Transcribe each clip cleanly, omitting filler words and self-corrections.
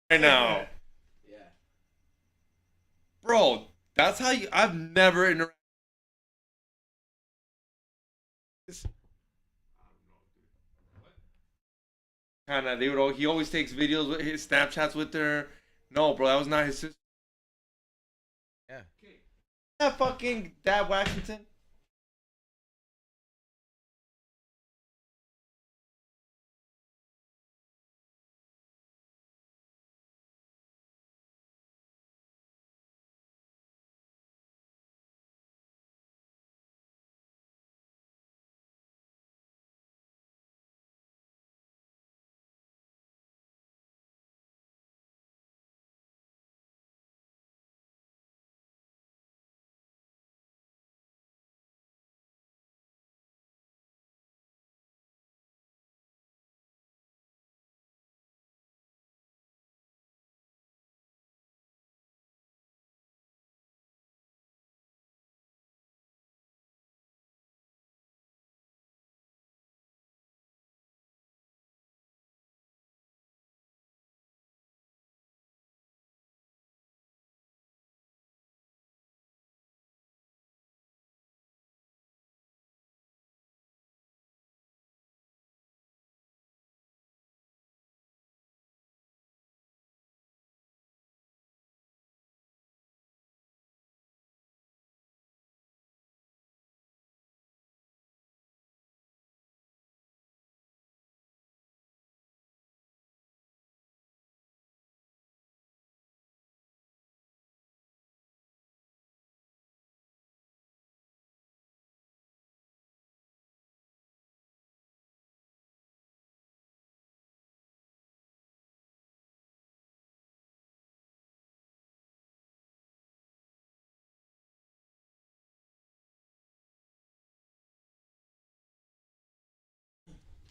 right now. Yeah. Bro, that's how you. I've never interacted. Kind of, he always takes videos with his Snapchats with her. No, bro, that was not his sister. Yeah. That fucking Dad Waxington.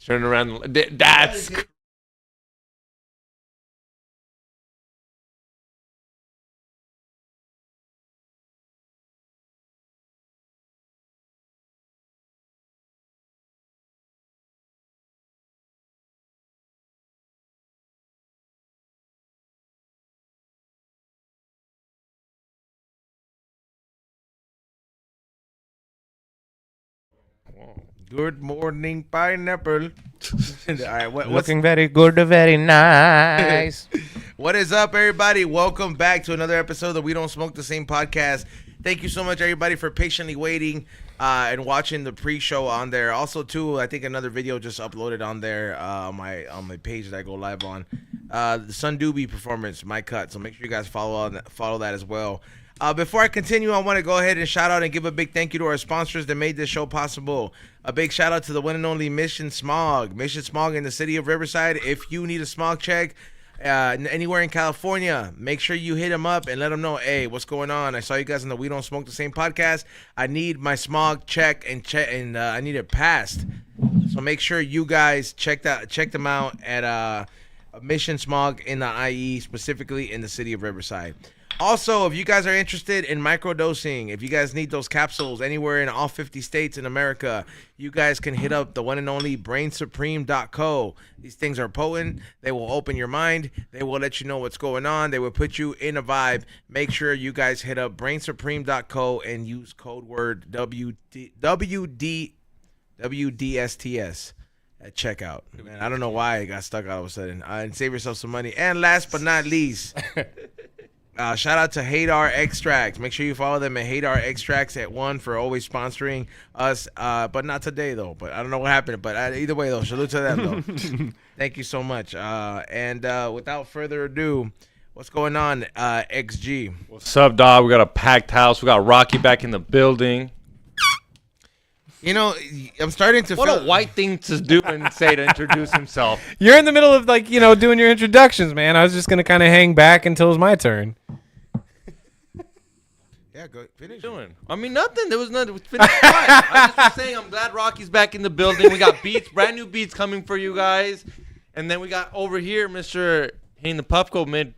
Turn around. That's. Good morning, pineapple. All right, what's Looking very good, very nice. what is up, everybody? Welcome back to another episode of the We Don't Smoke the Same podcast. Thank you so much, everybody, for patiently waiting and watching the pre-show on there. Also, too, I think another video just uploaded on there on my page that I go live on. The Sun Doobie performance, my cut. So make sure you guys follow that as well. Before I continue, I want to go ahead and shout out and give a big thank you to our sponsors that made this show possible. A big shout out to the one and only Mission Smog. Mission Smog in the city of Riverside. If you need a smog check anywhere in California, make sure you hit them up and let them know, hey, what's going on? I saw you guys on the We Don't Smoke the Same podcast. I need my smog check and I need it passed. So make sure you guys check them out at Mission Smog in the IE, specifically in the city of Riverside. Also, if you guys are interested in microdosing, if you guys need those capsules anywhere in all 50 states in America, you guys can hit up the one and only brainsupreme.co. These things are potent. They will open your mind. They will let you know what's going on. They will put you in a vibe. Make sure you guys hit up brainsupreme.co and use code word WDSTS at checkout. Man, I don't know why it got stuck all of a sudden. And save yourself some money. And last but not least... shout out to Hadar Extracts. Make sure you follow them at Hadar Extracts at 1 for always sponsoring us. But not today, though. But I don't know what happened. But either way, though, salute to them, though. Thank you so much. And without further ado, what's going on, XG? What's up, dog? We got a packed house. We got Rocky back in the building. You know, I'm starting to What feel... a white thing to do and say to introduce himself. You're in the middle of doing your introductions, man. I was just gonna kind of hang back until it was my turn. Yeah, go finish. Doing? I mean, nothing. There was nothing. I just was saying, I'm glad Rocky's back in the building. We got beats, brand new beats coming for you guys, and then we got over here, Mr. Hitting the Puffco mid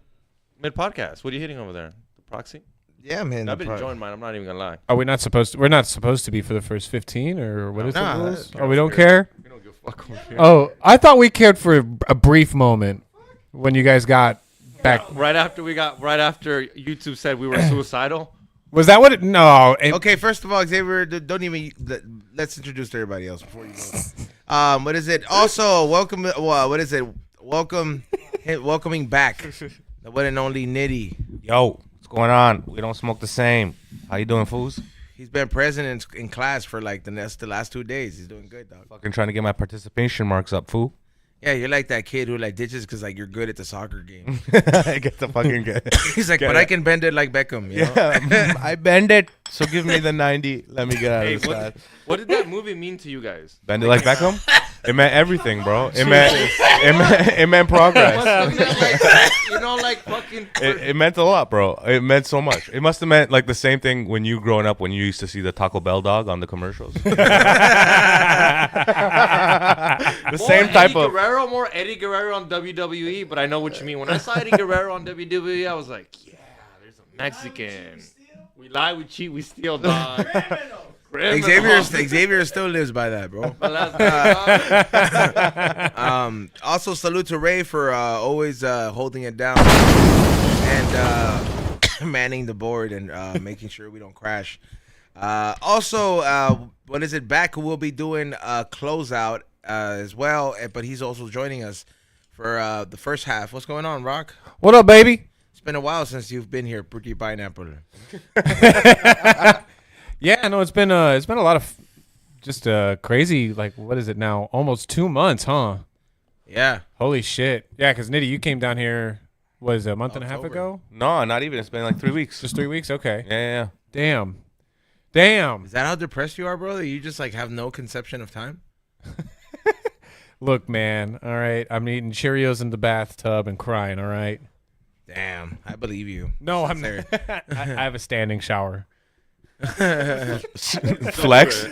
podcast. What are you hitting over there? The proxy? Yeah, man. I've been enjoying mine. I'm not even gonna lie. Are we not supposed to? We're not supposed to be for the first 15, or what is the Nah, rules? that's- Oh, we don't care. We don't give a fuck over here. Oh, I thought we cared for a brief moment when you guys got back. Right after YouTube said we were suicidal. Was that what it? No. Okay, first of all, Xavier, don't even. Let's introduce everybody else before you go. What is it? Also, welcome. What is it? Welcoming back the one and only Nitty. Yo, what's going on? We don't smoke the same. How you doing, fools? He's been present in class for like the last 2 days. He's doing good, dog. Fucking trying to get my participation marks up, fool. Yeah, you're like that kid who like ditches because like you're good at the soccer game. I get the fucking get. He's like, but I can bend it like Beckham. You know? Yeah, I bend it. So give me the 90. Let me get out Hey, of this class. what did that movie mean to you guys? Bend it like Beckham? It meant everything, bro. It meant progress. Like fucking. It meant a lot, bro. It meant so much. It must have meant like the same thing when you growing up when you used to see the Taco Bell dog on the commercials. The same type of. More Eddie Guerrero on WWE, but I know what you mean. When I saw Eddie Guerrero on WWE, I was like, yeah, there's a Mexican. We lie, we cheat, we steal, dog. Xavier still lives by that, bro. Also, salute to Ray for always holding it down and manning the board and making sure we don't crash. Also, what is it? Back, we'll be doing a closeout as well, but he's also joining us for the first half. What's going on, Rock? What up, baby? It's been a while since you've been here, Pretty Pineapple. Yeah, no, it's been a lot of just crazy. Like, what is it now? Almost 2 months, huh? Yeah. Holy shit. Yeah, because Nitty, you came down here. Was it a month and a half ago? No, not even. It's been like 3 weeks. Just 3 weeks. Okay. Yeah. Damn. Is that how depressed you are, bro? That you just like have no conception of time? Look, man. All right, I'm eating Cheerios in the bathtub and crying. All right. Damn, I believe you. No, I'm there. I have a standing shower. Flex.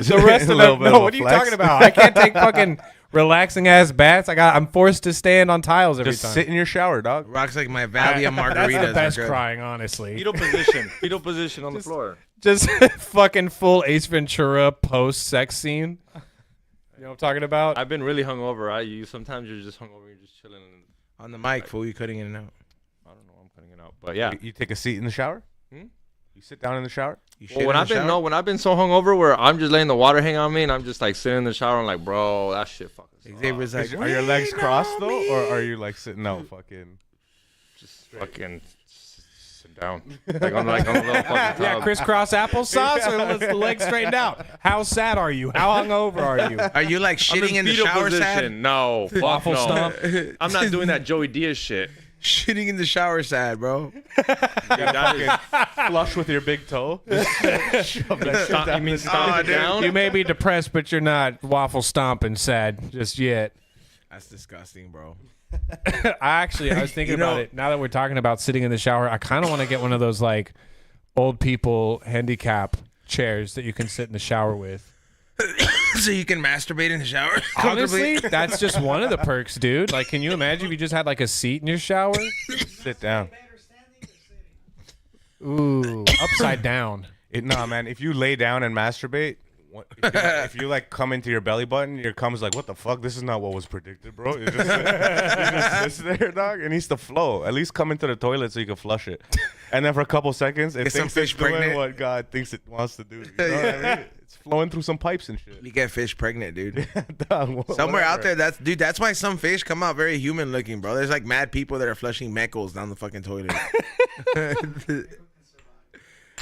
The rest of Little it. bit No, of a what are you flex. talking about? I can't take fucking relaxing ass baths. I'm forced to stand on tiles every Just time. sit in your shower, dog. Rock's like my valley of margaritas. That's the best are good. crying, honestly. Fetal position on the floor. Just fucking full Ace Ventura post sex scene. You know what I'm talking about? I've been really hungover. Sometimes you're just hungover, you're just chilling. On the mic, fool, you cutting in and out. I don't know, I'm cutting it out, but yeah. You take a seat in the shower? You sit down in the shower? You Well, when I've been so hungover where I'm just letting the water hang on me and I'm just like sitting in the shower and like, bro, that shit fucking sucks. Xavier's like, Are your legs crossed though, or are you like sitting out fucking? Just fucking sit down. Like on a little fucking tub. Yeah, crisscross applesauce or was the legs straightened out? How sad are you? How hungover are you? Are you like I'm shitting in the fetal shower position. sad? No, fuck Waffle no. stomp. I'm not doing that Joey Diaz shit. Shitting in the shower sad, bro. Dude, that is, Flush with your big toe. Shove that shit down you mean the- stomp it down? You may be depressed, but you're not waffle stomping sad just yet. That's disgusting, bro. I was thinking You know- about it. Now that we're talking about sitting in the shower, I kind of want to get one of those like old people handicap chairs that you can sit in the shower with. So you can masturbate in the shower? Honestly, that's just one of the perks, dude. Like, can you imagine if you just had like a seat in your shower? Sit down. Ooh, upside down. Nah, man. If you lay down and masturbate, if you like come into your belly button, your cum's like, what the fuck? This is not what was predicted, bro. It just sits there, dog. It needs to flow. At least come into the toilet so you can flush it. And then for a couple seconds, it Get some thinks fish it's doing pregnant. what God thinks it wants to do. You know what I mean? It's flowing through some pipes and shit. You get fish pregnant, dude. Dog, Somewhere out whatever. there, that's why some fish come out very human looking, bro. There's like mad people that are flushing meckles down the fucking toilet.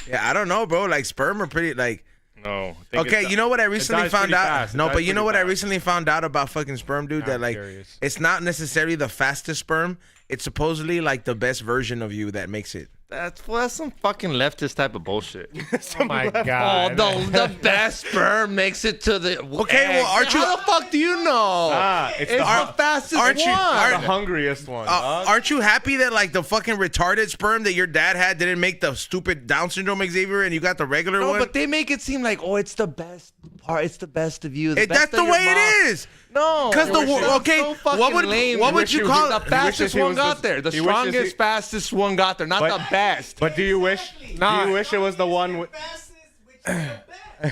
Yeah, I don't know, bro. Like sperm are pretty like. No. Okay, you know what I recently dies found pretty out? fast. It No, dies but you know pretty what I fast. recently found out about fucking sperm, dude? That I'm like curious. it's not necessarily the fastest sperm. It's supposedly like the best version of you that makes it. That's some fucking leftist type of bullshit. Oh my Oh, god. the best sperm makes it to the. Okay, well, aren't you- How the fuck do you know? It's It's the, the fastest aren't you- one. aren't- the hungriest one. dog. Aren't you happy that like the fucking retarded sperm that your dad had didn't make the stupid Down syndrome Xavier and you got the regular No, one? but they make it seem like, oh, it's the best part. It's the best of you. That's the way it is. No, 'Cause the it's wo- okay, so fucking what would- lame. what He would wishes you he- call the it? fastest he one was got the- there? The he wishes strongest, he- fastest one got there, not But- the best. But do you wish? Do you wish it was the one with?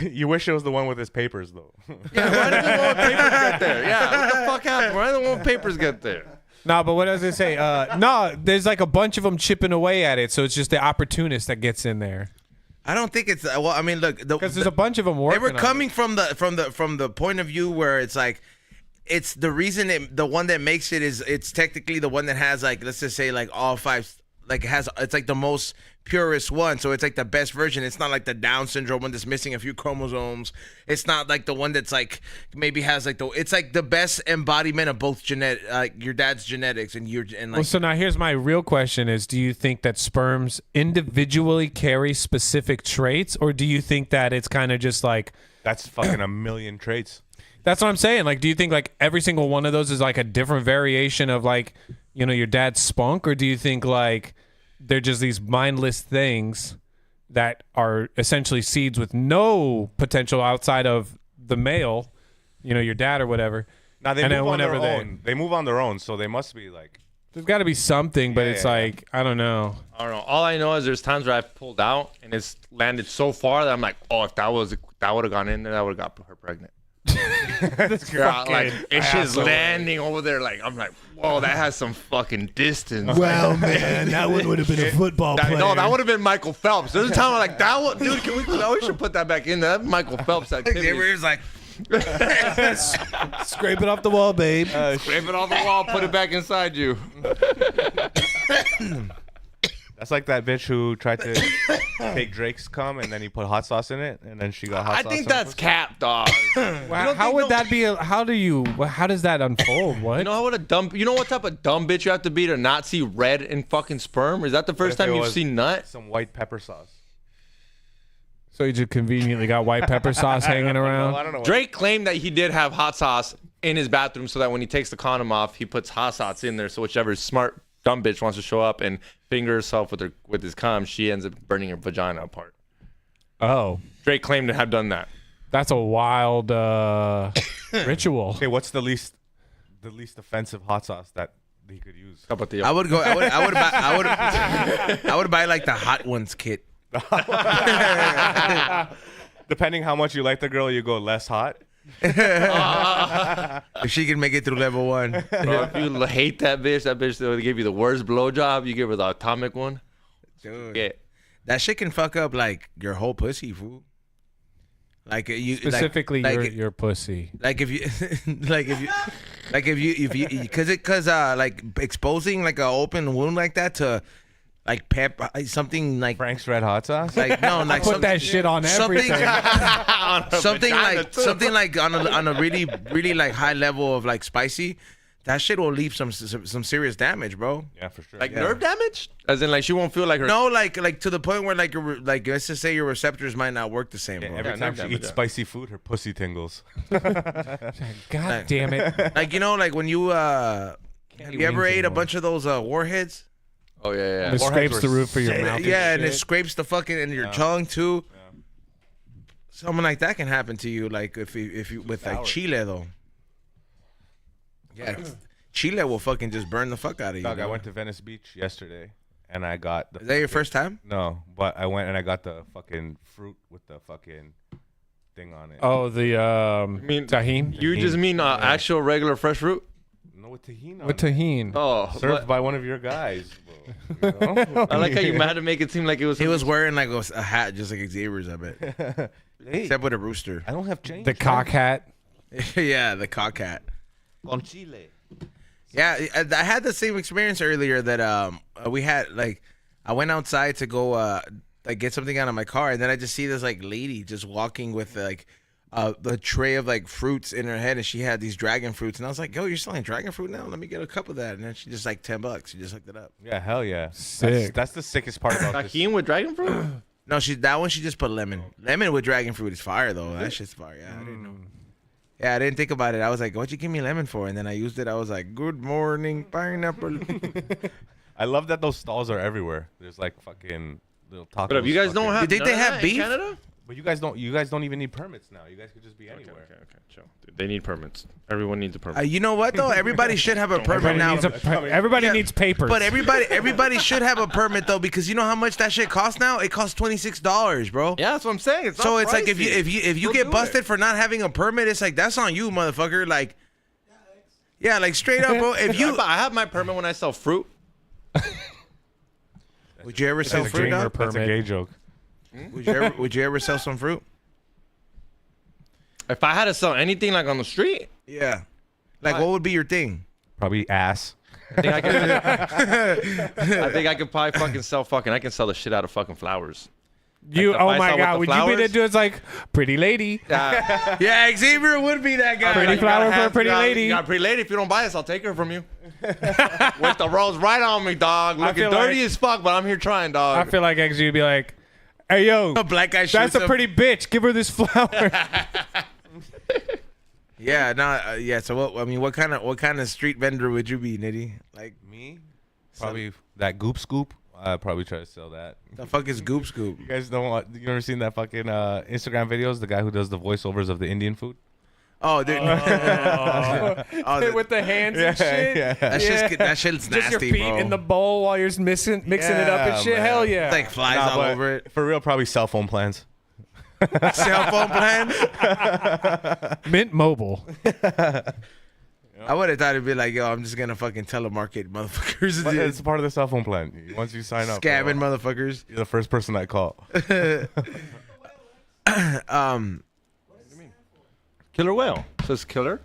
You wish it was the one with his papers though. Yeah, why did the one with papers get there? Yeah, what the fuck happened? Why did the one with papers get there? No, but what does it say? No, there's like a bunch of them chipping away at it, so it's just the opportunist that gets in there. I don't think it's well. I mean, look, Because there's a bunch of them they working. were coming from the point of view where it's like, it's the reason the one that makes it is it's technically the one that has like, let's just say like all 5, like it's like the most purest one, so it's like the best version. It's not like the Down syndrome one that's missing a few chromosomes. It's not like the one that's like maybe has like it's like the best embodiment of both your dad's genetics and like. Well, so now here's my real question: is do you think that sperms individually carry specific traits, or do you think that it's kind of just like That's fucking a million traits. That's what I'm saying. Like, do you think like every single one of those is like a different variation of like, you know, your dad's spunk, or do you think like they're just these mindless things that are essentially seeds with no potential outside of the male, you know, your dad or whatever? Now they And move then on their whenever own. They move on their own, so they must be like. There's got to be something, but Yeah, it's yeah, like I don't know. I don't know. All I know is there's times where I've pulled out and it's landed so far that I'm like, oh, if that would have gone in there, that would have got her pregnant. Yeah, like it's just landing over there. Like I'm like, whoa, that has some fucking distance. Well, man, that one would have been a football player. No, that would have been Michael Phelps. There's a time I'm like, that one, dude. We should put that back in there. That's Michael Phelps activity. Xavier's like, Scrape it off the wall, babe. Scrape it off the wall, put it back inside you. That's like that bitch who tried to take Drake's cum and then he put hot sauce in it and then she got hot I sauce. think on that's it. cap, dog. How would that be? How does that unfold? What? You know what type of dumb bitch you have to be to not see red in fucking sperm? Or is that the first if it time you've was seen nut? Some white pepper sauce. So you just conveniently got white pepper sauce hanging around? I don't know. What Drake claimed that he did have hot sauce in his bathroom so that when he takes the condom off, he puts hot sauce in there. So whichever smart dumb bitch wants to show up and finger herself with his cum, she ends up burning her vagina apart. Oh, Drake claimed to have done that. that's a wild ritual. Okay, what's the least offensive hot sauce that he could use? How about the I would buy like the hot ones kit. Depending how much you like the girl, you go less hot. If she can make it through level 1. Bro, if you hate that bitch that would give you the worst blowjob, you give her the atomic one. Dude, Yeah. that shit can fuck up like your whole pussy, fool. Like you Specifically, like, your pussy. like if you because like exposing like an open wound like that to like something like Frank's Red Hot Sauce? like no like Put that shit on everything. something like on a really like high level of like spicy, that shit will leave some serious damage, bro. Yeah, for sure. Like nerve damage? As in like she won't feel like her. No, like to the point where like let's just say your receptors might not work the same, bro. Every Yeah, time nerve she damage, eats yeah. spicy food, her pussy tingles. God damn it! Like, you know, like when you have you ever wings ate a anymore. bunch of those warheads? Oh yeah. It scrapes the roof of your Yeah, mouth. and it scrapes the fucking and your tongue too. Something like that can happen to you, like if you with like chile though. Yeah, chile will fucking just burn the fuck out of you. Dog, I dog. went to Venice Beach yesterday and I got the Is that your first time? No, but I went and I got the fucking fruit with the fucking thing on it. Oh, the mean- tahine. You just mean actual regular fresh fruit? No, with tahini. With tahine. Oh, Served by one of your guys, bro. You know? I like how you had to make it seem like it was. He was wearing like a hat just like Xavier's, I bet. Hey, Except with a rooster. I don't have change. The cock hat. Yeah, the cock hat. on Chile. Yeah, I had the same experience earlier that we had. Like, I went outside to go like get something out of my car, and then I just see this like lady just walking with like the tray of like fruits in her head, and she had these dragon fruits, and I was like, "Yo, you're selling dragon fruit now? Let me get a cup of that." And then she just like $10. She just hooked it up. Yeah, hell yeah. Sick. That's the sickest part about this. Tahine with dragon fruit? No, that one she just put lemon. Lemon with dragon fruit is fire though. That shit's fire. Yeah, I didn't know. Yeah, I didn't think about it. I was like, "What'd you give me lemon for?" And then I used it. I was like, "Good morning, pineapple." I love that those stalls are everywhere. There's like fucking little tacos. But if you guys don't have, You think they none of have that in beef? Canada? But you guys don't even need permits now. You guys could just be anywhere. Okay, chill. Dude, they need permits. Everyone needs a permit. You know what though? Everybody should have a permit now. Everybody Yeah, needs papers. But everybody should have a permit though, because you know how much that shit costs now? It costs $26, bro. Yeah, that's what I'm saying. So it's like if you get busted for not having a permit, it's like that's on you, motherfucker. Like, Yeah, like straight up, bro. If you I have my permit when I sell fruit. would you ever sell a fruit? gamer Dog? That's a permit. gay joke. Would you ever sell some fruit? If I had to sell anything like on the street, Yeah. Like, what would be your thing? Probably ass. I think I could. I think I could probably fucking sell fucking. I can sell the shit out of fucking flowers. You, Like oh the my Faisal with God, the would you be the flowers? dude? It's like pretty lady. Yeah, Xavier would be that guy. Pretty You gotta flower for a pretty you gotta- lady. You got a pretty lady. If you don't buy this, I'll take her from you. With the rose right on me, dog. Looking feel dirty like- as fuck, but I'm here trying, dog. I feel like XG would be like, hey yo, A black guy shoots that's a him. pretty bitch. Give her this flower. Yeah, no, yeah. So what? I mean, what kind of street vendor would you be, Nitty? Like, Me? Probably that Goop Scoop. I'd probably try to sell that. the fuck is Goop Scoop? You guys don't want, you ever seen that fucking Instagram videos? The guy who does the voiceovers of the Indian food? Oh, dude. Oh, With the hands and shit. that shit's nasty, Just your feet bro. in the bowl while you're mixing it up and Yeah, shit. man. Hell yeah. It's like flies Nah, all but over it. For real, probably cell phone plans. Cell phone plan. Mint Mobile. I would have thought it'd be like, yo, I'm just gonna fucking telemarket motherfuckers, But dude. it's part of the cell phone plan. Once you sign up, Scamming bro, motherfuckers. you're the first person I call. Killer whale. Says killer.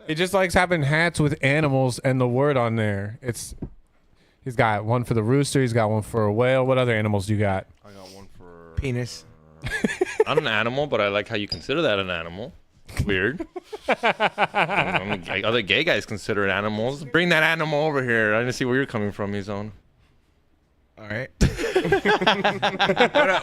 He just likes having hats with animals and the word on there. He's got one for the rooster. He's got one for a whale. What other animals do you got? I got one for. Penis. Not an animal, but I like how you consider that an animal. Weird. I mean, like, other gay guys consider it animals. Bring that animal over here. I didn't see where you're coming from, Ezone. All right.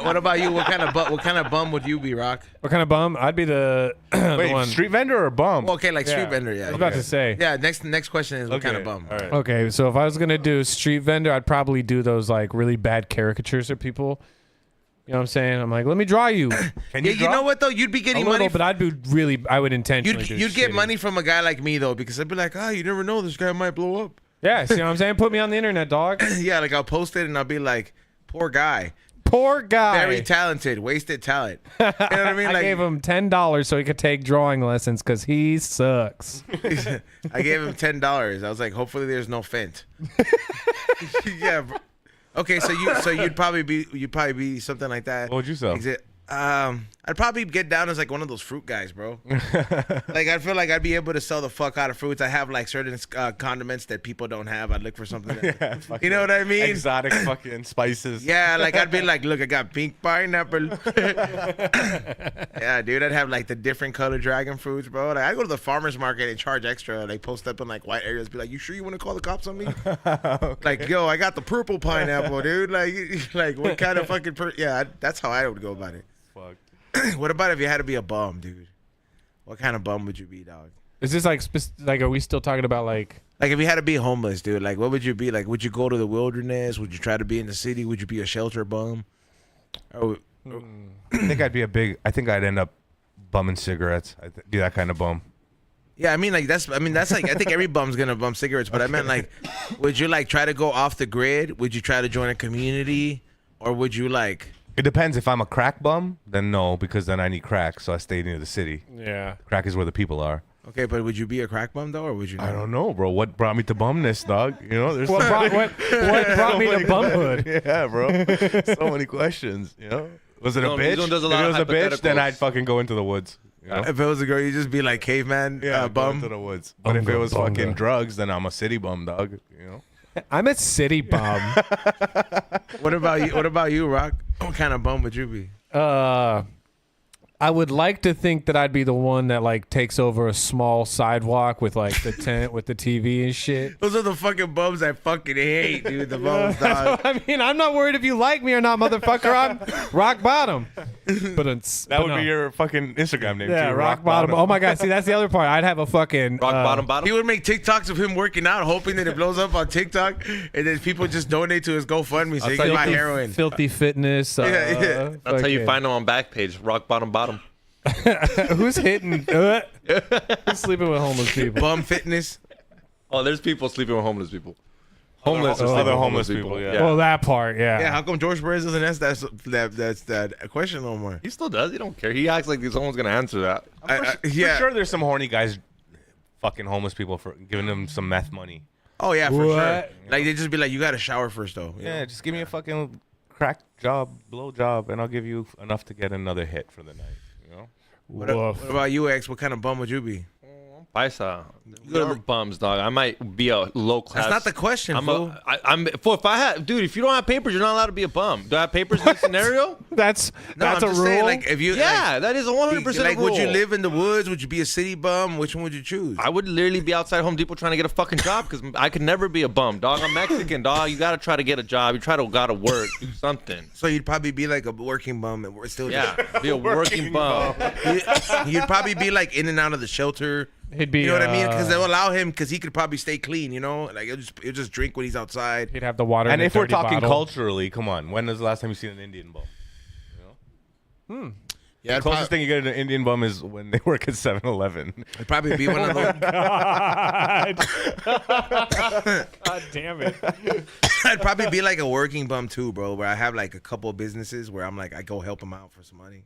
What about you? What kind of bum would you be, Rock? What kind of bum? I'd be the, the Wait, one. street vendor or bum? Well, okay, like street Yeah. vendor, yeah. I was about to say. Yeah, next question is what kind of bum? All right. Okay, so if I was gonna do street vendor, I'd probably do those like really bad caricatures of people. You know what I'm saying? I'm like, let me draw you. Can Yeah, you draw? know what though? You'd be A getting little, money. but I'd be really. I would intentionally. You'd get money from a guy like me though, because I'd be like, you never know, this guy might blow up. Yeah, see what I'm saying? Put me on the internet, dog. Yeah, like I'll post it and I'll be like, poor guy, Poor guy. very talented, wasted talent. You know what I mean? I Like, gave him $10 so he could take drawing lessons because he sucks. I gave him $10. I was like, hopefully there's no Fent. Yeah. Bro. Okay, so you'd probably be something like that. What would you sell? I'd probably get down as like one of those fruit guys, bro. Like I feel like I'd be able to sell the fuck out of fruits. I have like certain condiments that people don't have. I'd look for something. That, you know what I mean? Exotic fucking spices. Yeah, like I'd be like, look, I got pink pineapple. Yeah, dude, I'd have like the different color dragon fruits, bro. Like I go to the farmer's market and charge extra. Like post up in like white areas, be like, you sure you want to call the cops on me? Like, yo, I got the purple pineapple, dude. Like what kind of fucking yeah, that's how I would go about it. Fuck. What about if you had to be a bum, dude? What kind of bum would you be, dog? Is this like, like, are we still talking about like, Like if you had to be homeless, dude, like what would you be? Like would you go to the wilderness? Would you try to be in the city? Would you be a shelter bum? Or, I think I'd end up bumming cigarettes. I'd be that kind of bum. yeah, I mean that's like I think every bum's gonna bum cigarettes, but I meant like would you like try to go off the grid? Would you try to join a community? Or would you like It depends. If I'm a crack bum, then no, because then I need crack, so I stay near the city. yeah. Crack is where the people are. okay, but would you be a crack bum though, or would you not? I don't know, bro. What brought me to bumness, dog? You know, there's What brought me to bumhood? Yeah, bro. So many questions. You know, was it a Ezone- bitch? Ezone does a If lot it of was a bitch, then hypotheticals. I'd fucking go into the woods. You know? If it was a girl, you'd just be like caveman Go bum. into the woods. But if it Bunga, was bunga. fucking drugs, then I'm a city bum, dog. You know. I'm a city bum. What about you? What about you, Rock? What kind of bum would you be? I would like to think that I'd be the one that like takes over a small sidewalk with like the tent with the TV and shit. Those are the fucking bums I fucking hate, dude. The bums, dog. I mean, I'm not worried if you like me or not, motherfucker. I'm rock bottom. But That would be your fucking Instagram name. yeah, too, rock bottom. Oh my god, see that's the other part. I'd have a fucking Rock bottom, bottom. He would make TikToks of him working out, hoping that it blows up on TikTok, and then people just donate to his GoFundMe so he can buy heroin. filthy fitness. Yeah. That's how you fucking- find them on Backpage. Rock bottom, bottom. Who's hitting? Who's sleeping with homeless people? Bum fitness. Oh, there's people sleeping with homeless people. Homeless. are other sleeping with homeless people, yeah. Well, that part, yeah. Yeah, how come George Perez doesn't ask that question no more? He still does. He don't care. He acts like someone's gonna answer that. Yeah. For sure, there's some horny guys fucking homeless people for giving them some meth money. Oh yeah, for sure. What? Like they just be like, you got to shower first though. you Yeah, know? just give me a fucking crack job, blow job, and I'll give you enough to get another hit for the night. You know. What Woof. about you, X? What kind of bum would you be? Paisa. Little bums, dog. I might be a low class. That's not the question, fool. If I had, dude, if you don't have papers, you're not allowed to be a bum. Do I have papers in this scenario? That's No, that's I'm a just rule. saying, like, if you, Yeah, that is a 100% like, rule. would you live in the woods? Would you be a city bum? Which one would you choose? I would literally be outside Home Depot trying to get a fucking job because I could never be a bum, dog. I'm Mexican, dog. You gotta try to get a job. You gotta work, do something. So you'd probably be like a working bum, and we're still Yeah, be a working bum. You'd probably be like in and out of the shelter. He'd be. You know what I mean? Because they'll allow him because he could probably stay clean. You know, like he'll just drink when he's outside. He'd have the water. And in a if we're dirty talking bottle. culturally, come on, when was the last time you seen an Indian bum? Yeah, The closest thing you get to an Indian bum is when they work at 7-Eleven. it'd probably be one of those. God. God damn it. I'd probably be like a working bum too, bro. Where I have like a couple of businesses where I'm like I go help them out for some money.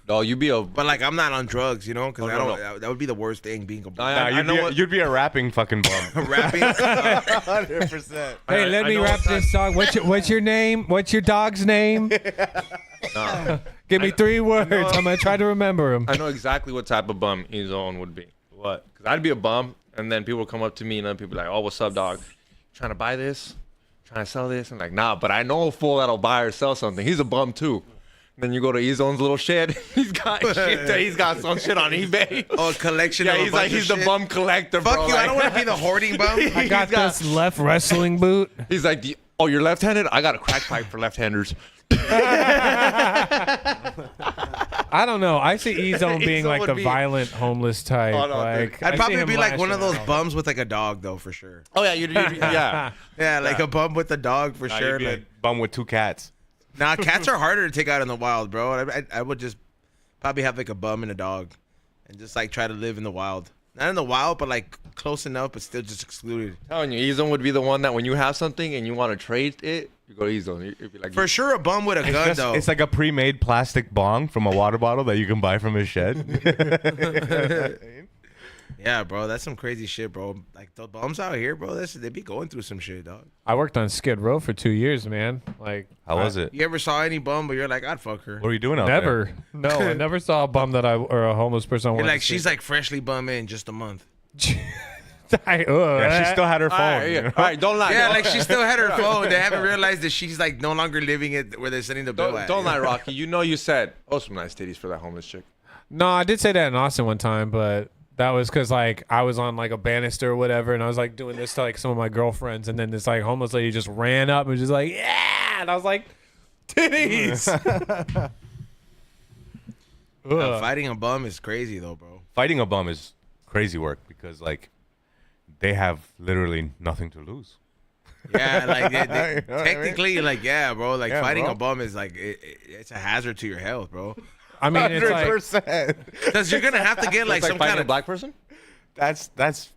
No, you be a. But like I'm not on drugs, you know, because Oh, I no, don't. That would be the worst thing being a bum. I Nah, know what. you'd be a rapping fucking bum. Rapping. 100%. Hey, let me rap this song. What's your name? What's your dog's name? Give me 3 words. I'm gonna try to remember them. I know exactly what type of bum his own would be. What? Because I'd be a bum, and then people would come up to me, and then people be like, "Oh, what's up, dog? Trying to buy this? Trying to sell this?" I'm like, "Nah, but I know a fool that'll buy or sell something. He's a bum too." Then you go to E-Zone's little shed. He's got shit. He's got some shit on eBay. Oh, a collection. Yeah, of a he's bunch like of he's the shit. bum collector, Fuck bro. you! I don't want to be the hoarding bum. I got got- this left wrestling boot. He's like, "Oh, you're left-handed? I got a crack pipe for left-handers." I don't know. I see E-Zone being E-Zone like would the be- violent homeless type. Oh, no, like I'd I see probably him be like one of lashing those out. bums with like a dog though, for sure. Oh yeah, yeah. Yeah, like a bum with a dog for Nah, sure. you'd be Like, a bum with 2 cats. nah, cats are harder to take out in the wild, bro. I would just probably have like a bum and a dog, and just like try to live in the wild. Not in the wild, but like close enough, but still just excluded. Telling you, E-Zone would be the one that when you have something and you want to trade it, you go to E-Zone. You'd be like, For sure, a bum with a gun though. It's like a pre-made plastic bong from a water bottle that you can buy from his shed. Yeah, bro, that's some crazy shit, bro. Like the bums out here, bro. They be going through some shit, dog. I worked on Skid Row for 2 years, man. Like How was it? You ever saw any bum, but you're like, I'd fuck her. What are you doing out never. No, I never saw a bum that or a homeless person. I You're wanted like, to she's see. like freshly bum in just a month. Yeah, she still had her phone. all right, you know? all right, don't lie. Yeah, Don't- like she still had her phone. They haven't realized that she's like no longer living it where they're sending the bill at. Don't lie, Rocky. You know you said, "Oh, some nice titties for that homeless chick." No, I did say that in Austin one time, but that was because like I was on like a banister or whatever, and I was like doing this to like some of my girlfriends, and then this like homeless lady just ran up and was just like, "Yeah," and I was like, "Titties." Ugh. Fighting a bum is crazy though, bro. Fighting a bum is crazy work because like they have literally nothing to lose. Yeah, like You know what I mean? technically, like yeah, bro. Like Yeah, fighting bro. a bum is like it's a hazard to your health, bro. I mean, it's like 100%. Because you're gonna have to get like It's like some fighting kind a of black person. That's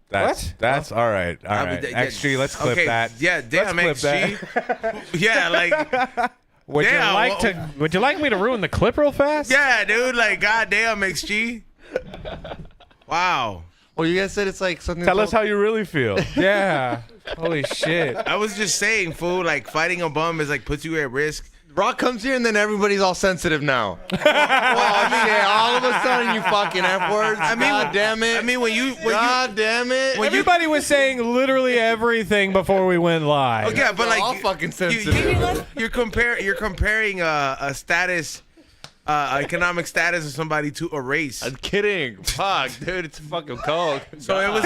What? That's all right. All right. XG, let's clip okay, that. Yeah, damn, Let's clip XG. Yeah, like would Yeah, you like well- to? Would you like me to ruin the clip real fast? yeah, dude. Like goddamn, XG. Wow. Well, you guys said it's like something. Tell us how you really feel. Yeah. Holy shit. I was just saying, fool. Like fighting a bum is like puts you at risk. Rock comes here and then everybody's all sensitive now. Well, I mean, yeah, all of a sudden you fucking F words. I mean, God damn it. I mean, God damn it. Everybody was saying literally everything before we went live. yeah, but They're like all fucking sensitive. you're comparing a status, economic status of somebody to a race. I'm kidding. Fuck, dude, it's fucking cold. So it was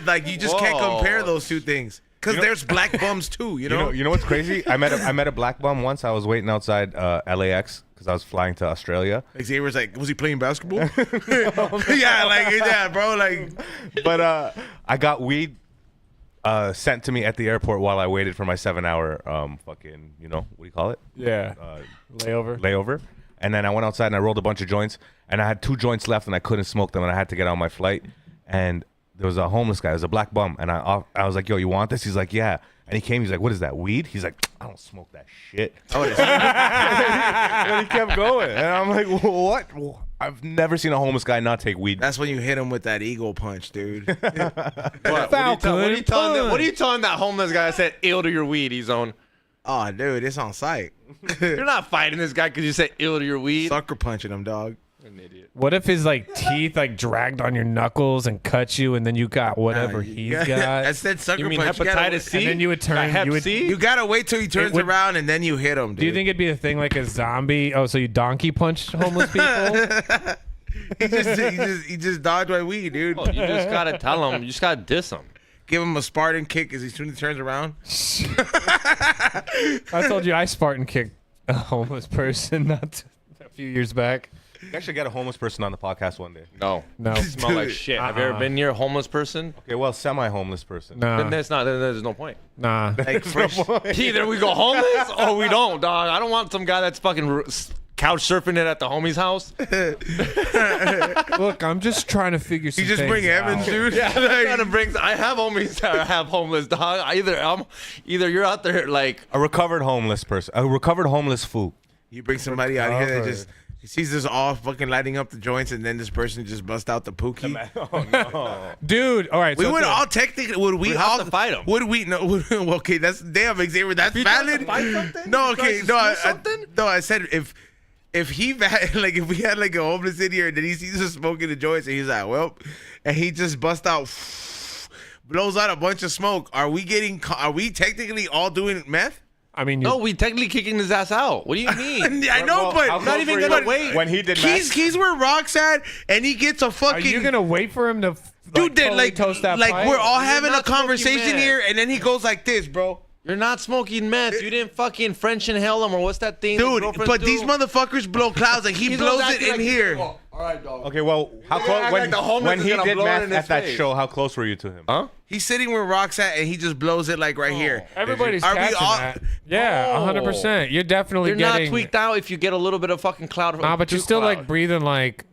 like you just can't Whoa. compare those two things because there's black bums too. You know. You know what's crazy? I met a black bum once. I was waiting outside LAX because I was flying to Australia. Xavier's like, was he playing basketball? Yeah, like yeah, bro. Like But I got weed sent to me at the airport while I waited for my 7-hour fucking, you know, what do you call it? Yeah. Layover. Layover. And then I went outside and I rolled a bunch of joints, and I had 2 joints left and I couldn't smoke them, and I had to get on my flight. And there was a homeless guy, there was a black bum, and I was like, yo, you want this? He's like, yeah. And he came, he's like, what is that, weed? He's like, I don't smoke that shit. And he kept going. And I'm like, what? I've never seen a homeless guy not take weed. That's when you hit him with that eagle punch, dude. What are you telling that homeless guy that said ill to your weed, he's on? Oh, dude, it's on site. You're not fighting this guy because you said ill to your weed. Sucker punching him, dog. You're an idiot. What if his like teeth like dragged on your knuckles and cut you, and then you got whatever he's got? I said sucker You mean punch. hepatitis C? And then you would turn. Hep You would, C? You gotta wait till he turns around and then you hit him, dude. do you think it'd be a thing like a zombie? Oh, so you donkey punched homeless people? he just dodged my weed, dude? Oh, you just gotta tell him. You just gotta diss him. Give him a Spartan kick as soon as he turns around. I told you I Spartan kicked a homeless person not a few years back. You actually get a homeless person on the podcast one day. No. No, Smell like shit. Have you ever been near a homeless person? Okay, well, semi-homeless person. Then nah, that's not. Then there's no point. nah. Like fresh. Either we go homeless or we don't, dog. I don't want some guy that's fucking couch surfing it at the homie's house. Look, I'm just trying to figure some You just things bring Evans, out. dude. Yeah, I'm trying to bring. I have homies that have homeless, dog. Either you're out there like A recovered homeless person. A recovered homeless fool. You bring somebody out here that just he sees this all fucking lighting up the joints, and then this person just bust out the pookie. Oh, no. Dude, all right. We so would look, all technically we have all to fight 'em. Would we no? Okay, that's damn Xavier. That's you trying valid. to fight something? No, You trying okay, to no, steal something? no. I said if he like if we had like a homeless in here and then he sees us smoking the joints and he's like, well, and he just bust out, blows out a bunch of smoke. Are we technically all doing meth? I mean, no, we technically kicking his ass out. What do you mean? I know, but how not close even were you gonna to- wait. When he did he's where Rock's at, and he gets a are fucking. you gonna wait for him to Dude, that totally like toast that like pipe? we're all You're having a not smoking conversation meth. here, and then he goes like this, bro. You're not smoking meth. You didn't fucking French inhale him or what's that thing? that Dude, girlfriends but do? these motherfuckers blow clouds, like he He's blows always it acting in like he's here. like, oh, all right, dog. Okay, well, how You're close acting when, like the homeless when is he gonna did blow it meth in his at that face. show, how close were you to him? Huh? He's sitting where Rock's at, and he just blows it like right here. Everybody's Are we catching all- that. Yeah, Oh. 100%. You're definitely You're getting. not tweaked out if you get a little bit of fucking cloud. Nah, but you're too still cloud. like breathing like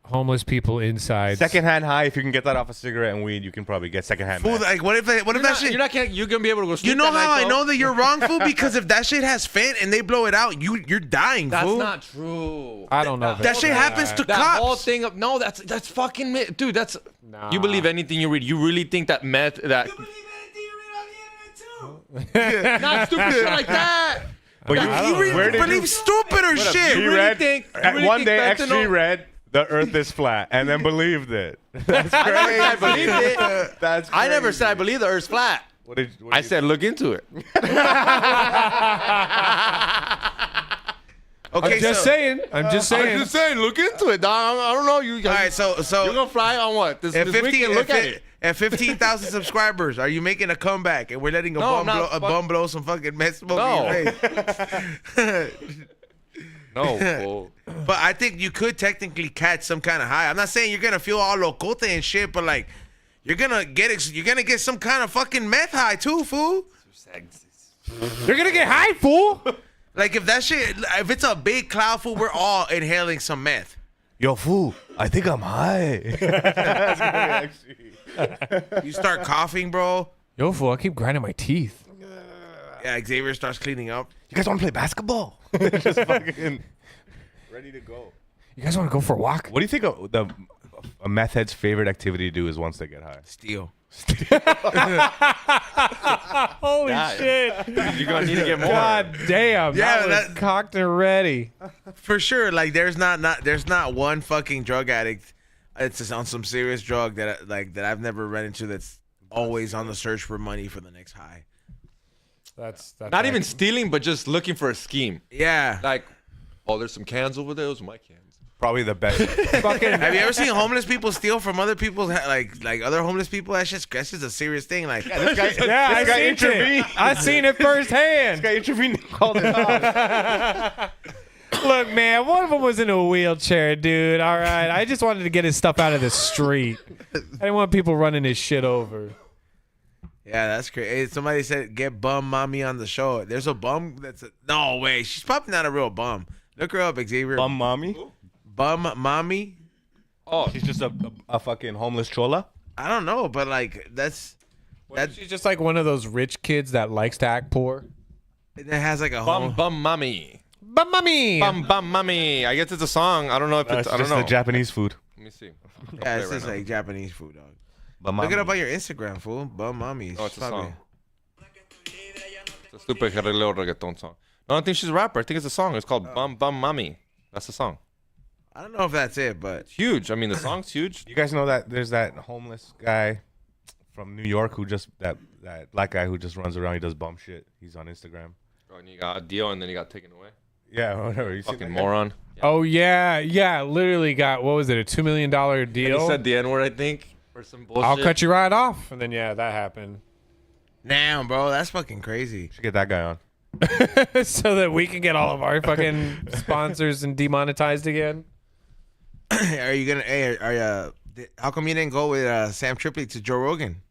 homeless people inside. Secondhand high, if you can get that off a cigarette and weed, you can probably get secondhand Fool, meth. like what if that shit? You're gonna be able to go. You sleep know that how night, I though? know that you're wrong, fool? Because if that shit has fent and they blow it out, you're dying, That's fool. not true. I don't know. if That it's shit happens to That cops. whole thing of no, that's fucking dude. That's Nah. you believe anything you read. You really think that meth that not stupid shit like that. But You where really did believe stupider She shit. really read, think- you really one think day fentanyl- XG read, the earth is flat, and then believed it. That's I never said I crazy. believed it. That's I never crazy. said I believe the Earth's flat. What did I you said look into it. Okay, I'm just saying. I'm just I'm saying. just saying, look into it, dog. I don't know. You All right, so you're gonna fly on what this at weekend? Look at it. At 15,000 subscribers, are you making a comeback and we're letting a No, bum I'm not blow, blow some fucking meth smoke No. in your face? No, fool. But I think you could technically catch some kind of high. I'm not saying you're gonna feel all locote and shit, but like you're gonna get some kind of fucking meth high too, fool. You're gonna get high, fool. Like if it's a big cloud, fool, we're all inhaling some meth. Yo, fool, I think I'm high. That's gonna be actually- You start coughing, bro. Yo, fool, I keep grinding my teeth. Yeah, Xavier starts cleaning up. You guys want to play basketball? Just fucking ready to go. You guys want to go for a walk? What do you think a meth head's favorite activity to do is once they get high? Steal. Holy shit! You're gonna need to get more. God damn! Yeah, that was cocked and ready. For sure. Like there's not one fucking drug addict. It's just on some serious drug that I've never run into that's always on the search for money for the next high. That's Not even stealing, but just looking for a scheme. Yeah. Like, oh, there's some cans over there. Those are my cans. Probably the best. fucking. Have you ever seen homeless people steal from other people's like other homeless people? That's just a serious thing. Like This guy, Yeah, I this guy seen intervened. it. I seen it firsthand. This guy intervened and called it off. Look, man, one of them was in a wheelchair, dude. All right, I just wanted to get his stuff out of the street. I didn't want people running his shit over. yeah, that's crazy. Hey, somebody said get bum mommy on the show. There's a bum no way. She's probably not a real bum. Look her up, Xavier. Bum mommy? Bum mommy. Oh, she's just a fucking homeless chola? I don't know, but like that's She's just like one of those rich kids that likes to act poor. that has like a home. Bum mommy. Bum mummy. Bum bum mummy. I guess it's a song. I don't know if That's it's. I don't just know. the Japanese food. Let me see. Yeah, it's just like Japanese food, dog. But Look it up on your Instagram, fool. Bum mommies. Oh, it's a song. It's a stupid little reggaeton song. No, I don't think she's a rapper. I think it's a song. It's called Bum Bum Mummy. That's the song. I don't know if that's it, but It's huge. I mean, the song's huge. You guys know that there's that homeless guy from New York who just that black guy who just runs around. He does bum shit. He's on Instagram. Oh, and you got a deal, and then he got taken away. Yeah, whatever. You seen Fucking that guy? moron. Oh yeah. Literally got what was it? $2 million And deal. he said the N word, I think, or some bullshit. I'll cut you right off, and then that happened. damn, bro, that's fucking crazy. Should get that guy on. So that we can get all of our fucking sponsors and demonetized again. Are you gonna? Hey, how come you didn't go with Sam Trippy to Joe Rogan?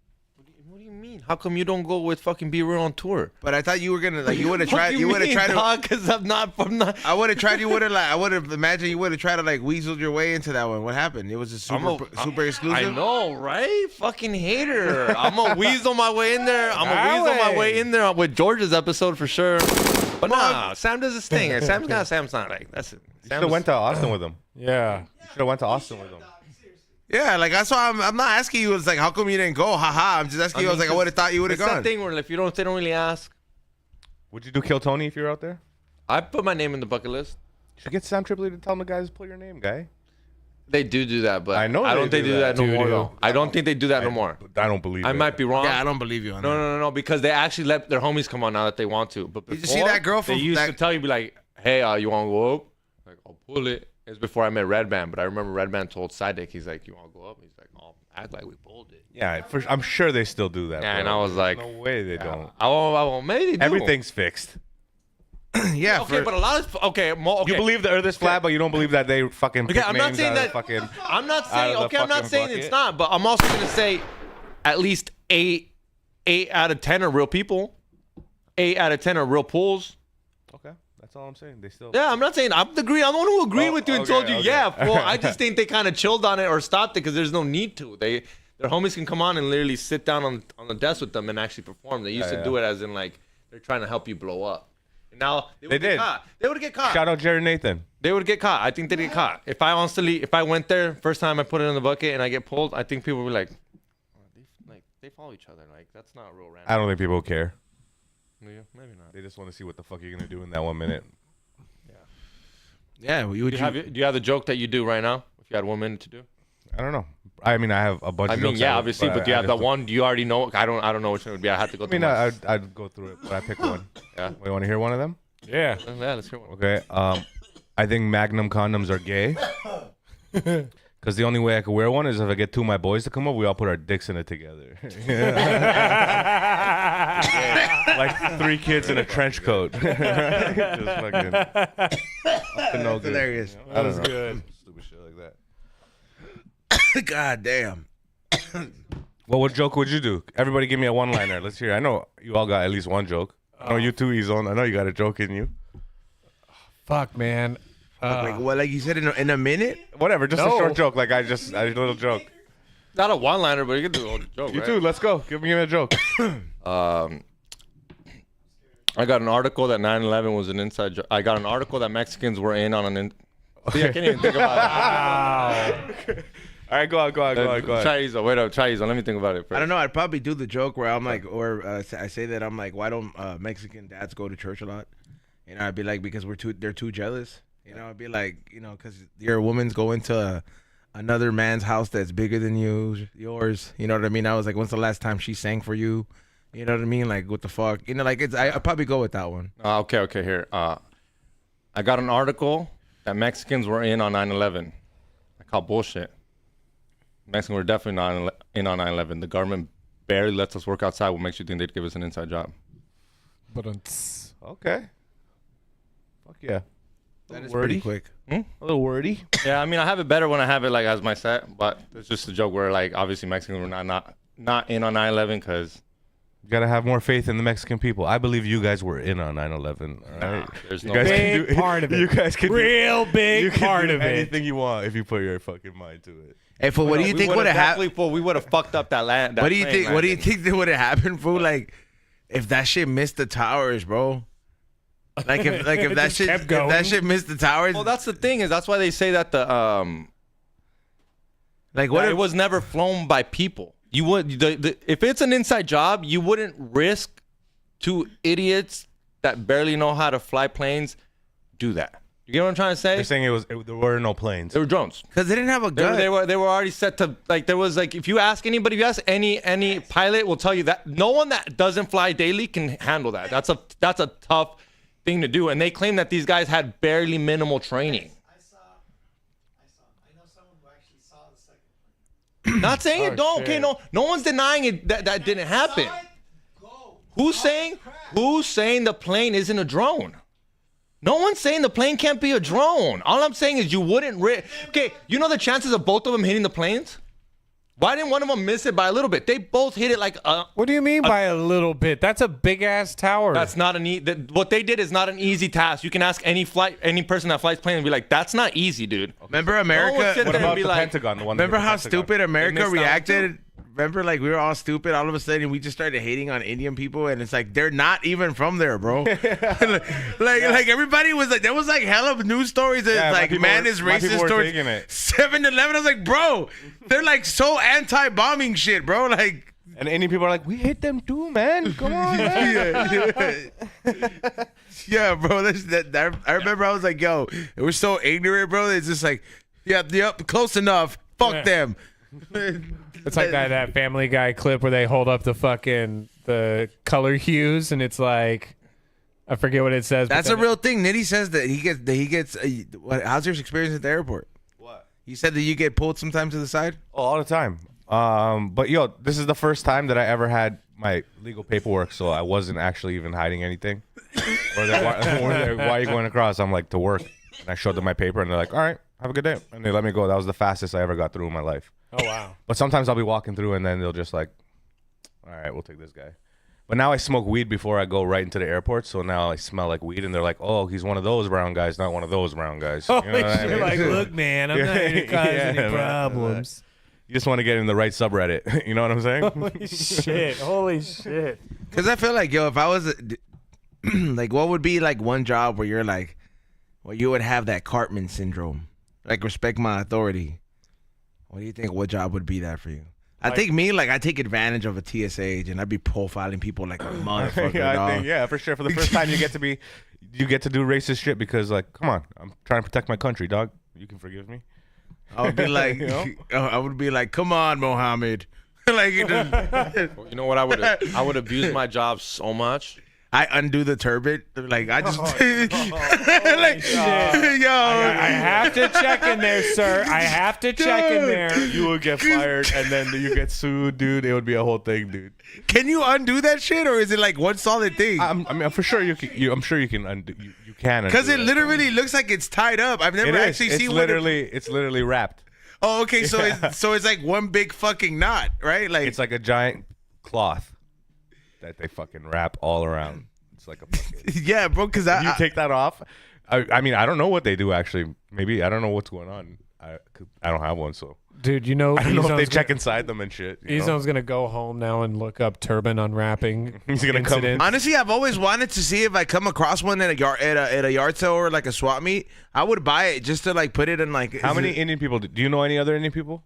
What do you mean? How come you don't go with fucking Be Real on tour? But I thought you were gonna like. You would have tried. You would have tried to. Because I'm not. I would have tried. You would have like. I would have imagined you would have tried to like weasel your way into that one. What happened? It was just super exclusive. I know, right? Fucking hater. I'm gonna weasel my way in there. I'm gonna weasel my way in there with George's episode for sure. But nah, Sam does his thing. Sam's not like that's it. You should have went to Austin with him. Yeah. You should have went to Austin with him. Yeah, like that's why I'm not asking you. It's like how come you didn't go? Haha. I'm just asking you. I was like I would have thought you would have It's that gone. thing where if they don't really ask. Would you do Kill Tony if you were out there? I put my name in the bucket list. You should get Sam Tripoli to tell the guys to put your name, guy. They do that, but I know I don't they think they do do that. that no more Doo-doo. though. I don't think they do that no more. I don't believe it. I might be wrong. Yeah, I don't believe you on that. No, because they actually let their homies come on now that they want to. But Did before, you see that girl from they used that- to tell you, be like, hey, you want to go up? Like, I'll pull it. It's before I met Red Band, but I remember Red Band told Sidekick, he's like, you want to go up? He's like, I'll act like we pulled it. Yeah, I'm sure they still do that. Yeah, bro. and I was like, no way they don't. I won't. Maybe they do. Everything's fixed. Yeah. Okay, but a lot of okay. You believe the Earth is flat, but you don't believe that they fucking. Okay, pick I'm not names saying out of that. the fucking. I'm not out saying. of the Okay, I'm not fucking saying bucket. it's not, but I'm also gonna say at least eight out of 10 are real people. 8 out of 10 are real pools. Okay, that's all I'm saying. They still. Yeah, I'm not saying I'm the I'm the one who agreed Oh, with you and okay, told you, okay. yeah. Well, I just think they kind of chilled on it or stopped it because there's no need to. Their homies can come on and literally sit down on the desk with them and actually perform. They used to do it as in like they're trying to help you blow up. And now they would get did. caught. They would get caught. Shout out Jerry Nathan. They would get caught. I think they'd get caught. If I went there first time I put it in the bucket and I get pulled, I think people would be like, they follow each other. Like that's not real random. I don't think people care. Maybe not. They just want to see what the fuck you're gonna do in that 1 minute. Yeah. Well, Do you have the joke that you do right now? If you had 1 minute to do. I don't know. I mean, I have a bunch. I of mean, jokes yeah, I- obviously, but do you have that one? Do you already know? I don't know which one it would be. I have to go I through. mean, mine. I'd go through it, but I pick one. Yeah. You want to hear one of them? Yeah. Yeah, let's hear one. Okay. I think Magnum condoms are gay. Because the only way I could wear one is if I get 2 of my boys to come up, we all put our dicks in it together. Like 3 kids in a trench coat. Just fucking no good. hilarious. I don't know. Good. Stupid shit like that. God damn. Well, what joke would you do? Everybody give me a one-liner. Let's hear. I know you all got at least one joke. I know you too, Ezone. I know you got a joke in you. Fuck, man. Like what? Like you said in a minute? Whatever, just No. a short joke. Like a little joke. Not a one-liner, but you can do a whole joke. You right? too. Let's go. Give me a joke. I got an article that 9/11 was an inside joke. I got an article that Mexicans were in on an. See, I can't even think about it. All right, go on. Try Ezone. Wait up. Try Ezone. Let me think about it first. I don't know. I'd probably do the joke where I'm like, I say that I'm like, why don't Mexican dads go to church a lot? You know, I'd be like, because they're too jealous. You know, I'd be like, you know, because your woman's going to another man's house that's bigger than yours. You know what I mean? I was like, when's the last time she sang for you? You know what I mean? Like, what the fuck? You know, like I'd probably go with that one. Okay. Here. I got an article that Mexicans were in on 9/11. I call bullshit. Mexicans were definitely not in on 9/11. The government barely lets us work outside. What makes you think they'd give us an inside job? But Okay. Fuck yeah. That is pretty quick. A little wordy. Yeah, I mean, I have it better when I have it like as my set, but it's just a joke where like obviously Mexicans were not in on 9/11 because You gotta have more faith in the Mexican people. I believe you guys were in on 9/11. All right? there's You no. guys Big can do, part of it. You guys can real do, big you can part do of it. anything you want if you put your fucking mind to it. Hey, fool, what do you think would have happened? We would have fucked up that land. What do you think? What do you think that would have happened, fool? Like, if that shit missed the towers, bro. Like if that shit kept if going. that shit missed the towers. Well, that's the thing is that's why they say that like what that if, it was never flown by people. You would if it's an inside job, you wouldn't risk two idiots that barely know how to fly planes do that. You get what I'm trying to say? They're saying there were no planes. They were drones. because they didn't have a gun. They were already set to like there was like if you ask anybody, if you ask any pilot will tell you that no one that doesn't fly daily can handle that. That's a tough thing to do. And they claim that these guys had barely minimal training. I know someone who actually saw the second plane. Not saying it don't. Okay, shit. no one's denying it that didn't happen. Go. Who's saying the plane isn't a drone? No one's saying the plane can't be a drone. All I'm saying is you wouldn't okay, you know the chances of both of them hitting the planes? Why didn't one of them miss it by a little bit? They both hit it like What do you mean by a little bit? That's a big ass tower. that's not what they did is not an easy task. You can ask any person that flies plane and be like, that's not easy, dude. Remember No one America? said What that. about be the like- Pentagon? The one. Remember that hit the how Pentagon? stupid America missed out reacted? Remember, like we were all stupid. All of a sudden, we just started hating on Indian people, and it's like they're not even from there, bro. like everybody was like, there was like hella news stories that Yeah, my like people man were- is my people racist were towards taking it. 7-Eleven. I was like, bro, they're like so anti-bombing shit, bro. Like, And Indian people are like, we hate them too, man. Come on, man. yeah, bro. I remember I was like, yo, we're so ignorant, bro. It's just like, yep, close enough. Fuck Yeah. them. It's like that Family Guy clip where they hold up the color hues, and it's like, I forget what it says. but That's a then real thing. Nitty says that he gets. How's your experience at the airport? What? You said that you get pulled sometimes to the side. Oh, all the time. But yo, this is the first time that I ever had my legal paperwork, so I wasn't actually even hiding anything. Or they're like, why are you going across? I'm like, to work. And I showed them my paper, and they're like, all right, have a good day. And they let me go. That was the fastest I ever got through in my life. Oh wow. But sometimes I'll be walking through, and then they'll just like, all right, we'll take this guy. But now I smoke weed before I go right into the airport, so now I smell like weed, and they're like, oh, he's one of those brown guys, not one of those brown guys. You know what I mean? You're like, look, man, I'm not here to cause Yeah, any man. problems. You just want to get in the right subreddit. You know what I'm saying? Holy shit. Holy shit. Because I feel like, yo, if I was like, what would be like one job where you're like, well, you would have that Cartman syndrome, like respect my authority. What do you think? What job would be that for you? I think me, like, I take advantage of a TSA agent. I'd be profiling people like a motherfucker. Yeah, I dog. think, yeah, for sure. For the first time, you get to do racist shit because, like, come on, I'm trying to protect my country, dog. You can forgive me. I would be like, You know? I would be like, come on, Mohammed. Like, You know what? I would abuse my job so much. I undo the turban. Like, I just, like, I yo, have to check in there, sir. I have to check in there. You would get fired, and then you get sued, dude. It would be a whole thing, dude. can you undo that shit, or is it like one solid thing? I mean, for sure, I'm sure you can undo. You can undo Because it that. literally looks like it's tied up. I've It never is. actually It's seen it's literally wrapped. Oh, okay. So it's like one big fucking knot, right? Like It's like a giant cloth that they fucking wrap all around. It's like a fucking. yeah, bro. Because You take that off. I mean, I don't know what they do actually. Maybe I don't know what's going on. I don't have one, so Dude, you know, I don't know if they Ezon's check inside them and shit. you know? Ezon's gonna go home now and look up turban unwrapping. He's gonna come- incidents. honestly, I've always wanted to see if I come across one at a yard sale or like a swap meet. I would buy it just to like put it in like. How many Indian people do you know? Any other Indian people?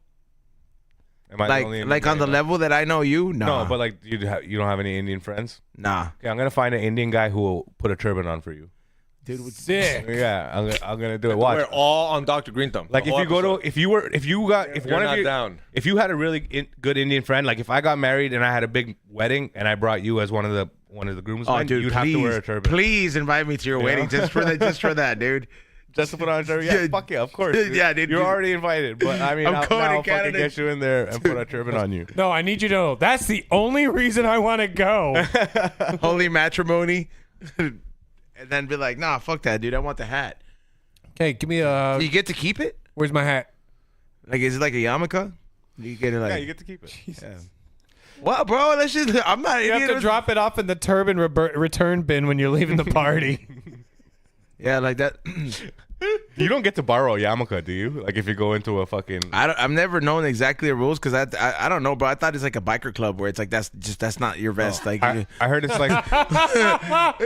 Am I the only Indian like guy on the you know? level that I know you? Nah. No, but like you don't have any Indian friends. nah. Okay, I'm gonna find an Indian guy who will put a turban on for you. Dude, Sick. Yeah, I'm gonna do it. Watch. We're all on Dr. Green Thumb. Like The if whole you go episode. to if You're one not of you down. if you had a really good Indian friend, like if I got married and I had a big wedding and I brought you as one of the groomsmen, oh, dude, you'd please, have to wear a turban. please invite me to your wedding just for that, dude. Just to put on a turban. Yeah, Yeah. fuck yeah, of course. Dude. Yeah, dude. You're already invited, but I mean, I'm I'll going to now fucking Canada. get you in there and put a turban on you. No, I need you to know that's the only reason I want to go. Holy matrimony, and then be like, nah, fuck that, dude. I want the hat. Okay, give me Do you get to keep it? Where's my hat? Like, is it like a yarmulke? You get it like. Yeah, you get to keep it. Yeah. Well, bro, let's just. I'm not. You have to drop it off in the turban return bin when you're leaving the party. Yeah, like that. You don't get to borrow a yarmulke, do you? Like if you go into a fucking. I've never known exactly the rules because I don't know, bro. I thought it's like a biker club where it's like that's not your vest. Like I heard it's like like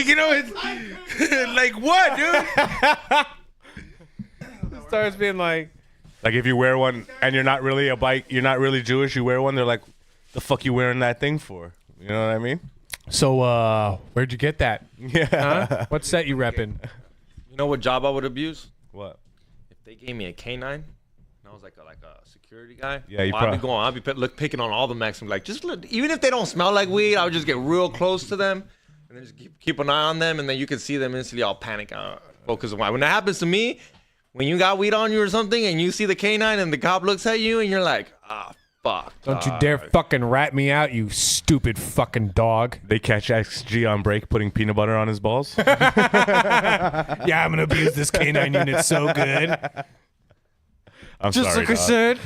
you know it's like what, dude? Starts being like if you wear one and you're not really you're not really Jewish, you wear one, they're like, the fuck you wearing that thing for? You know what I mean? So where'd you get that? Yeah. Huh? What set you repping? You know what job I would abuse? What? If they gave me a K9, and I was like a security guy. Yeah, you I'd be going. I'd be picking on all the Mexicans. Like, just even if they don't smell like weed, I would just get real close to them, and then just keep an eye on them, and then you can see them instantly all panic out. Because when that happens to me, when you got weed on you or something, and you see the K9, and the cop looks at you, and you're like, fuck. Don't you dare fucking rat me out, you stupid fucking dog. They catch XG on break putting peanut butter on his balls. Yeah, I'm gonna abuse this K9 unit so good. I'm Just sorry, like I dog. said.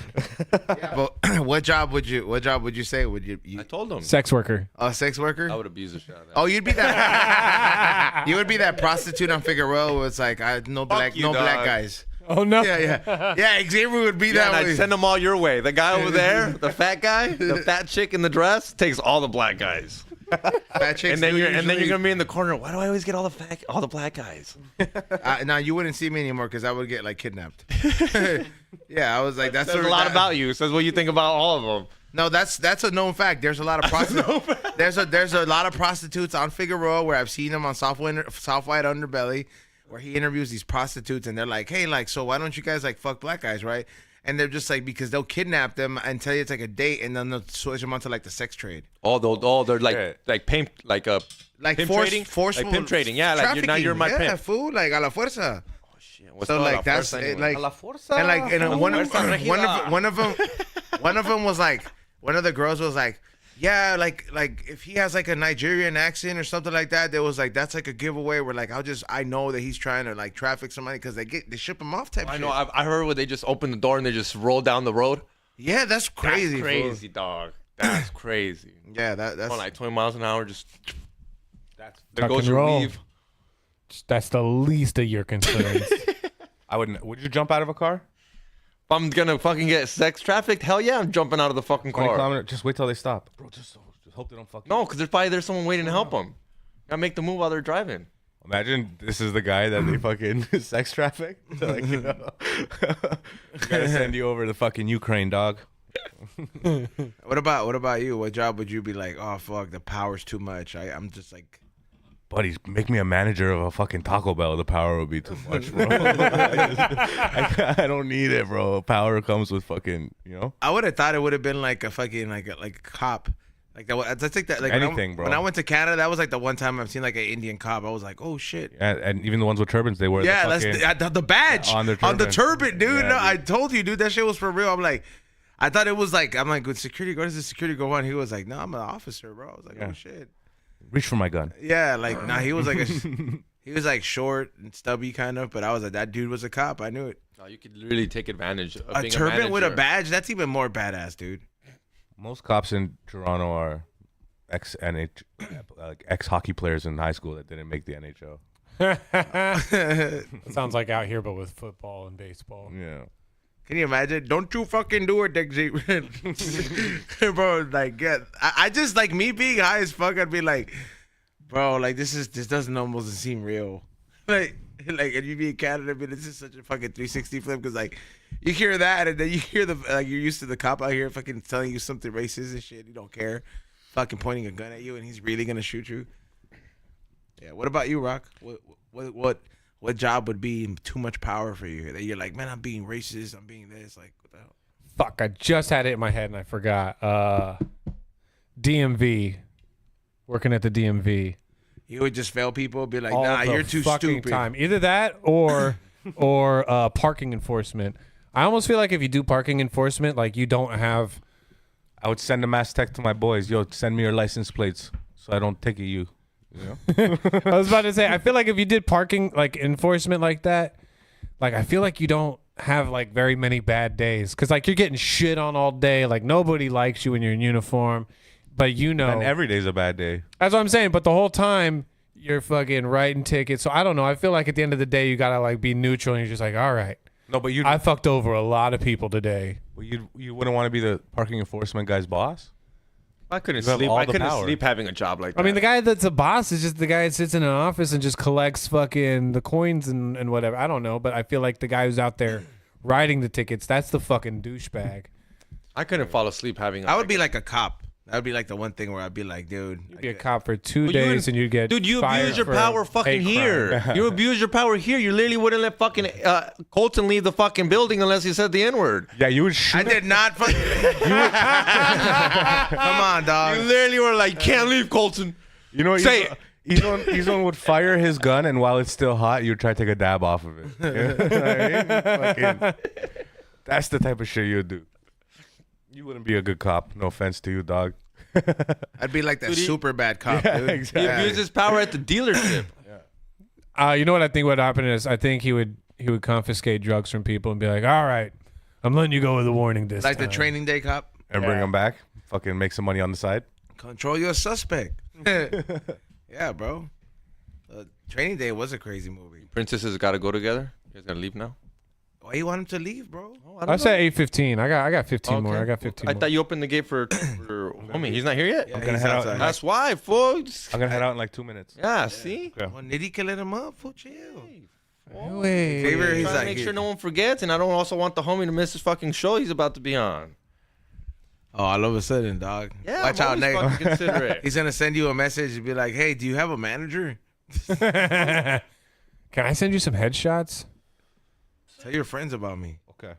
But what job would you say? Would you I told them. Sex worker. a sex worker? I would abuse the shit out of that. Oh, you'd be that. You would be that prostitute on Figueroa where it's like no black you, black dog. guys. Oh no. Yeah. Xavier would be Yeah, that and I'd way. send them all your way. The guy over there, the fat guy, the fat chick in the dress, takes all the black guys. Fat chicks And then do you're usually- gonna be in the corner. Why do I always get all the black guys? Now you wouldn't see me anymore because I would get like kidnapped. Yeah, I was like, that's Says a lot about you. Says what you think about all of them. No, that's a known fact. There's a lot of prostitutes. There's a lot of prostitutes on Figueroa where I've seen them on Soft White Underbelly, where he interviews these prostitutes and they're like, hey, like, so why don't you guys like fuck black guys, right? And they're just like, because they'll kidnap them and tell you it's like a date, and then they'll switch them onto like the sex trade. They're like Yeah. like pimp, like a Like pimp trading, forceful like pimp trading. Yeah, like you're my yeah, pimp. fool, like a la fuerza. Shit, what's So called like a that's fuerza it, anyway? like and one of them was like, one of the girls was like, yeah, like if he has like a Nigerian accent or something like that, there was like, that's like a giveaway where like I know that he's trying to like traffic somebody because they ship him off type I shit. know. I heard where they just open the door and they just roll down the road. Yeah, that's crazy. That's crazy, dog. That's crazy. Yeah, that's Going like 20 miles an hour, just there Tuck goes and your roll. weave. That's the least of your concerns. I wouldn't. Would you jump out of a car? If I'm gonna fucking get sex trafficked, hell yeah, I'm jumping out of the fucking 20 car. kilometers. Just wait till they stop, bro. Just hope they don't fucking. No, because there's someone waiting to help them. Gotta make the move while they're driving. Imagine this is the guy that they fucking sex traffic. Like, you know, gotta send you over to fucking Ukraine, dog. What about you? What job would you be like, oh fuck, the power's too much? I'm just like, Buddy, make me a manager of a fucking Taco Bell. The power would be too much, bro. I don't need it, bro. Power comes with fucking, you know. I would have thought it would have been like a fucking like a cop. Like that, I think that like Anything, bro. When I went to Canada, that was like the one time I've seen like an Indian cop. I was like, oh shit. And even the ones with turbans, they wear. Yeah, the fucking, that's the badge on their the turban. turban, dude. Yeah, No, dude. I told you, dude, that shit was for real. I'm like, I thought it was like, I'm like, with security, what does the security go on? He was like, no, I'm an officer, bro. I was like, Yeah. oh shit. reach for my gun. Yeah, like nah, he was like he was like short and stubby kind of, but I was like, that dude was a cop. I knew it. No, you could really take advantage of A being turban with a manager. badge, that's even more badass, dude. Most cops in Toronto are ex hockey players in high school that didn't make the NHL. It sounds like out here, but with football and baseball. Yeah. Can you imagine? Don't you fucking do it, Dick Z. Bro, like, yeah, I just, like, me being high as fuck, I'd be like, bro, like, this doesn't almost seem real. Like, and you be in Canada, but this is such a fucking 360 flip, because, like, you hear that, and then you hear like, you're used to the cop out here fucking telling you something racist and shit, you don't care, fucking pointing a gun at you, and he's really gonna shoot you. Yeah, what about you, Rock? What job would be too much power for you? That you're like, man, I'm being racist, I'm being this, like, what the hell? Fuck, I just had it in my head and I forgot. DMV. Working at the DMV. You would just fail people, be like, All nah, the you're too fucking stupid. time. Either that or parking enforcement. I almost feel like if you do parking enforcement, like you don't have. I would send a mass text to my boys. Yo, send me your license plates so I don't ticket you. You know? I was about to say, I feel like if you did parking like enforcement like that, like I feel like you don't have like very many bad days because like you're getting shit on all day. Like nobody likes you when you're in uniform, but you know, And every day's a bad day. that's what I'm saying. But the whole time you're fucking writing tickets. So I don't know. I feel like at the end of the day, you gotta like be neutral, and you're just like, all right. No, but I fucked over a lot of people today. you wouldn't want to be the parking enforcement guy's boss. I couldn't You have sleep. all I the couldn't power. sleep having a job like that. I mean, the guy that's a boss is just the guy that sits in an office and just collects fucking the coins and whatever. I don't know, but I feel like the guy who's out there writing the tickets, that's the fucking douchebag. I couldn't fall asleep having. I would be like a cop. That would be like the one thing where I'd be like, dude. You'd be a cop for 2 Well, days and you'd get Dude, you fired abuse your for power fucking hate here. crime. You abuse your power here. You literally wouldn't let fucking Colton leave the fucking building unless he said the N-word. Yeah, you would shoot. I did not fucking. Come on, You dog. literally were like, can't leave, Colton. You know, Say it. He's one would fire his gun, and while it's still hot, you try to take a dab off of it. You know what I mean? Fucking- that's the type of shit you would do. You wouldn't be a good cop. No offense to you, dog. I'd be like that Dude, he- super bad cop, Yeah, dude. exactly. He abused his power at the dealership. You know what I think would happen is I think he would confiscate drugs from people and be like, all right, I'm letting you go with a warning this Like time. the training day cop. And bring him back. Fucking make some money on the side. Control your suspect. Yeah, bro. Training Day was a crazy movie. Princesses got to go together. You guys gotta leave now. Why you want him to leave, bro? I said 8:15. I got 15 more. Okay. I got 15 I more. thought you opened the gate for homie. He's not here yet. Yeah, I'm gonna he's head out. outside. That's why, folks. I'm gonna head out in like 2 minutes. Yeah, see. Okay. Well, Nitty can let him up. Fool, chill. Wait. Favorite, he's Trying to like, make sure no one forgets, and I don't also want the homie to miss his fucking show he's about to be on. Oh, all of a sudden, dog. Yeah, Watch I'm out, always Nate. fucking considerate. He's gonna send you a message and be like, "Hey, do you have a manager? Can I send you some headshots? Tell your friends about me." Okay.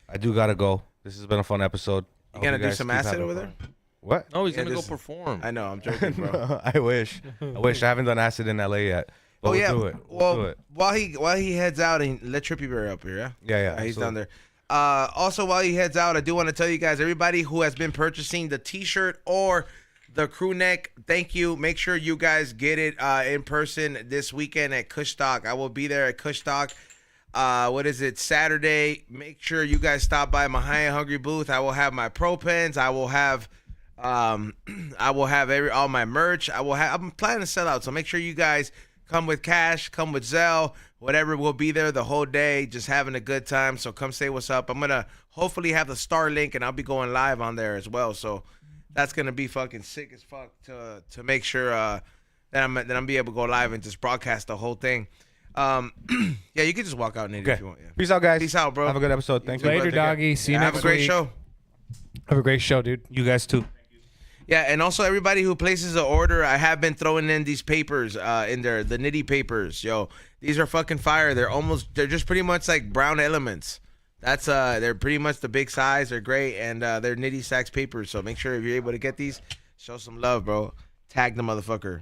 I do gotta go. This has been a fun episode. I You hope gonna do guys some keep acid having over fun. there? What? No, he's Yeah, gonna go this- perform. I know, I'm joking, bro. I wish. I haven't done acid in LA yet. But Oh yeah. we'll do it. Well, do it. while he heads out, and let Trippy Bear up here, yeah. Yeah. He's down absolutely. there. Also, while he heads out, I do want to tell you guys, everybody who has been purchasing the T-shirt or the crew neck, thank you. Make sure you guys get it in person this weekend at Kushstock. I will be there at Kushstock. What is it? Saturday. Make sure you guys stop by my High and Hungry booth. I will have my pro pens. I will have all my merch. I'm planning to sell out, so make sure you guys come with cash, come with Zelle, whatever. We'll be there the whole day, just having a good time. So come say what's up. I'm gonna hopefully have the star link, and I'll be going live on there as well. So that's gonna be fucking sick as fuck to make sure that I'm be able to go live and just broadcast the whole thing. Yeah, you can just walk out, Nitty, Okay. if you want. Yeah. Peace out, guys. Peace out, bro. Have a good episode. Thank you. Later, Take care. doggy. See you Have next a great week. show. Have a great show, dude. You guys too. Yeah, and also everybody who places an order, I have been throwing in these papers in there, the Nitty papers. Yo, these are fucking fire. They're just pretty much like brown elements. That's they're pretty much the big size. They're great, and they're Nitty Sak's papers. So make sure if you're able to get these, show some love, bro. Tag the motherfucker.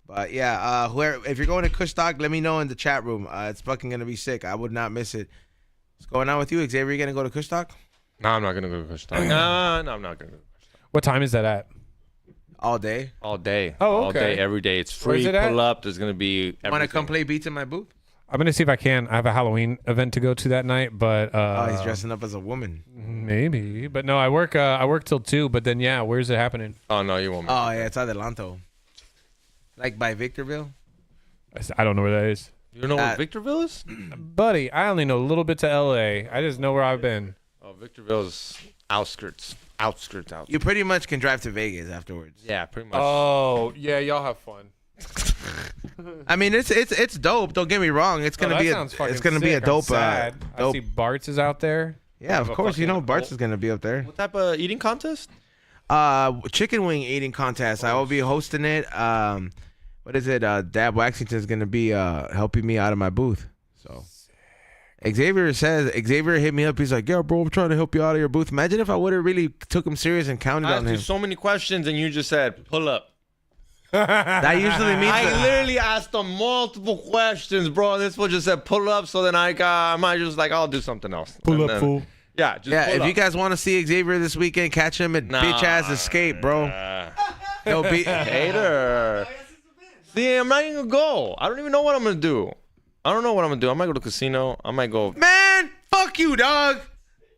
But yeah, if you're going to Kushstock, let me know in the chat room. It's fucking gonna be sick. I would not miss it. What's going on with you, Xavier? You gonna go to Kushstock? No, I'm not gonna go to Kushstock. No, I'm not gonna go. What time is that at? All day. All day. Oh, All okay. day, every day. It's Where's free. it at? Pull up. There's gonna be. Want to come everything. play beats in my booth? I'm gonna see if I can. I have a Halloween event to go to that night, but Oh, he's dressing up as a woman. maybe. But no, I work till 2. But then yeah, where's it happening? Oh no, you won't. Oh yeah, it's Adelanto. Like by Victorville. I don't know where that is, You don't know where Victorville is? buddy. I only know a little bit to LA. I just know where I've been. Oh, Victorville's outskirts. Out. You pretty much can drive to Vegas afterwards. Yeah, pretty much. Oh yeah, y'all have fun. I mean, it's dope. Don't get me wrong. It's gonna be it's gonna be a dope. I dope. see Bart's is out there. Yeah, of a course. You know, fucking- Bart's is gonna be up there. What type of eating contest? Chicken wing eating contest. I will be hosting it. What is it? Dab Waxington is gonna be helping me out of my booth. So. Xavier hit me up. He's like, "Yeah, bro, I'm trying to help you out of your booth." Imagine if I would have really took him serious and counted I on asked you him. so many questions, and you just said pull up. That usually means I literally asked them multiple questions, bro. And this one just said pull up. So then I might just like I'll do something else. Pull And up, then- fool. Yeah, just yeah. pull If up. you guys want to see Xavier this weekend, catch him at Bitch Ass Escape, bro. He'll be Hater. See, I'm not even gonna go. I don't even know what I'm gonna do. I don't know what I'm gonna do. I might go to the casino. I might go. Man, fuck you, dog.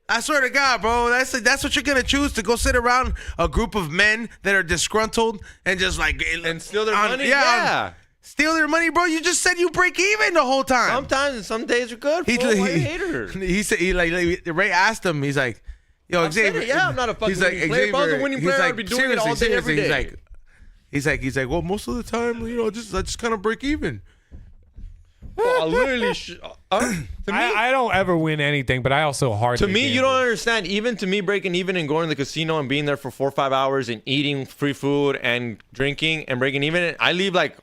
I swear to God, bro. That's what you're gonna choose, to go sit around a group of men that are disgruntled and just like And steal their money? Yeah. steal their money, bro. You just said you break even the whole time. Sometimes and some days are good. Why are you a hater? He said Ray asked him. He's like, "Yo, Xavier, I'm not a fucking winning player. If I was a winning player, I'd be doing it all day, every day." He's like, well, most of the time, I just kind of break even. Well, I literally. I don't ever win anything, but I also hardly. To me, you don't understand. Even to me, breaking even and going to the casino and being there for 4 or 5 hours and eating free food and drinking and breaking even, I leave like,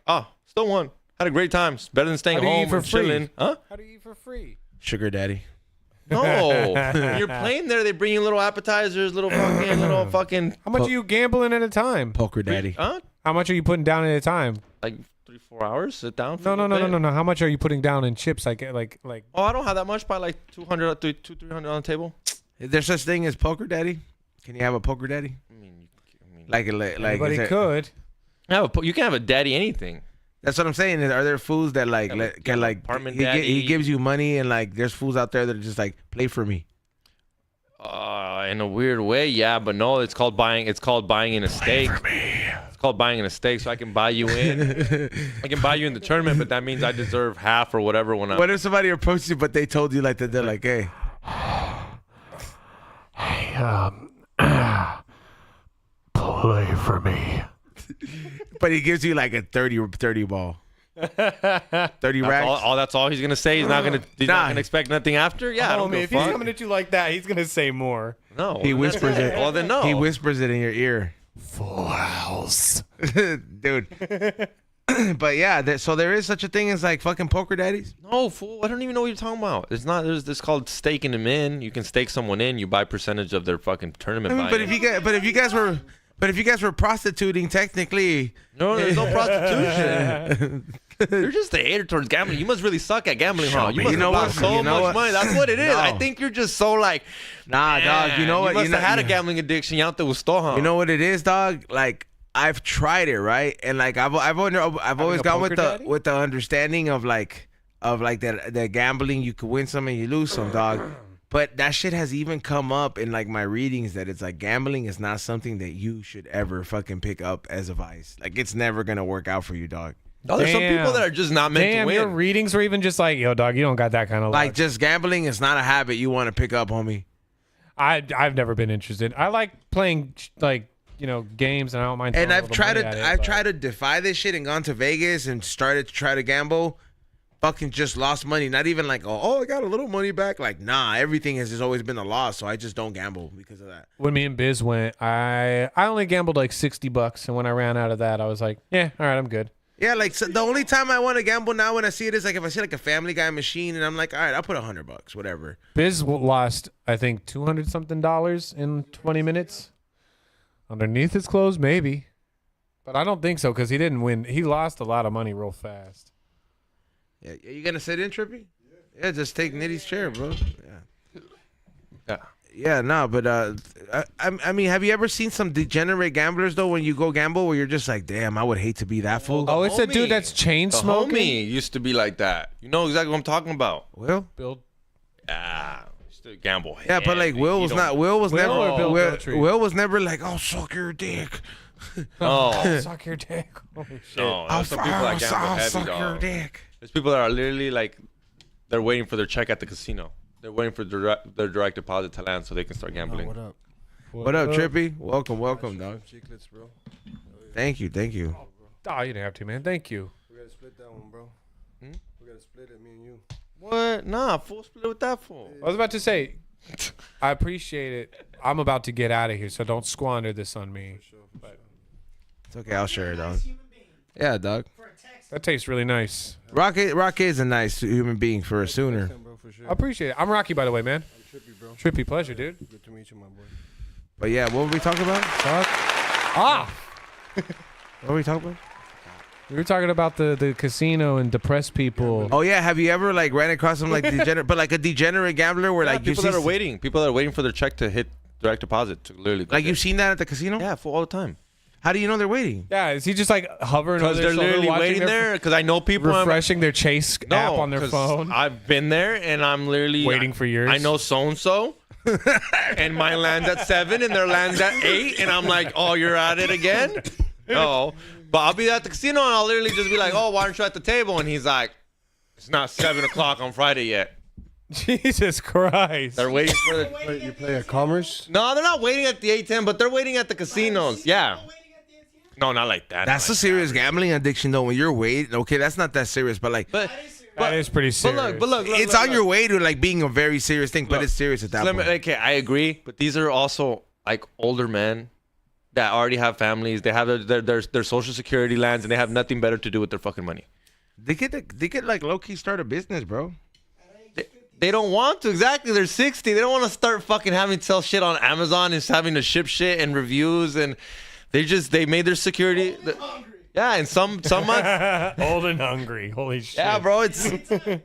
still won. Had a great time. It's better than staying home or chilling. Huh? How do you eat for free? Sugar daddy. No, when you're playing there, they bring you little appetizers, little fucking. How much are you gambling at a time? Poker daddy. Huh? How much are you putting down at a time? Like 3-4 hours. Sit down. No. How much are you putting down in chips? Like. Oh, I don't have that much. Probably like 200-300 on the table. Is there such thing as poker daddy? Can you have a poker daddy? I mean, Like Anybody could. you can have a daddy anything. That's what I'm saying. Are there fools that can apartment he daddy. gives you money and like there's fools out there that are just like play for me. In a weird way, yeah, but no, it's called buying. It's called buying in a stake. It's called buying in a stake, so I can buy you in. I can buy you in the tournament, but that means I deserve half or whatever. What if somebody approached you, but they told you like that? They're like, hey, Play for me. but he gives you like a 30 ball, 30 racks. That's all he's gonna say. He's not gonna expect nothing after. Yeah, I don't give a if he's fuck. coming at you like that, he's gonna say more. No, He whispers it. Well, then no. He whispers it in your ear, Full house. dude. But yeah, so there is such a thing as like fucking poker daddies. No, fool. I don't even know what you're talking about. It's not. There's this called staking them in. You can stake someone in. You buy percentage of their fucking tournament. But if you guys were prostituting, technically, no, there's no prostitution. You're just a hater towards gambling. You must really suck at gambling, huh? You must have lost so much money. That's what it is. No. I think you're just so like, nah, dog. You know what? You must have had a gambling addiction. You out there with store, huh? You know what it is, dog? Like I've tried it, right? And like I've always gone with the understanding of like that gambling, you could win some and you lose some, dog. But that shit has even come up in like my readings that it's like gambling is not something that you should ever fucking pick up as a vice. Like it's never gonna work out for you, dog. Oh, there's some people that are just not meant to win. Your readings were even just like, yo, dog, you don't got that kind of luck. Like just gambling is not a habit you want to pick up, homie. I've never been interested. I like playing like, games, and I don't mind. And I've tried to defy this shit and gone to Vegas and started to try to gamble. Fucking just lost money. Not even like, oh, I got a little money back. Like, nah, everything has just always been a loss. So I just don't gamble because of that. When me and Biz went, I only gambled like $60, and when I ran out of that, I was like, yeah, all right, I'm good. Yeah, like so the only time I want to gamble now when I see it is like if I see like a Family Guy machine and I'm like, all right, I'll put $100, whatever. Biz lost, I think, $200 something in 20 minutes. Underneath his clothes, maybe, but I don't think so because he didn't win. He lost a lot of money real fast. Yeah, you gonna sit in, Trippy? Yeah, just take Nitty's chair, bro. Yeah, no, but I mean, have you ever seen some degenerate gamblers though? When you go gamble, where you're just like, damn, I would hate to be that fool. Oh, it's a dude that's chain The smoking. homie used to be like that. You know exactly what I'm talking about. Will? Bill. Used to gamble. Yeah, but like Will was never like, oh, suck your dick. Oh, Suck your dick. Holy shit. no. There's some people that gamble I'll heavy, suck your dog. dick. There's people that are literally like, they're waiting for their check at the casino. They're waiting for their direct deposit to land so they can start gambling. What up? What up, Trippy? Welcome, dog. Chiclets, bro. Thank you. Oh, you didn't have to, man. Thank you. We gotta split that one, bro. We gotta split it, me and you. What? Nah, full split with that fool. I was about to say, I appreciate it. I'm about to get out of here, so don't squander this on me. It's okay, I'll share it, dog. Yeah, dog. That tastes really nice. Rock is a nice human being for a Sooner. Bro, for sure. I appreciate it. I'm Rocky, by the way, man. I'm Trippy, bro. Trippy pleasure, dude. Good to meet you, my boy. But yeah, what were we talking about? What were we talking about? We were talking about the casino and depressed people. Oh yeah, have you ever like ran across some like degenerate, but like a degenerate gambler where like people that are waiting. People that are waiting for their check to hit direct deposit to literally. Like you've seen that at the casino? Yeah, for all the time. How do you know they're waiting? Yeah, is he just like hovering over Because their they're shoulder, literally watching waiting there. Because I know people. refreshing their Chase app on their 'cause phone? I've been there and I'm literally Waiting for yours? I know so and so, and mine lands at 7 and their lands at 8, and I'm like, oh, you're at it again? No. But I'll be at the casino and I'll literally just be like, oh, why aren't you at the table? And he's like, it's not 7 o'clock on Friday yet. Jesus Christ. They're waiting for the... You play at Commerce? No, they're not waiting at the ATM, but they're waiting at the casinos. Yeah. No, not like that. That's a serious gambling addiction, though. When you're waiting, okay, that's not that serious, but like, But That is pretty serious. but look, it's on your way to like being a very serious thing, but it's serious at that point. Okay, I agree, but these are also like older men that already have families. They have their social security lands, and they have nothing better to do with their fucking money. They could like low key start a business, bro. They don't want to. Exactly. They're 60. They don't want to start fucking having to sell shit on Amazon and having to ship shit and reviews, and they made their security. Yeah, and some months. Old and hungry. Holy shit. Yeah, bro. It's yeah.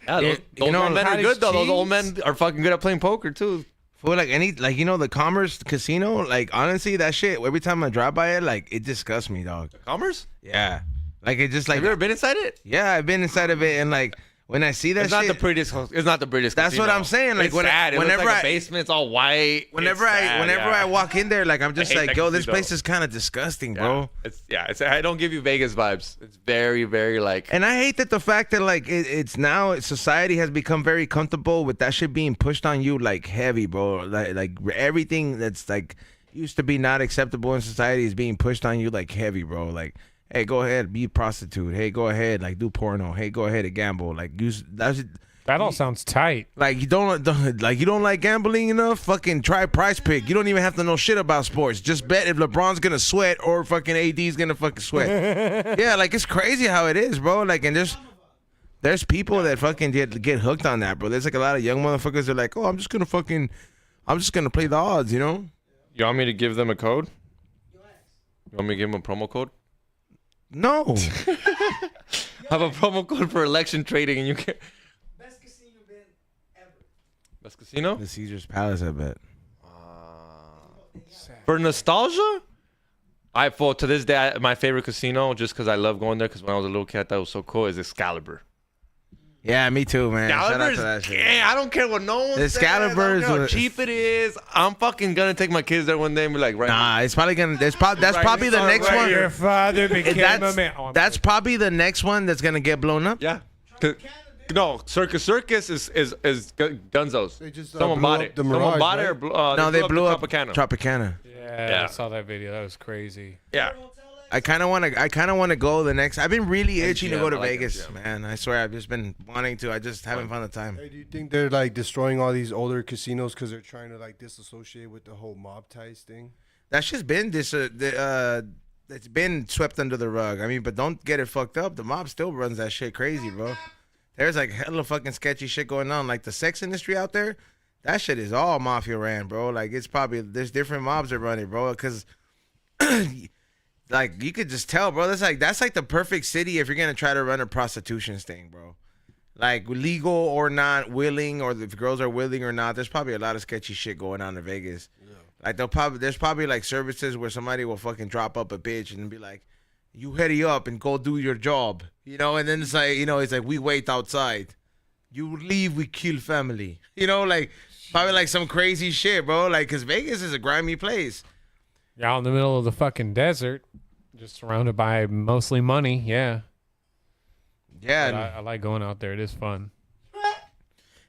Those You know, old men are cottage good though. Those old cheese? men are fucking good at playing poker too. For like the Commerce casino, like honestly, that shit. Every time I drive by it, like it disgusts me, dog. Commerce? Yeah, like it just like Have you ever been inside it? yeah, I've been inside of it, and like when I see that It's shit, not the prettiest. It's not the prettiest. That's casino. what I'm saying, like, It's when- sad. It whenever looks like I- a basement, it's all white. whenever I walk in there, like I'm just hate like, that yo, this casino. place is kind of disgusting, Yeah. bro. It's I don't give you Vegas vibes. It's very, very like. And I hate that the fact that like it's now society has become very comfortable with that shit being pushed on you like heavy, bro. Like everything that's like used to be not acceptable in society is being pushed on you like heavy, bro. Like, hey, go ahead, be a prostitute. Hey, go ahead, like do porno. Hey, go ahead and gamble. Like That all sounds tight. like you don't like gambling enough. Fucking try Price Pick. You don't even have to know shit about sports. Just bet if LeBron's gonna sweat or fucking AD's gonna fucking sweat. Yeah, like it's crazy how it is, bro. Like, and there's people that fucking get hooked on that, bro. There's like a lot of young motherfuckers that are like, oh, I'm just gonna play the odds, you know? You want me to give them a code? You want me to give them a promo code? No. I have a promo code for election trading, and you can. Best casino been ever. Best casino The Caesar's Palace, I bet. for nostalgia. To this day, my favorite casino, just because I love going there. Because when I was a little kid, I thought it was so cool. Is Excalibur. Yeah, me too, man. Shout out to that Excalibur's, shit. I don't care what no one says. Excalibur I don't is care how what- cheap it is. I'm fucking gonna take my kids there one day and be like, right. Nah, it's probably gonna. That's probably the Right, next right one. here. Your father became a man. Oh, I'm That's probably the next one that's gonna get blown up. Yeah. No, Circus is Dunzo's. They just, Someone blew bought up it. the Someone Mirage, bought it. right? Or No, they blew up Tropicana. Tropicana. Yeah, I saw that video. That was crazy. Yeah. I kind of want to go the next. I've been really itching to MGM, go to I like Vegas, MGM. man. I swear, I've just been wanting to. I just haven't found the time. Hey, do you think they're like destroying all these older casinos because they're trying to like disassociate with the whole mob ties thing? That's just been it's been swept under the rug. I mean, but don't get it fucked up. The mob still runs that shit crazy, bro. There's like hella fucking sketchy shit going on. Like the sex industry out there, that shit is all mafia ran, bro. Like it's probably there's different mobs that run it, bro. Because like you could just tell, bro. That's like the perfect city if you're gonna try to run a prostitution sting, bro. Like legal or not, willing, or if girls are willing or not. There's probably a lot of sketchy shit going on in Vegas. Like there's probably like services where somebody will fucking drop up a bitch and be like, "You hurry up and go do your job," you know. And then it's like, it's like we wait outside. You leave, we kill family. Like probably like some crazy shit, bro. Like, cause Vegas is a grimy place. Yeah, out in the middle of the fucking desert, just surrounded by mostly money. Yeah. Yeah. But I like going out there. It is fun.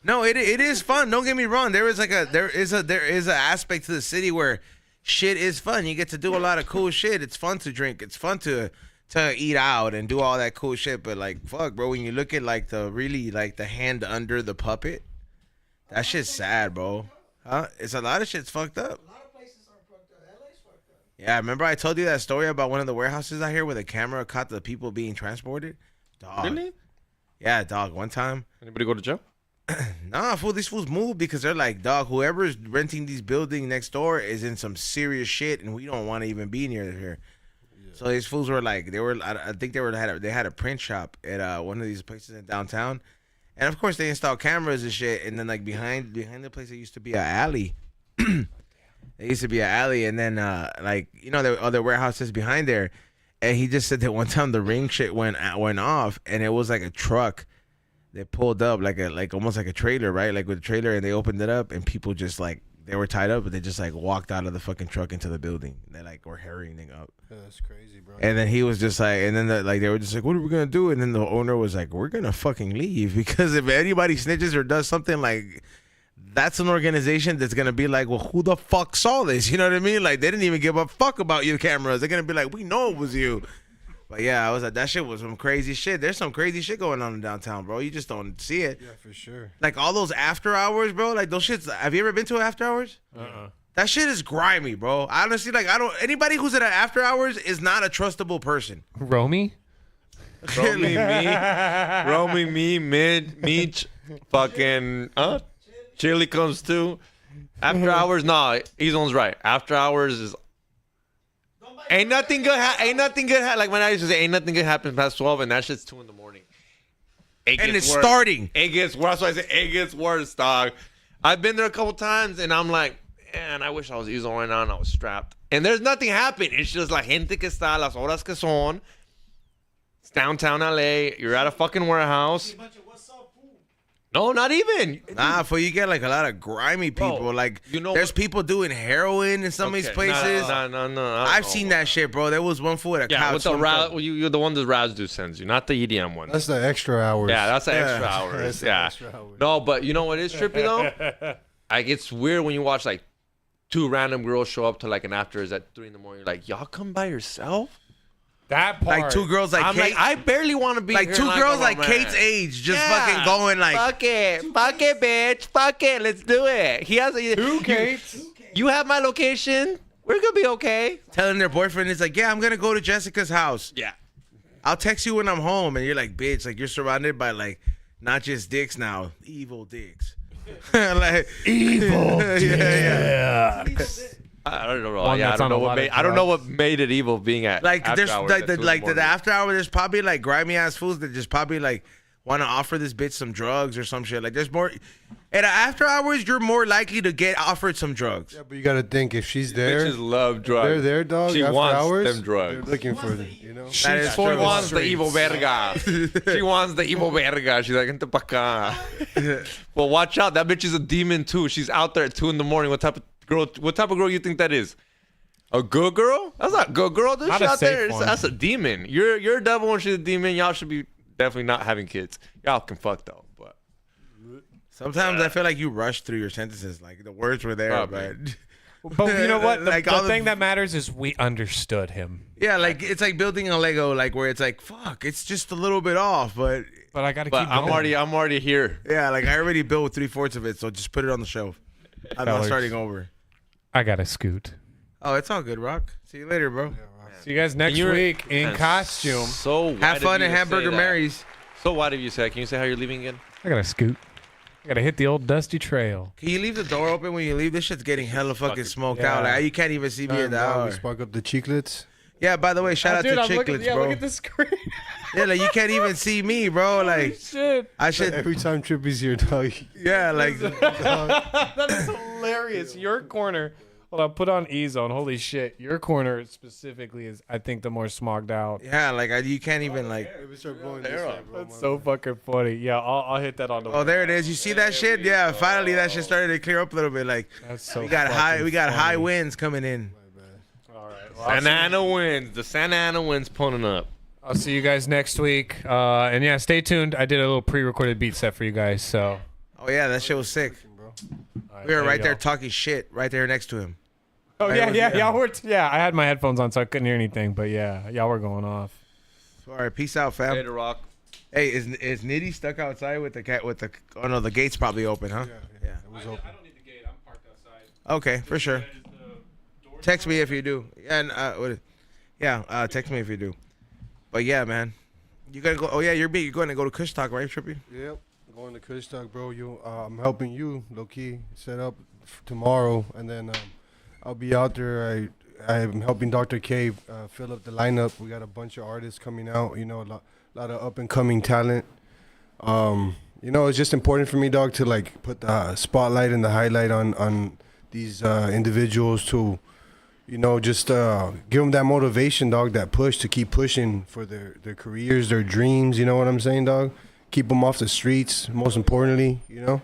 No, it is fun. Don't get me wrong. There is an aspect to the city where shit is fun. You get to do a lot of cool shit. It's fun to drink. It's fun to eat out and do all that cool shit. But like, fuck, bro, when you look at like the hand under the puppet, that shit's sad, bro. Huh? It's a lot of shit's fucked up. A lot of places are fucked up. LA's fucked up. Yeah, remember I told you that story about one of the warehouses out here where the camera caught the people being transported? Dog. Really? Yeah, dog. One time. Anybody go to jail? Nah, fool, these fools moved because they're like, dog, whoever's renting these buildings next door is in some serious shit and we don't want to even be near here. Yeah. So these fools were like, I think they had a print shop at one of these places in downtown. And of course they installed cameras and shit. And then like behind the place, there used to be an alley. There used to be an alley. And then there were other warehouses behind there. And he just said that one time the ring shit went off and it was like a truck they pulled up like almost like a trailer, right? Like with a trailer, and they opened it up, and people just like they were tied up, but they just like walked out of the fucking truck into the building. They like were hurrying up. Yeah, that's crazy, bro. And then he was just like, and then like they were just like, what are we gonna do? And then the owner was like, we're gonna fucking leave because if anybody snitches or does something, like that's an organization that's gonna be like, well, who the fuck saw this? You know what I mean? Like they didn't even give a fuck about your cameras. They're gonna be like, we know it was you. But yeah, I was like, that shit was some crazy shit. There's some crazy shit going on in downtown, bro. You just don't see it. Yeah, for sure. Like all those after hours, bro. Like those shits. Have you ever been to after hours? That shit is grimy, bro. Honestly, like anybody who's at an after hours is not a trustable person. Romy? Romy, me, Meech, fucking, Chili comes too. After hours, nah, Ezone's right. After hours is ain't nothing good. Like when I used to say, ain't nothing good happens past 12, and that shit's 2 in the morning. And it's worse. starting. It gets worse. That's why I say it gets worse, dog. I've been there a couple times, and I'm like, man, I wish I was Ezone right now and I was strapped. And there's nothing happening. It's just la gente que está, las horas que son. It's downtown LA. You're at a fucking warehouse. No, not even. Nah, for you get like a lot of grimy people. Bro, like, you know there's what? people doing heroin in some of these places. No. I've seen that shit, bro. There was one fool at a Yeah, couch. with the you're the one that Razdu sends you, not the EDM one. That's the extra hours. Yeah, that's the extra Yeah. hours. That's the Yeah. extra hours. No, but you know what is trippy though? Like it's weird when you watch like 2 random girls show up to like an afters at 3 in the morning. You're like, y'all come by yourself? That part. Like 2 girls like I'm Kate. like, I barely want to be like here 2 like girls a like romance. Kate's age, just Yeah. fucking going like. fuck it, bitch, fuck it, let's do it. He has a 2 Kates. You have my location. We're gonna be okay. Telling their boyfriend is like, yeah, I'm gonna go to Jessica's house. Yeah. I'll text you when I'm home, and you're like, bitch, like you're surrounded by like not just dicks now, evil dicks. Like evil. yeah. I don't know. One Yeah, I that's don't on know a what lot of made. I don't know drugs. what made it evil being at Like after there's hours like at the 2 in like the morning. after hour. There's probably like grimy ass fools that just probably like want to offer this bitch some drugs or some shit. Like there's more. At after hours, you're more likely to get offered some drugs. Yeah, but you gotta think if she's there, Bitches love drugs. they're there, dog. She after wants hours, them drugs. They're looking for them, you know. That is She true. wants the evil verga. She wants the evil verga. She's like, "Ente pa' acá." Well, watch out. That bitch is a demon too. She's out there at 2 in the morning. What type of girl you think that is? A good girl? That's not a good girl. This Not shit a out safe there, one. that's a demon. You're a devil and she's a demon. Y'all should be definitely not having kids. Y'all can fuck though. But Sometimes I feel like you rush through your sentences. Like the words were there, Probably. but But you know what? The, Like all the the- thing that matters is we understood him. yeah, like it's like building a Lego, like where it's like, fuck, it's just a little bit off, but But I got to but keep I'm going. already here. yeah, like I already built 3/4 of it, so just put it on the shelf. I'm not Fellas. starting over. I got to scoot. Oh, it's all good, Rock. See you later, bro. See you guys next you're- week in Man, costume. So white Have of fun you at to Hamburger say that. Mary's. So white of you say. Can you say how you're leaving again? I got to scoot. I got to hit the old dusty trail. Can you leave the door open when you leave? This shit's getting hella fucking smoked out. yeah. Like you can't even see me at the Dog, we hour. spark up the chiclets. Yeah, by the way, shout out to Chiclets, bro. Look at the screen. Yeah, like you can't even see me, bro. Like Shit. I should. Every time Trippy's here, dog. Yeah, like That is hilarious. Your corner. Hold on, put on E-Zone. Holy shit. Your corner specifically is, I think, the more smogged out. yeah, like you can't even like. We start blowing this way, bro. That's so fucking funny. Yeah, I'll hit that on the Oh, there it is. You see that shit? Yeah, finally that shit started to clear up a little bit. Like That's so we got fucking high funny. winds coming in. All right. Well, Santa Ana wins. The Santa Ana wins pulling up. I'll see you guys next week. And yeah, stay tuned. I did a little pre-recorded beat set for you guys. So Oh yeah, that shit was sick. all We were right there y'all. talking shit right there next to him. Oh Right, yeah, was- yeah, yeah. y'all were. Yeah, I had my headphones on, so I couldn't hear anything. But yeah, y'all were going off. All right, peace out, fam. Later, Rock. Hey, is Nitty stuck outside with the cat with the? Oh no, the gate's probably open, huh? Yeah. It was open. don't need the gate. I'm parked outside. Okay, for sure. Text me if you do. And text me if you do. But yeah, man, you gotta go. Oh yeah, you're going to go to Kush Talk, right, Trippy? Yep. Going to Kush Talk, bro. I'm helping you, low key, set up tomorrow, and then I'll be out there. I'm helping Dr. K fill up the lineup. We got a bunch of artists coming out. You know, a lot of up and coming talent. You know, it's just important for me, dog, to like put the spotlight and the highlight on these individuals to, you know, just give them that motivation, dog, that push to keep pushing for their careers, their dreams. You know what I'm saying, dog? keep them off the streets. Most importantly, you know.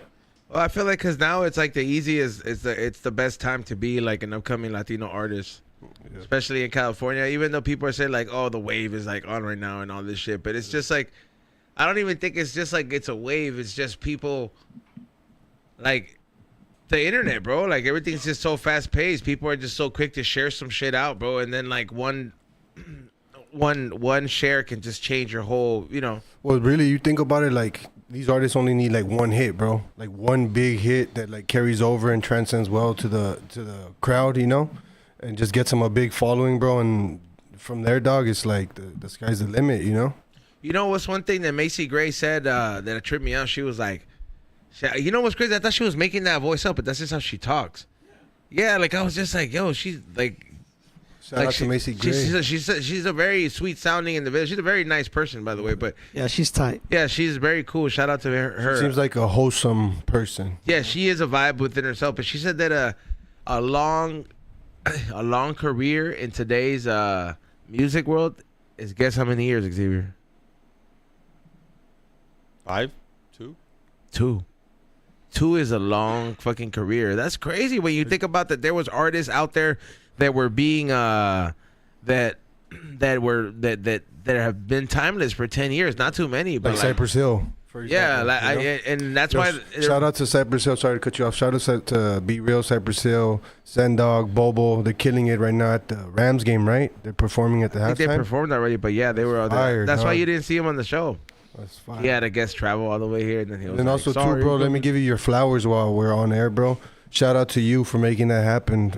Well, I feel like because now it's like the easiest, it's the best time to be like an upcoming Latino artist, especially in California. Even though people are saying like, oh, the wave is like on right now and all this shit, but it's just like, I don't even think it's just like it's a wave. It's just people, like the internet, bro. Like everything's just so fast paced. People are just so quick to share some shit out, bro, and then like one share can just change your whole, you know. Well, really, you think about it, like these artists only need like one hit, bro. Like one big hit that like carries over and transcends well to the crowd, you know, and just gets them a big following, bro. And from there, dog, it's like the sky's the limit, you know. You know what's one thing that Macy Gray said that tripped me out? She was like, you know what's crazy? I thought she was making that voice up, but that's just how she talks. Yeah, like I was just like, yo, she's like. Shout out to Macy Gray. She's a very sweet sounding individual. She's a very nice person, by the way. But Yeah, she's tight. yeah, she's very cool. Shout out to her. She seems like a wholesome person. Yeah, she is a vibe within herself. But she said that a long career in today's music world is, guess how many years, Xavier? 5, 2. 2. 2 is a long fucking career. That's crazy when you think about that. There was artists out there that were being that have been timeless for 10 years. Not too many, but Like Cypress Hill, for yeah, example. like, you know? and that's Yo, why. Shout out to Cypress Hill. Sorry to cut you off. Shout out to Be Real, Cypress Hill, Sendog, Bobo. They're killing it right now at the Rams game, right? They're performing at the I think they halftime. performed already, but yeah, they were out there. Fire, That's why dog. you didn't see him on the show. That's fine. He had a guest travel all the way here, and then he was And like, also sorry, too, bro, let me give you your flowers while we're on air, bro. Shout out to you for making that happen.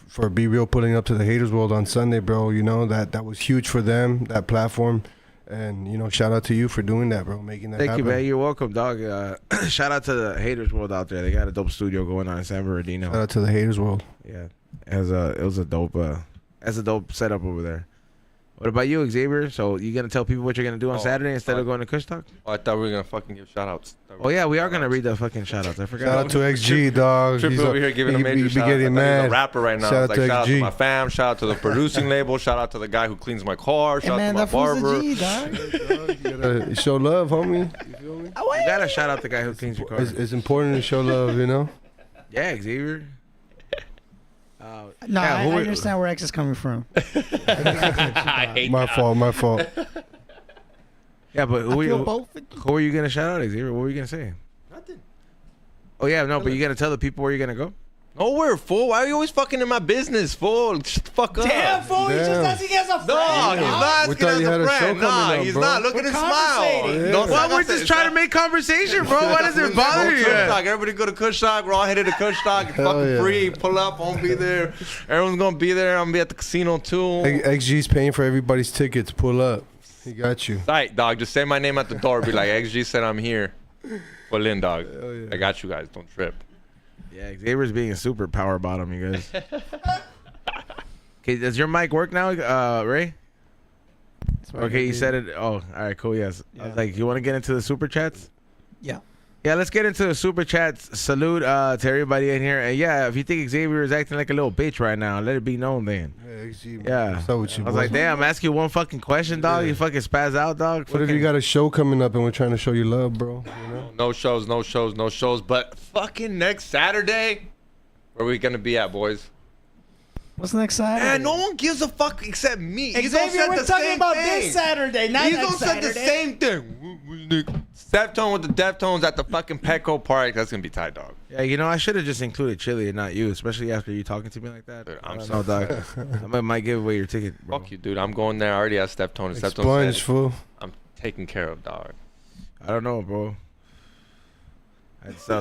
For Be Real pulling up to the Haters World on Sunday, bro. You know that was huge for them, that platform. And you know, shout out to you for doing that, bro, making that Thank happen. you, man. You're welcome, dog. Shout out to the Haters World out there. They got a dope studio going on in San Bernardino. Shout out to the Haters World. Yeah, it was a dope setup over there. What about you, Xavier? So you gonna tell people what you're gonna do on Saturday instead of going to Kush Talk? Oh, I thought we were gonna fucking give shout-outs. Oh yeah, we are gonna read the fucking shout-outs. I forgot. Shout out to XG, dog. Trippy over here giving a major be shout out. getting I thought he was mad. a rapper right now. Shout out Like, to shout out to XG. my fam. Shout out to the producing label. Shout out to the guy who cleans my car. Hey, Shout man, out that to my fool's barber. a G, dog. You gotta show love, homie. You feel me? You gotta shout out the guy who cleans your car. It's important to show love, you know. Yeah, Xavier. No, Yeah, I who we- understand where X is coming from. My fault. Yeah, but I feel both. who are you gonna shout out, Xavier? What were you gonna say? Nothing. Oh yeah, no, but you gotta tell the people where you're gonna go. Nowhere, fool. Why are you always fucking in my business, fool? Shut the fuck up. Damn, fool, he's just Damn. asking as a friend. Dog, he's not We asking thought as you had a a show friend. coming Nah, up, he's bro. not. Look at his smile. conversating. Don't Well, suck we're us just in. trying to make conversation, bro. Why does it bother you? Kush Talk. Everybody go to Kush Talk. We're all headed to Kush Talk. It's Hell fucking yeah. free. Pull up. I'll be there. Everyone's gonna be there. I'm gonna be at the casino too. XG's paying for everybody's tickets. Pull up. He got you. Tight, dog. Just say my name at the door. Be like, XG said I'm here. Pull in, dog. yeah. I got you guys. Don't trip. Yeah, Xavier's being a super power bottom, you guys. Okay, does your mic work now, Ray? Okay, you said it. Oh, all right, cool. Yes. I was Yeah. like, you want to get into the super chats? Yeah. Yeah, let's get into the super chats. Salute to everybody in here. And yeah, if you think Xavier is acting like a little bitch right now, let it be known then. Yeah, XG. Yeah. What's up with you, I was boy? like, damn, ask you one fucking question, dog. Yeah. You fucking spaz out, dog. What if you got a show coming up and we're trying to show you love, bro? You know? No shows, no shows, no shows. But fucking next Saturday, where we gonna be at, boys? What's next Saturday? Man, no one gives a fuck except me. He's gonna Xavier, said we're the talking same about thing. this Saturday, not He's next gonna said the Saturday. same thing. Deftone with the Deftones at the fucking Petco Park. That's gonna be tight, dog. Yeah, you know, I should have just included Chili and not you, especially after you talking to me like that. Dude, I I'm don't so know, dog. I might give away your ticket, bro. Fuck you, dude. I'm going there. I already asked Deftone. And Deftone Expunge, said fool. I'm taken care of, dog. I don't know, bro.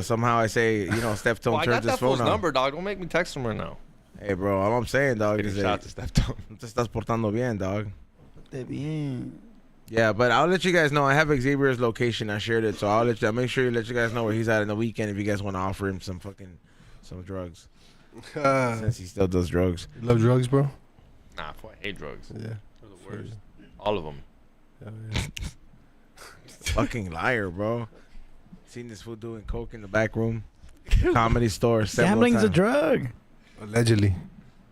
Somehow I say, you know, Steph Oh, don't I turn got this that phone fool's on. number, dog. Don't make me text him right now. Hey, bro, all I'm saying, dog, is Shout that out to Deftone. no te estás portando bien, dog. Te bien. Yeah, but I'll let you guys know. I have Xavier's location. I shared it, so I'll make sure you let you guys know where he's at in the weekend if you guys want to offer him some drugs. Since he still does drugs. You love drugs, bro? Nah, fool, I hate drugs. Yeah. They're the worst. All of them. Hell yeah. Fucking liar, bro. Seen this fool doing coke in the back room. Comedy store. several Gambling's a times. drug. Allegedly.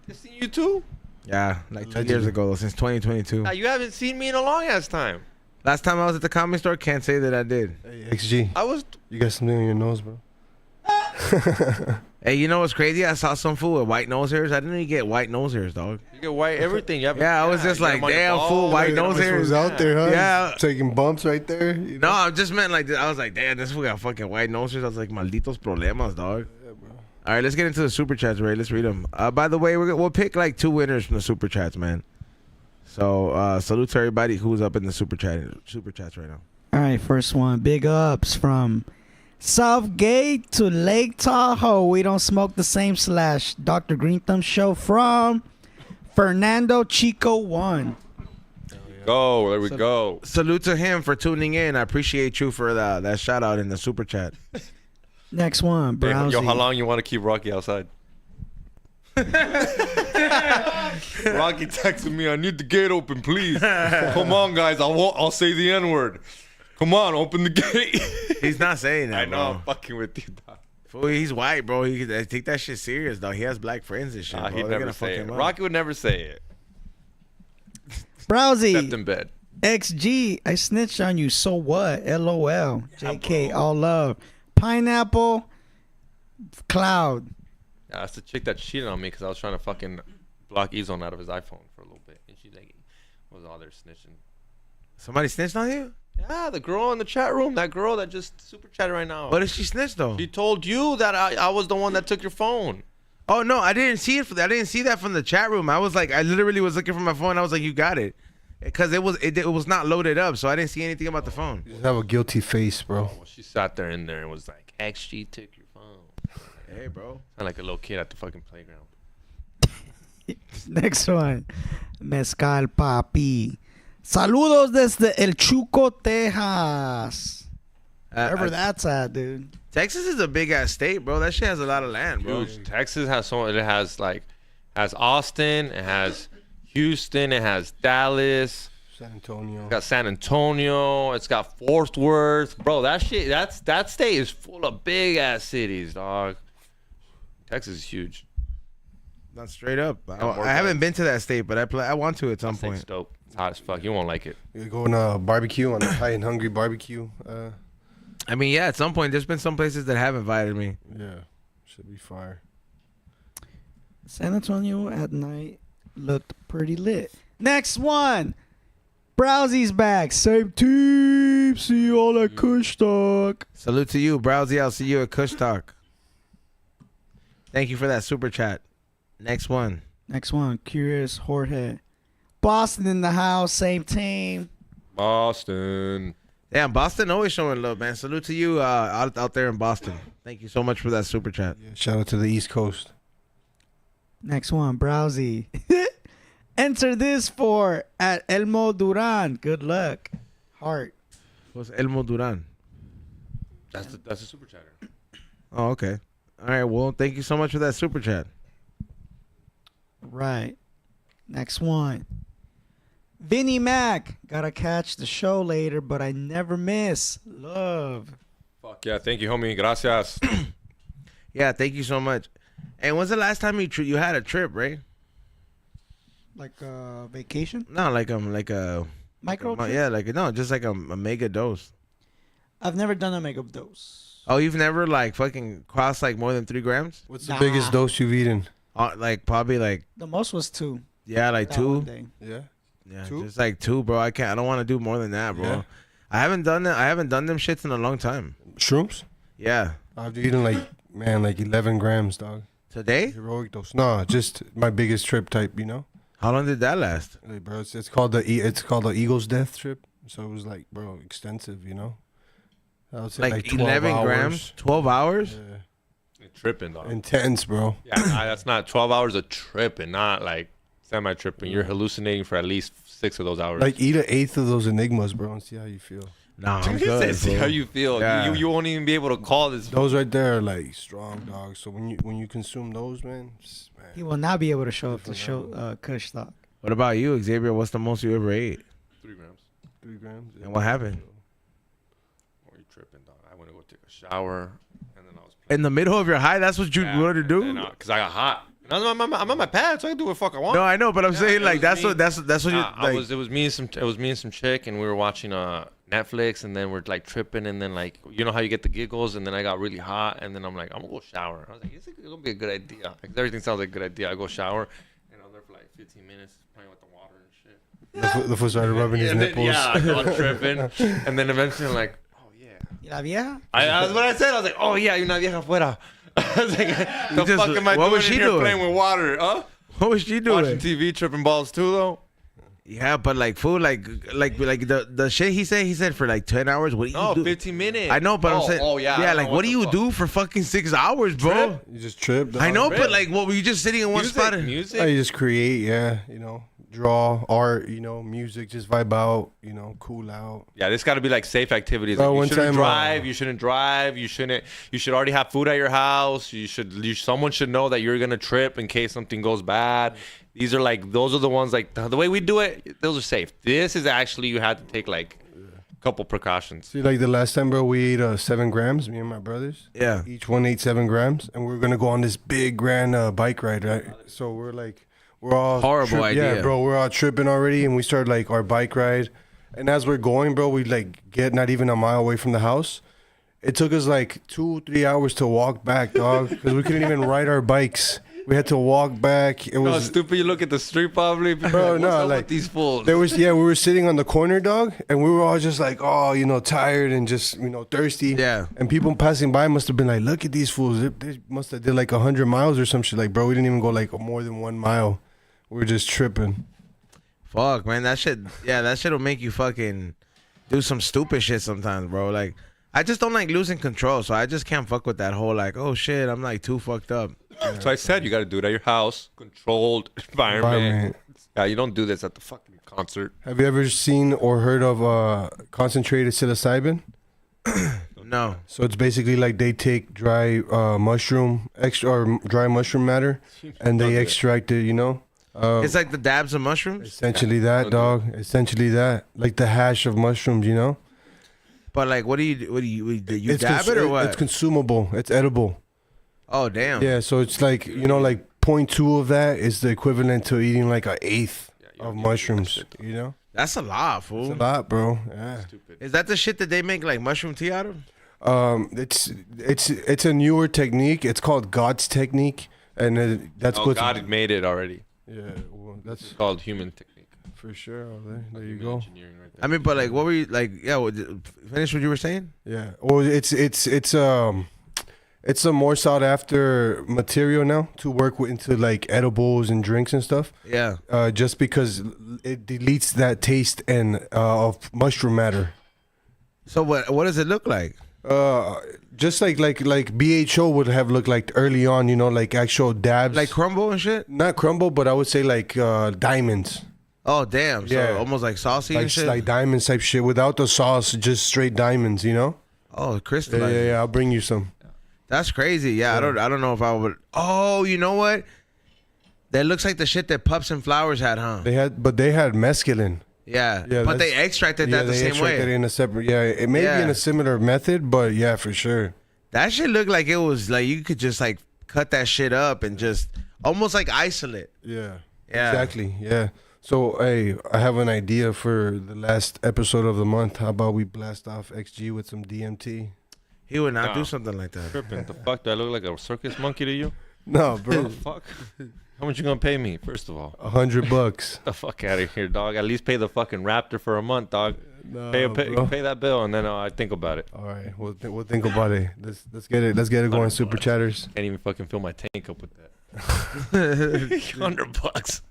I seen you too? Yeah, like 2 years Allegedly. ago, since 2022. Nah, you haven't seen me in a long ass time. Last time I was at the comedy store, can't say that I did. Hey, XG, I was. you got something on your nose, bro? Hey, you know what's crazy? I saw some fool with white nose hairs. I didn't even get white nose hairs, dog. You get white everything. You have, Yeah, I was just you get like, them on your damn, fool, balls. white nose This hairs. was out there, huh? Yeah. Taking bumps right there. You No, know? I just meant like, I was like, damn, this fool got fucking white nose hairs. I was like, malditos problemas, dog. Yeah, bro. All right, let's get into the super chats, Ray. Let's read them. By the way, we'll pick like 2 winners from the super chats, man. So, salute to everybody who's up in the super chats right now. All right, first one. Big ups from Southgate to Lake Tahoe. We don't smoke the same / Dr. Green Thumb show from Fernando Chico 1. Go. There we go. Salute to him for tuning in. I appreciate you for that shout out in the super chat. Next one, Hey, Browsy. yo, how long you want to keep Rocky outside? Rocky texted me, I need the gate open, please. Come on, guys. I'll say the N-word. Come on, open the gate. He's not saying that. I know, bro. I'm fucking with you, dog. Fool, he's white, bro. I take that shit serious, though. He has black friends and shit. Nah, bro. he'd They're never gonna fuck say it. him up. Rocky would never say it. Except Browsy. in bed. XG, I snitched on you. So what? LOL. JK, all love. Pineapple. Cloud. Yeah, that's the chick that cheated on me because I was trying to fucking block E-Zone out of his iPhone for a little bit. And she like was all there snitching. Somebody snitched on you? Yeah, the girl in the chat room. That girl that just super chatted right now. What did she snitch, though? She told you that I was the one that took your phone. Oh, no, I didn't see it. I didn't see that from the chat room. I was like, I literally was looking for my phone. I was like, you got it. Because it was not loaded up, so I didn't see anything about the phone. You just have a guilty face, bro. Well, she sat there in there and was like, XG took your phone. Hey, bro. Sound like a little kid at the fucking playground. Next one. Mezcal Papi. Saludos desde El Chuco, Texas. Wherever that's at, dude. Texas is a big ass state, bro. That shit has a lot of land, bro. Huge. Texas has so it has Austin, it has Houston, it has Dallas, San Antonio. it got San Antonio, it's got Fort Worth. Bro, that state is full of big ass cities, dog. Texas is huge. Not straight up. more I haven't been to that state, but I want to at some That state's point. dope. It's hot as fuck. You won't like it. You're going to barbecue on the High and Hungry barbecue. I mean, yeah, at some point, there's been some places that have invited me. Yeah, should be fire. San Antonio at night looked pretty lit. Next one. Browsy's back. Same team. See you all at Kush Talk. Salute to you, Browsy. I'll see you at Kush Talk. Thank you for that super chat. Next one. Next one. Curious Jorge. Boston in the house. Same team. Boston. Yeah, Boston always showing love, man. Salute to you out there in Boston. Thank you so much for that super chat. Yeah, shout out to the East Coast. Next one. Browsy. Enter this for at Elmo Duran. Good luck. Heart. What's Elmo Duran? That's a super chatter. Oh, okay. All right, well, thank you so much for that super chat. Right. Next one. Vinny Mac. Gotta catch the show later, but I never miss. Love. Fuck yeah. Thank you, homie. Gracias. Yeah, thank you so much. And when's the last time you had a trip, right? Like a vacation? No, like a Micro trip? yeah, just like a mega dose. I've never done a mega dose. Oh, you've never like fucking crossed like more than 3 grams? What's the Nah. biggest dose you've eaten? Like probably like The most was 2. like that 2. one day. Yeah. Yeah, 2? just like 2, bro. I don't want to do more than that, bro. Yeah. I haven't done that. I haven't done them shits in a long time. Shrooms? Yeah. I've eaten like 11 grams, dog. Today? Heroic dose. No, just my biggest trip type, you know? How long did that last? Hey, bro, it's called the Eagle's Death trip. So it was like, bro, extensive, you know? I would say Like 12 11 hours. grams? 12 hours? Yeah. You're tripping, dog. Intense, bro. Yeah, that's not 12 hours of tripping, not like semi-tripping. You're hallucinating for at least 6 of those hours. Like eat 1/8 of those enigmas, bro, and see how you feel. Nah, I'm You said, good. see bro. how you feel. Yeah. You won't even be able to call this. Those right there are like strong, dog. So when you consume those, man, He will not be able to show up to show Kush Talk. What about you, Xavier? What's the most you ever ate? 3 grams. 3 grams. And what happened? Or you tripping, dog. I went to go take a shower, and then I was In the middle of your high? That's what you wanted to do? Because I got hot. I'm on my pad, so I can do what the fuck I want. No, I know, but I'm saying it like was that's me. what you like. It was me and some chick, and we were watching Netflix, and then we're like tripping, and then like you know how you get the giggles, and then I got really hot, and then I'm like, I'm gonna go shower. I was like, it's gonna be a good idea. Like, everything sounds like a good idea. I go shower, and I was there for like 15 minutes playing with the water and shit. The fool started rubbing his nipples. Yeah, I got tripping, and then eventually I'm like, oh yeah. ¿Y la vieja? That's what I said. I was like, oh yeah, you're not vieja afuera. I was like, the just- fuck am I what doing was in she here doing? playing with water? Huh? What was she Watching doing? TV, tripping balls too though. Yeah, but like food, like the shit he said for like 10 hours. What do you No, do? 15 minutes. I know, but I'm saying, yeah, yeah, I like don't know what do the you fuck. do for fucking 6 hours, bro? Trip? You just tripped. I know, Trip. but like, what were you just sitting in one spot? Music. You just create, yeah. Draw, art, music, just vibe out, cool out. Yeah, this got to be like safe activities. Oh, Like, you one shouldn't time, drive. You shouldn't drive. You should already have food at your house. Someone should know that you're gonna trip in case something goes bad. Those are the ones like the way we do it. Those are safe. This is actually you had to take like a couple precautions. See, like the last time, bro, we ate 7 grams, me and my brothers. Yeah. Each one ate 7 grams, and we were gonna go on this big grand bike ride, right? So we're all Horrible idea. Yeah, bro, we're all tripping already, and we start like our bike ride, and as we're going, bro, we like get not even a mile away from the house. It took us like 2-3 hours to walk back, dog, because we couldn't even ride our bikes. We had to walk back. It Oh, was stupid! You look at the street probably. Bro, What's no, up like, with these fools. we were sitting on the corner, dog, and we were all just like, oh, tired and just, thirsty. Yeah. And people passing by must have been like, look at these fools. They must have did like 100 miles or some shit. Like, bro, we didn't even go like more than 1 mile. We were just tripping. Fuck, man, that shit will make you fucking do some stupid shit sometimes, bro. Like, I just don't like losing control, so I just can't fuck with that whole like, oh shit, I'm like too fucked up. So I said you got to do it at your house, controlled environment. Yeah, you don't do this at the fucking concert. Have you ever seen or heard of concentrated psilocybin? No. So it's basically like they take dry dry mushroom matter, and they extract it. It's like the dabs of mushrooms, Essentially that, dog. Essentially that, like the hash of mushrooms. but like, what do you It's dab it or what? It's consumable. It's edible. Oh damn. Yeah, so it's like like 0.2 of that is the equivalent to eating like an eighth of mushrooms. That's a lot, It's fool. a lot, bro. Yeah. Is that the shit that they make like mushroom tea out of? It's a newer technique. It's called God's technique, and that's Oh, God had made it already. Yeah, well, that's It's called human technique. for sure. There you go. Engineering right there. I mean, but like, what were you like? Yeah, finish what you were saying. Yeah. Well, it's a more sought after material now to work with into like edibles and drinks and stuff. Yeah. Just because it deletes that taste and of mushroom matter. So what does it look like? Just like BHO would have looked like early on, like actual dabs. Like crumble and shit? Not crumble, but I would say like diamonds. Oh damn! So Yeah. almost like saucy and Like shit. like diamonds type shit without the sauce, just straight diamonds, Oh, crystallized. Yeah, I'll bring you some. That's crazy. Yeah, I don't know if I would. Oh, you know what? That looks like the shit that Pups and Flowers had, huh? They had mescaline. Yeah. Yeah, But they that's- extracted that the they same extracted way. it in a separate. Yeah, it may be in Yeah. a similar method, but yeah, for sure. That shit looked like it was like you could just like cut that shit up and just almost like isolate. Yeah. Yeah. Exactly. Yeah. So hey, I have an idea for the last episode of the month. How about we blast off XG with some DMT? He would not Nah. do something like that. Tripping. The fuck? Do I look like a circus monkey to you? No, bro. Fuck. How much you gonna pay me? First of all, $100. the fuck out of here, dog. At least pay the fucking Raptor for a month, dog. No, Pay bro. that bill, and then I think about it. All right, we'll think about it. Let's get it going. Super chatters. Can't even fucking fill my tank up with that. $100.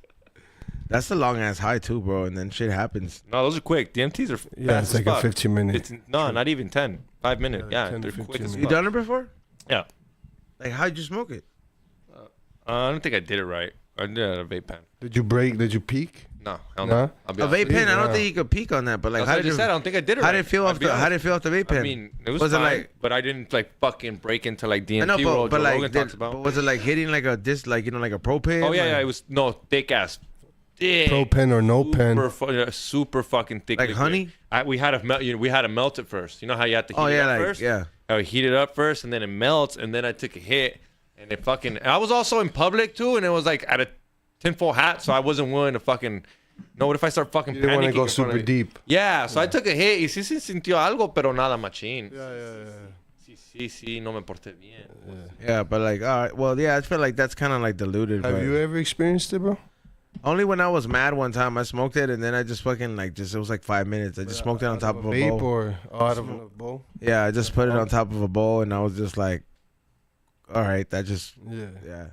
That's a long ass high too, bro. And then shit happens. No, those are quick. DMTs are Yeah, fast it's as like a fuck. 15-minute. No, not even 10. 5 minutes. Yeah, Yeah, 10 to they're 15 quick as minutes. You fuck. done it before? Yeah. Like how'd you smoke it? I don't think I did it right. I did it at a vape pen. Did you break? Did you peak? No, hell Nah? no. I'll be A honest. vape pen. I don't Yeah. think you could peek on that. But like, That's how what I did just it? said. I don't think I did it How right. did it feel I'll off be the? How honest. did it feel off the vape pen? I mean, it was Was it fine, like- but I didn't like fucking break into like DMT I know, roll but Joe like, Rogan talks but about. was it like hitting like a disc, like like a propane? Oh yeah, like, yeah. It was no thick ass. Thick, Pro pen or no pen? super fucking thick. Like liquid. honey? We had to melt. We had to melt it first. You know how you have to heat Oh it yeah, up like first. yeah. I would heat it up first, and then it melts, and then I took a hit, And it fucking. I was also in public too, and it was like at a tinfoil hat, so I wasn't willing to fucking. No, what if I start fucking You didn't want panicking? to go in front of super it? deep. Yeah, so I took a hit. Y sí se sintió algo, pero nada machín. Yeah. Sí, no me porté bien. Yeah, but like, all right, well, yeah, I feel like that's kind of like diluted. Have but you ever experienced it, bro? only when I was mad one time, I smoked it, and then I just fucking like it was like 5 minutes. I just smoked it on top of a vape bowl. or out of a bowl? Yeah, I just put it on top of a bowl, and I was just like, all right, that just Yeah.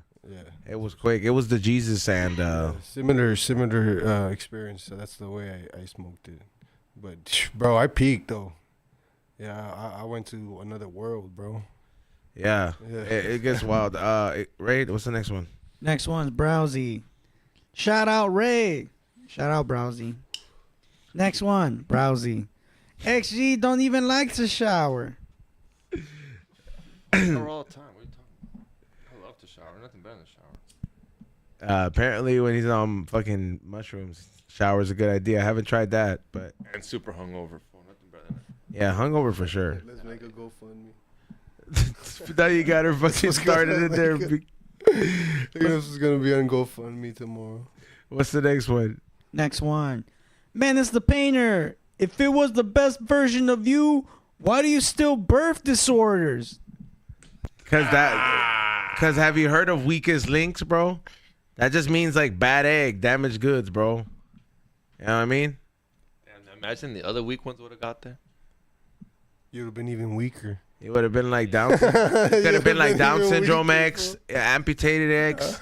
it was quick. It was the Jesus and Similar experience. So that's the way I smoked it. But bro, I peaked though. Yeah, I went to another world, bro. yeah, Yeah. it gets wild. Ray, what's the next one? Next one's Browsy. Shout out Ray. Shout out Browsy. Next one, Browsy. XG don't even like to shower. Shower all the time. What are you talking about? I love to shower. Nothing better than shower. Apparently, when he's on fucking mushrooms, shower's a good idea. I haven't tried that, but And super hungover. Nothing better than that. yeah, hungover for sure. Let's make a GoFundMe. Now you got her fucking started in there. This is gonna be on GoFundMe tomorrow. What's the next one? Next one. Man, it's the painter. If it was the best version of you, why do you still birth disorders? Cause have you heard of weakest links, bro? That just means like bad egg, damaged goods, bro. You know what I mean? And imagine the other weak ones would have got there. You'd have been even weaker. It would have been like Down. Could have been like Down syndrome X, amputated X.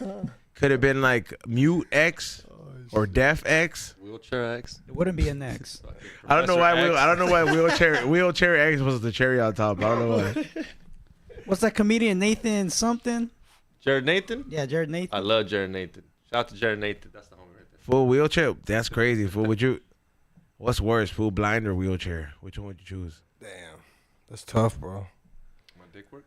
Could have been like mute X or deaf X. Wheelchair X. It wouldn't be an X. I don't know Professor why. X. I don't know why wheelchair X was the cherry on top. I don't know why. What's that comedian Nathan something? Jared Nathan. Yeah, Jared Nathan. I love Jared Nathan. Shout out to Jared Nathan. That's the homie right there. Full wheelchair. That's crazy. Fool. Would you? What's worse, full blind or wheelchair? Which one would you choose? Damn, that's tough, bro. My dick work.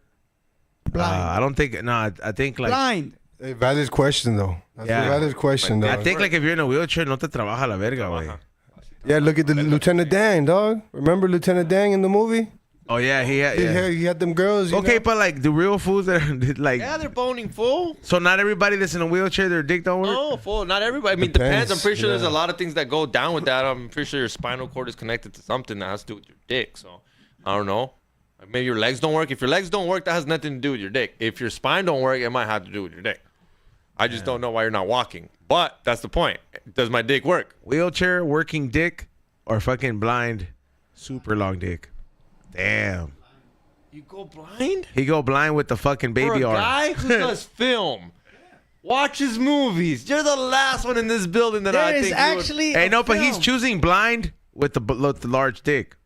Blind. I don't think. No, I think like. Blind. Hey, valid question though. That's Yeah. a valid question, I dog. think like if you're in a wheelchair, no te trabaja la verga, güey. Yeah, look at the Lieutenant Dan, dog. Remember Lieutenant Dan in the movie? Oh yeah, he had. He had them girls. You Okay, know? but like the real fools that are like. Yeah, they're boning full. So not everybody that's in a wheelchair, their dick don't work. No, full. Not everybody. I mean, depends. I'm pretty sure there's yeah. a lot of things that go down with that. I'm pretty sure your spinal cord is connected to something that has to do with your dick. So I don't know. Like, maybe your legs don't work. If your legs don't work, that has nothing to do with your dick. If your spine don't work, it might have to do with your dick. I just don't know why you're not walking. But that's the point. Does my dick work? Wheelchair, working dick, or fucking blind, super long dick. Damn. You go blind? He go blind with the fucking For baby a arm. guy who does film, watches movies. You're the last one in this building that I There is think actually. Hey, a no, but he's film. choosing blind with the large dick.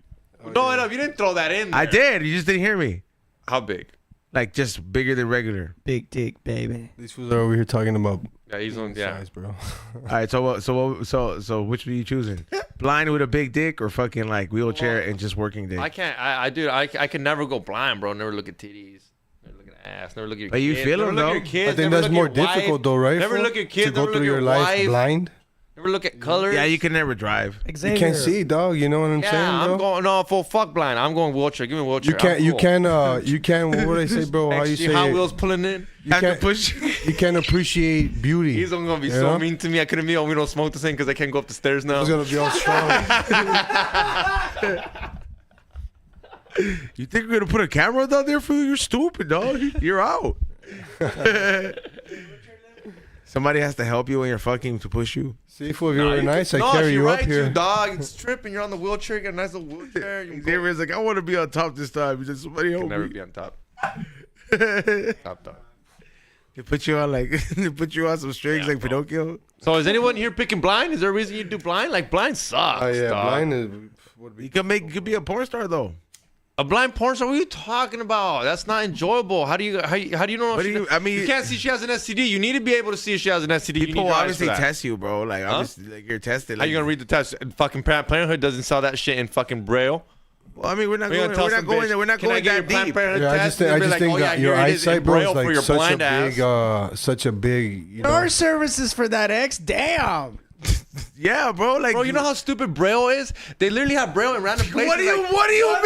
would. No, no, you didn't throw that in there. I did. You just didn't hear me. How big? Like just bigger than regular. Big dick, baby. These fools are over here talking about Oh, Yeah, he's on. Yeah. size, bro. All right, so which one are you choosing? Blind with a big dick or fucking like wheelchair and just working dick? I can't. I can never go blind, bro. Never look at titties. Never look at ass. Never look at your But you kids. feel never them, look at though. your kids. I think never that's look more at your wife. difficult, though, right? Never fool? look at your kids. To go never through look your at life wife. blind. Never look at colors. Yeah, you can never drive. Xavier. You can't see, dog. You know what I'm Yeah, saying, bro? I'm going no full fuck blind. I'm going wheelchair. Give me a wheelchair. You can't. I'm You cool. can. You can. What would I say, bro? How you XG say Hot it? Wheels pulling in. You Have to can't. push. You can't appreciate beauty. He's gonna be You so know? mean to me. I couldn't be. Oh, we don't smoke the same because I can't go up the stairs now. He's gonna be all strong. You think we're gonna put a camera down there for you? You're stupid, dog. You're out. Somebody has to help you when you're fucking to push you. See, fool, if you were nice, I no, carry she you up rides here. you, dog. It's tripping. You're on the wheelchair. You got a nice little wheelchair. You can Xavier's like, I want to be on top this time. He's like, somebody help never me. be on top. Top dog. They put you on like, they put you on some strings Yeah, like bro. Pinocchio. So is anyone here picking blind? Is there a reason you do blind? Like blind sucks. Oh yeah, dog. blind is. Would You be. could be a porn star though. A blind porn star? What are you talking about? That's not enjoyable. How do you know? What do you- I mean- you can't see she has an STD. You need to be able to see if she has an STD. You People need your eyes obviously for that. test you, bro. Like obviously, like you're tested. How Like, you gonna read the test? And fucking Planned Parenthood doesn't sell that shit in fucking Braille. Well, I mean, we're not We're going. gonna tell We're not some going. bitch, We're not "Can I going get your that Planned deep. Parenthood Yeah, I test?" just think, And I they'll be just like, think "Oh, yeah, that your here it is in eyesight, bro, Braille is for like your such a blind big, ass." such a big. You There know, are services for that, X. Damn. Yeah, bro. Like, Bro, you know how stupid Braille is? They literally have Braille in random places. What do you like-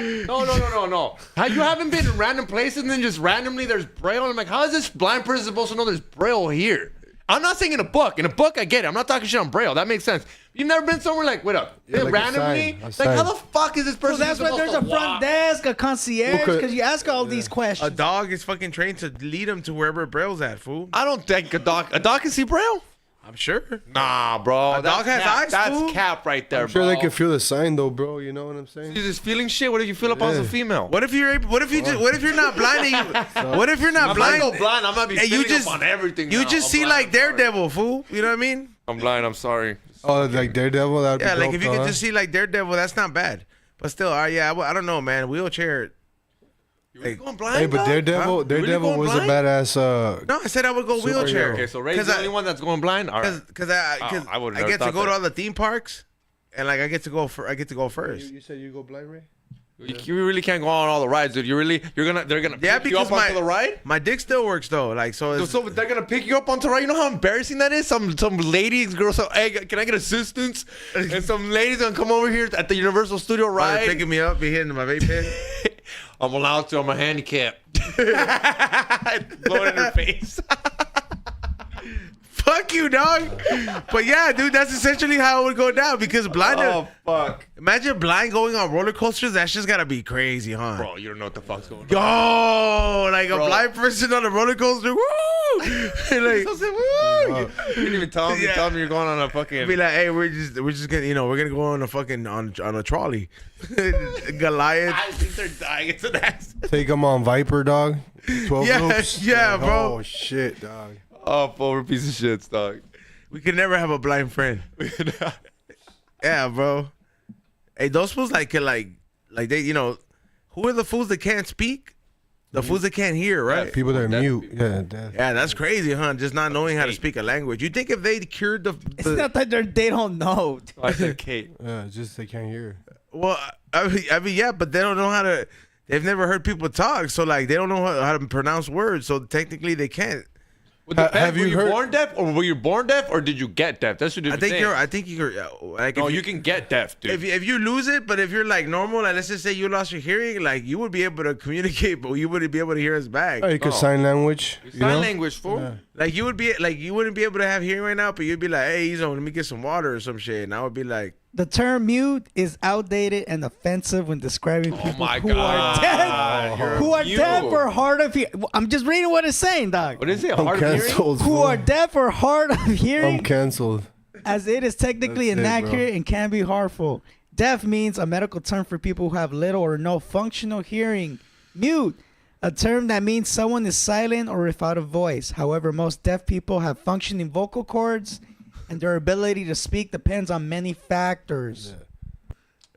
mean? No. no. You haven't been in random places and then just randomly there's Braille. I'm like, how is this blind person supposed to know there's Braille here? I'm not saying in a book. In a book, I get it. I'm not talking shit on Braille. That makes sense. You've never been somewhere like, wait up, Yeah, like randomly? a Like, sign. how the fuck is this person So that's why supposed there's to a front walk? desk, a concierge, Well, because you ask all these A questions. dog is fucking trained to lead him to wherever Braille's at, fool. I don't think a dog can see Braille. I'm sure. Nah, bro. A dog has cap. eyes, That's fool. cap right there, I'm sure bro. they can feel the sign though, bro. You know what I'm saying? You're just feeling shit. What if you feel up on some female? What if you're what if you're not blind? What if you're not I'm blind? not blind. I'm not be And you feeling just up on everything. You now. just I'm see blind, like I'm sorry. Daredevil, fool. You know what I mean? I'm blind. I'm sorry. Oh, like Daredevil. That'd Yeah, be like dope, if you huh? could just see like Daredevil, that's not bad. But still, yeah, I don't know, man. Wheelchair. You really going blind? Hey, but dog? Daredevil, Huh? Daredevil going was blind? a badass. No, I said I would go wheelchair. Okay, so Ray's 'Cause the I- only one that's going blind. All right. Because I would've I never get to thought go to that. all the theme parks, and like I get to go first. You said you go blind, Ray? You really can't go on all the rides, dude. They're gonna Yeah, pick you because up onto the ride. my dick still works though. Like so, it's, So they're gonna pick you up onto the ride. You know how embarrassing that is. Some ladies, girls, so hey, can I get assistance? And some ladies gonna come over here at the Universal Studio ride. picking me up, be hitting my vape pen. I'm allowed to. I'm a handicap. Blowing in her face. Fuck you, dog. But yeah, dude, that's essentially how it would go down because blind. Oh fuck, Imagine blind going on roller coasters. That's just gotta be crazy, huh? bro, you don't know what the fuck's going on. Yo, like a Bro. blind person on a roller coaster. Woo! Like, Woo! You didn't even tell me. Yeah. Tell me you're going on a fucking. be like, hey, we're just gonna, we're gonna go on a fucking on a trolley. Goliath. I think they're dying. It's an accident. Take him on Viper, dog. 12 Yeah, loops. yeah, bro. Oh shit, dog. Oh, forward piece of shit, dog. We could never have a blind friend. Yeah, bro. Hey, those fools like they, who are the fools that can't speak? The fools that can't hear, right? People that are Deaf mute. people. Yeah, deaf. Yeah, that's crazy, huh? Just not knowing how to speak a language. You think if they cured It's not that they don't know. I said Kate. Yeah, just they can't hear. well, I mean, yeah, but they don't know how to. They've never heard people talk, so like they don't know how to pronounce words. So technically, they can't. Well, Have you were you heard- born deaf, or were you born deaf, or did you get deaf? That's what I think you're like. No, if you can get deaf, dude. If you lose it, but if you're like normal, like let's just say you lost your hearing, like you would be able to communicate, but you wouldn't be able to hear us back. Oh, you could Oh. sign language. You Sign know? language, fool. Yeah. Like you wouldn't be able to have hearing right now, but you'd be like, hey, Ezo, let me get some water or some shit, and I would be like, The term mute is outdated and offensive when describing people my who God. are deaf, You're who are mute. deaf or hard of hearing. I'm just reading what it's saying, dog. What is it? I'm Hard of hearing? canceled. Who fool. are deaf or hard of hearing, I'm canceled. as it is technically That's it, inaccurate bro. and can be harmful. Deaf means a medical term for people who have little or no functional hearing. Mute, a term that means someone is silent or without a voice. However, most deaf people have functioning vocal cords, and their ability to speak depends on many factors.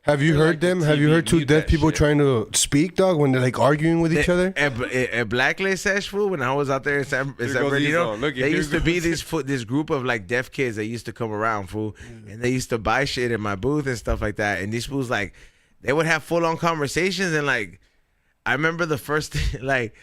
Have you They're heard like the them? Have you TV, heard two mute deaf that people shit. trying to speak, dog, when they're like arguing with each other? At Blacklist Sesh, fool, when I was out there in San goes Bernardino, Ezo. Look, they here used to be goes- this group of like deaf kids that used to come around, fool, and they used to buy shit in my booth and stuff like that. And these fools like they would have full on conversations, and like I remember the first like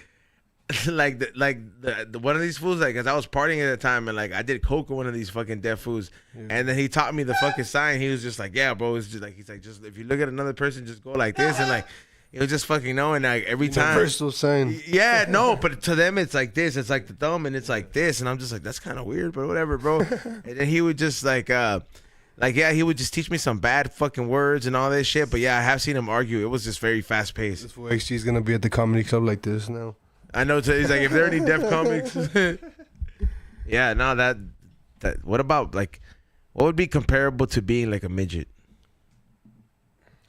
the one of these fools, like, cause I was partying at the time, and like I did coke with one of these fucking deaf fools, and then he taught me the fucking sign. He was just like, yeah, bro, it's just like, he's like, just if you look at another person, just go like this, and like it was just fucking knowing like every time. Universal sign. Yeah, no, but to them it's like this. It's like the thumb, and it's like this, and I'm just like, that's kind of weird, but whatever, bro. And then he would just yeah, he would just teach me some bad fucking words and all this shit. But yeah, I have seen him argue. It was just very fast paced. This fool XG's gonna be at the comedy club like this now. I know. He's like, if there are any deaf comics, yeah, no, that. What about like, what would be comparable to being like a midget?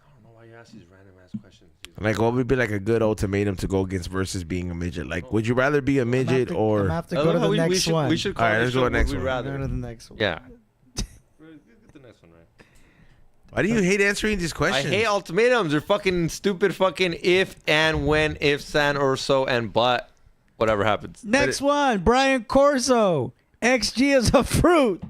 I don't know why you ask these random ass questions. Dude. Like, what would be like a good ultimatum to go against versus being a midget? Like, would you rather be a midget I'm or? gonna have to go to the next one. We should call All right, this let's go show to the next Would We one. Go to Rather. the next one. Yeah. Get the next one, right? Why do you hate answering these I questions? hate ultimatums. They're fucking stupid fucking if and when, if, and, or so, and but. Whatever happens. Next one, Brian Corso. XG is a fruit.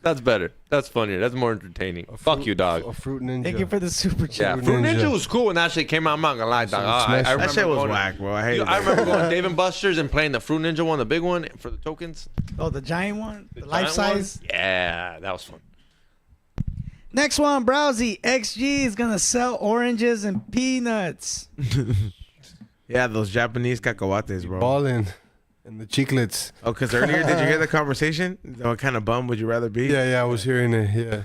That's better. That's funnier. That's more entertaining. Fuck you, dog. A fruit ninja. Thank you for the super Yeah, chat. Fruit Ninja. Ninja was cool when that shit came out. I'm not gonna lie, dog. I smash- remember that shit was going- whack, bro. I hate it. I remember going to Dave and Buster's and playing the Fruit Ninja one, the big one, for the tokens. Oh, the giant one? The life giant one? size? Yeah, that was fun. Next one, Browsy. XG is gonna sell oranges and peanuts. Yeah, those Japanese cacahuates, bro. Balling. And the chiclets. Oh, because earlier, did you hear the conversation? What kind of bum would you rather be? Yeah, I was hearing it. Yeah.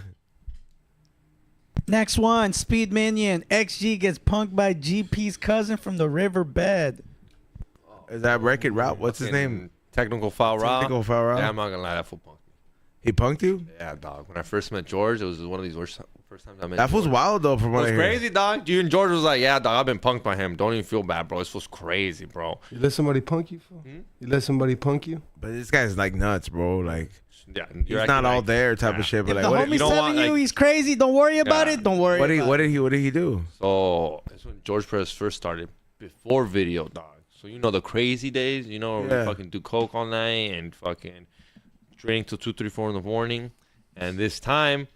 Next one, Speed Minion. XG gets punked by GP's cousin from the riverbed. Is that Wreck-It Ralph? What's his name? Technical foul route. Technical foul route? Yeah, I'm not gonna lie, that fool punked me. He punked you? Yeah, dog. When I first met George, it was one of these first times I met. That fool's George. wild though, from It what was I hear. crazy, dog. You and George was like, yeah, dog, I've been punked by him. Don't even feel bad, bro. This fool's crazy, bro. You let somebody punk you, fool? You let somebody punk you? But this guy's like nuts, bro. Like Yeah, he's not all there type of shit. But If like, the what, homie's you don't telling want, you like- he's crazy, don't worry about Yeah. it. Don't worry. what did about he what did he do? So that's when George Perez first started, before video, dog. So you know the crazy days, you know, where Yeah. we fucking do coke all night and fucking drink till 2, 3, 4 in the morning. And this time,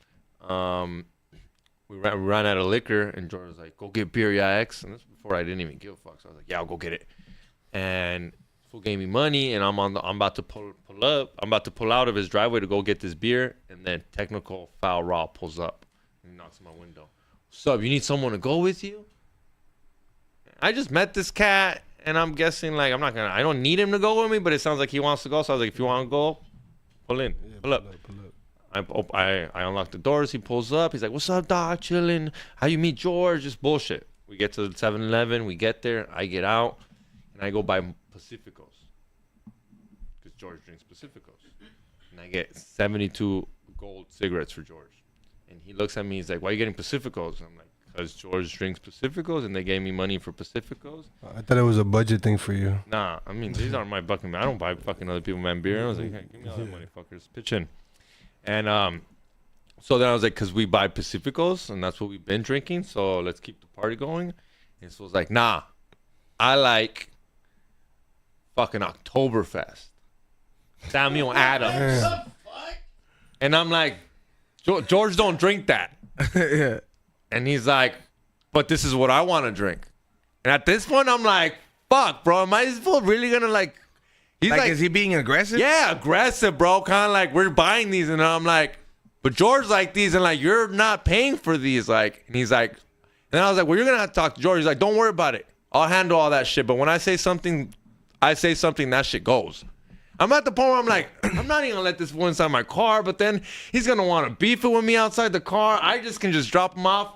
we ran out of liquor, and George was like, "Go get beer, yeah, X." And this was before I didn't even give a fuck. So I was like, "Yeah, I'll go get it." And fool gave me money, and I'm about to pull up. I'm about to pull out of his driveway to go get this beer, and then technical foul raw pulls up and he knocks on my window. "What's up? You need someone to go with you?" I just met this cat, and I'm guessing like I don't need him to go with me, but it sounds like he wants to go. So I was like, "If you want to go, pull in, pull up." I unlock the doors. He pulls up. He's like, "What's up, dog? Chilling. How you meet George?" Just bullshit. We get to the 7-Eleven. We get there. I get out, and I go buy Pacificos because George drinks Pacificos, and I get 72 gold cigarettes for George. And he looks at me. He's like, "Why are you getting Pacificos?" I'm like, "Because George drinks Pacificos, and they gave me money for Pacificos." I thought it was a budget thing for you. Nah, I mean, these aren't my fucking. I don't buy fucking other people man beer. I was like, "Hey, give me all that money, fuckers. Pitch in." And so then I was like, because we buy Pacificos, and that's what we've been drinking, so let's keep the party going. And so I was like, nah, I like fucking Oktoberfest. Samuel Adams. And I'm like, George don't drink that. Yeah. And he's like, but this is what I want to drink. And at this point, I'm like, fuck, bro, am I really gonna like? He's Like, is he being aggressive? yeah, aggressive, bro. Kind of like we're buying these, and I'm like, but George like these, and like you're not paying for these, like. And he's like, and then I was like, well, you're gonna have to talk to George. He's like, don't worry about it. I'll handle all that shit. But when I say something, that shit goes. I'm at the point where I'm like, I'm not even gonna let this fool inside my car. But then he's gonna want to beef it with me outside the car. I just can just drop him off.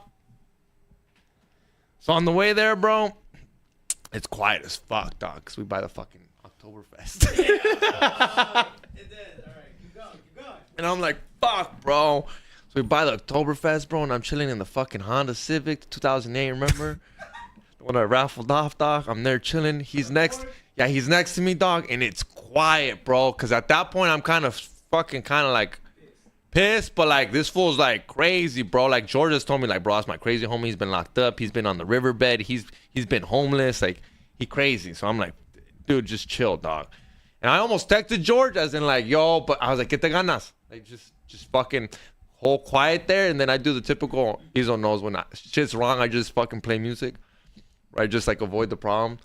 So on the way there, bro, it's quiet as fuck, dog. Cause we buy the fucking Oktoberfest. And I'm like, fuck, bro. So we buy the Oktoberfest, bro, and I'm chilling in the fucking Honda Civic 2008, remember? The one I raffled off, dog. I'm there chilling. He's next to me, dog, and it's quiet, bro. Cause at that point I'm kind of like pissed, but like this fool's like crazy, bro. Like George just told me, like, bro, that's my crazy homie. He's been locked up. He's been on the riverbed. He's been homeless. Like, he crazy. So I'm like, dude, just chill, dog. And I almost texted George as in like, yo, but I was like, ¿Qué te ganas? Like, just fucking hold quiet there. And then I do the typical, Izzo knows when shit's wrong, I just fucking play music. Right? Just like avoid the problem.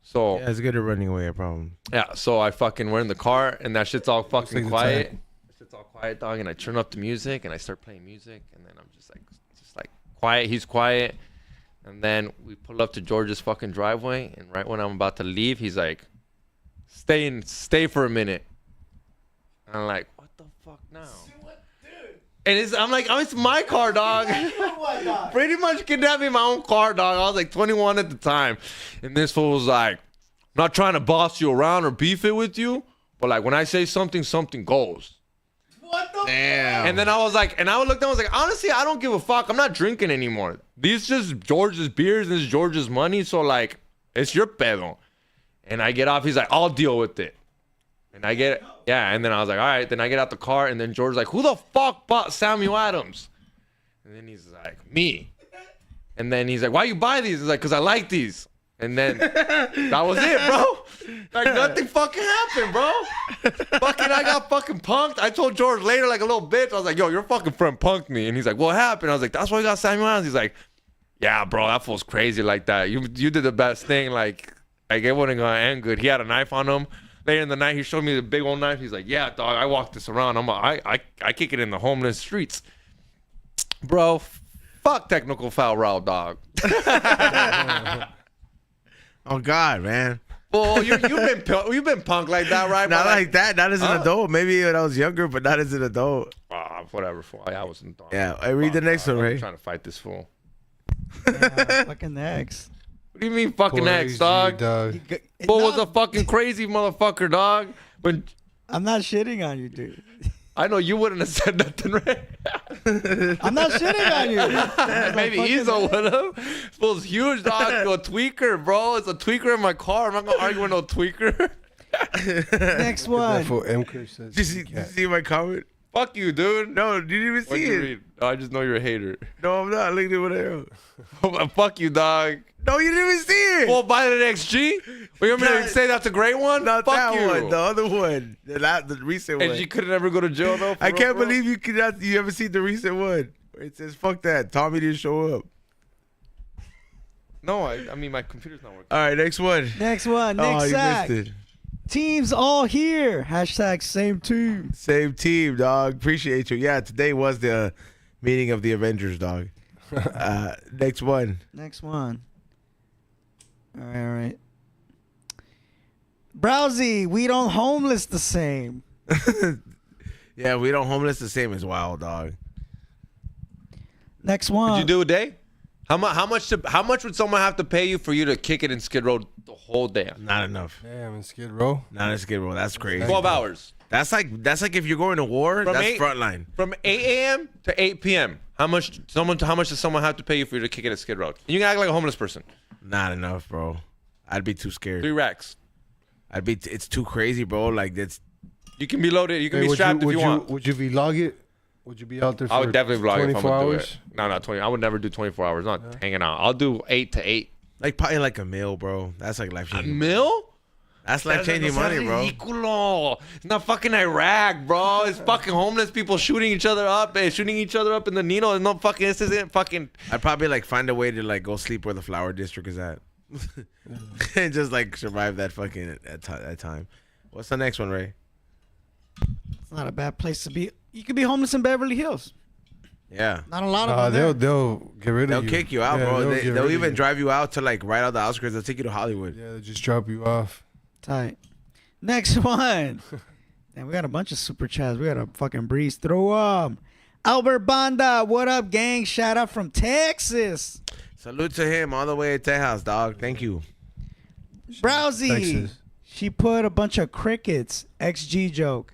So Yeah, it's good at running away a problem. yeah, so we're in the car and that shit's all fucking Take the quiet. time. Shit's all quiet, dog, and I turn up the music and I start playing music and then I'm just like quiet, he's quiet. And then we pull up to George's fucking driveway, and right when I'm about to leave, he's like, stay for a minute. And I'm like, what the fuck now? And it's my car, dog. Pretty much kidnapping my own car, dog. I was like 21 at the time. And this fool was like, I'm not trying to boss you around or beef it with you, but like when I say something, something goes. Damn. And then I was like, and I looked down, I was like, honestly, I don't give a fuck. I'm not drinking anymore. These just George's beers and this is George's money. So like, it's your pedo. And I get off. He's like, I'll deal with it. And I get, yeah. And then I was like, all right. Then I get out the car. And then George's like, who the fuck bought Samuel Adams? And then he's like, me. And then he's like, why you buy these? He's like, because I like these. And then that was it, bro. Like nothing fucking happened, bro. Fucking, I got fucking punked. I told George later, like a little bitch. I was like, yo, your fucking friend punked me. And he's like, what happened? I was like, that's why you got Samuel Adams. He's like, yeah, bro, that fool's crazy like that. You did the best thing. Like it wasn't gonna end good. He had a knife on him. Later in the night, he showed me the big old knife. He's like, yeah, dog, I walked this around. I kick it in the homeless streets. Bro, fuck technical foul route, dog. Oh God, man. Well, you've been punk like that, right? Not bro? like that. Not as an Huh? adult. Maybe when I was younger, but not as an adult. Whatever. Fool. I wasn't. Yeah. I read the next one, I'm right? trying to fight this fool. Fucking X. What do you mean, fucking X, dog? Fool was a fucking crazy motherfucker, dog. When I'm not shitting on you, dude. I know you wouldn't have said nothing, right? I'm not shitting on you. Maybe Ezo would have. Fool's huge, dog. A tweaker, bro. It's a tweaker in my car. I'm not gonna argue with no tweaker. Next one. For M. Chris says. Did you see my comment? Fuck you, dude. No, you didn't even What'd see you it. read? Oh, I just know you're a hater. No, I'm not. Look at what I wrote. Fuck you, dog. No, you didn't even see it. Well, buy the XG. Well, you want me to say that's a great one? Not Fuck that you. one. The other one. The recent And one. she could never go to jail though. I can't believe you haven't seen the recent one. It says, fuck that. Tommy didn't show up. No, I mean my computer's not working. All right, next one. Next one. Oh, Nitty you Sak. missed it. Teams all here. Hashtag same team. Same team, dog. Appreciate you. Yeah, today was the meeting of the Avengers, dog. Next one. Next one. All right. Browsy, we don't homeless the same. Yeah, we don't homeless the same as Wild, dog. Next one. Would you do a day? How much would someone have to pay you for you to kick it in Skid Row the whole day? Not enough. Damn, in Skid Row. Not a Skid Row. That's crazy. 12 hours. That's like if you're going to war. From That's 8 frontline. From 8 a.m. to 8 p.m. How much does someone have to pay you for you to kick it at Skid Row? You can act like a homeless person. Not enough, bro. I'd be too scared. 3 racks. It's too crazy, bro. Like it's. You can be loaded. You can Hey, be strapped if you want. Would you vlog it? Would you be out there for I would definitely vlog if I'm 24 gonna do hours? it. No, not 20. I would never do 24 hours. Not hanging out. I'll do 8 to 8. Like probably like a meal, bro. That's like life A changing. mil? That's life changing money, bro. Ridículo. It's not fucking Iraq, bro. It's fucking homeless people shooting each other up. Shooting each other up in the Nino. It's not fucking. This isn't fucking. I'd probably like find a way to like go sleep where the flower district is at, and just like survive that fucking that time. What's the next one, Ray? It's not a bad place to be. You could be homeless in Beverly Hills. Yeah. Not a lot of them. They'll get rid They'll of you. kick you out, Yeah, bro. get rid They'll of even you. drive you out to like right out the outskirts. They'll take you to Hollywood. Yeah, they'll just drop you off. Tight. Next one. And we got a bunch of super chats. We got a fucking breeze through them. Albert Banda, what up, gang? Shout out from Texas. Salute to him all the way at Tejas, dog. Thank you. Browsy. Texas. She put a bunch of crickets. XG joke.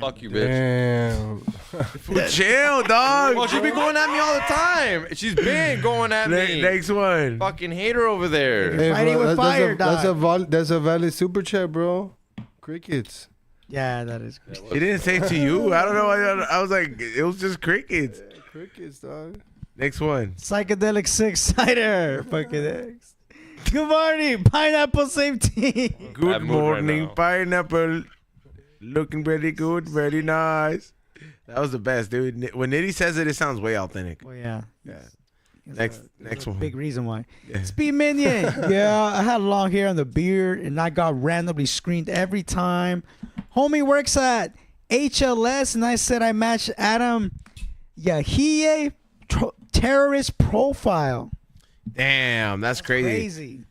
Fuck you, bitch. Damn. Chill, dog. Well, she be going at me all the time. She's been going at me. Next one. Fucking hater over there. Hey, Fighting bro, with fire, that's a valid super chat, bro. Crickets. Yeah, that is good. He didn't say to you. I don't know. I was like, it was just crickets. Crickets, dog. Next one. Psychedelic Six Cider. Fucking X. Good morning. Pineapple same team. Good mood right morning, now. pineapple. Looking very good, very nice. That was the best, dude. When Nitty says it, it sounds way authentic. Well, yeah. Yeah. There's Next a one. big reason why. Yeah. Speed Minion. Yeah, I had long hair on the beard, and I got randomly screened every time. Homie works at HLS, and I said I matched Adam Yahie terrorist profile. Damn, that's crazy. Crazy.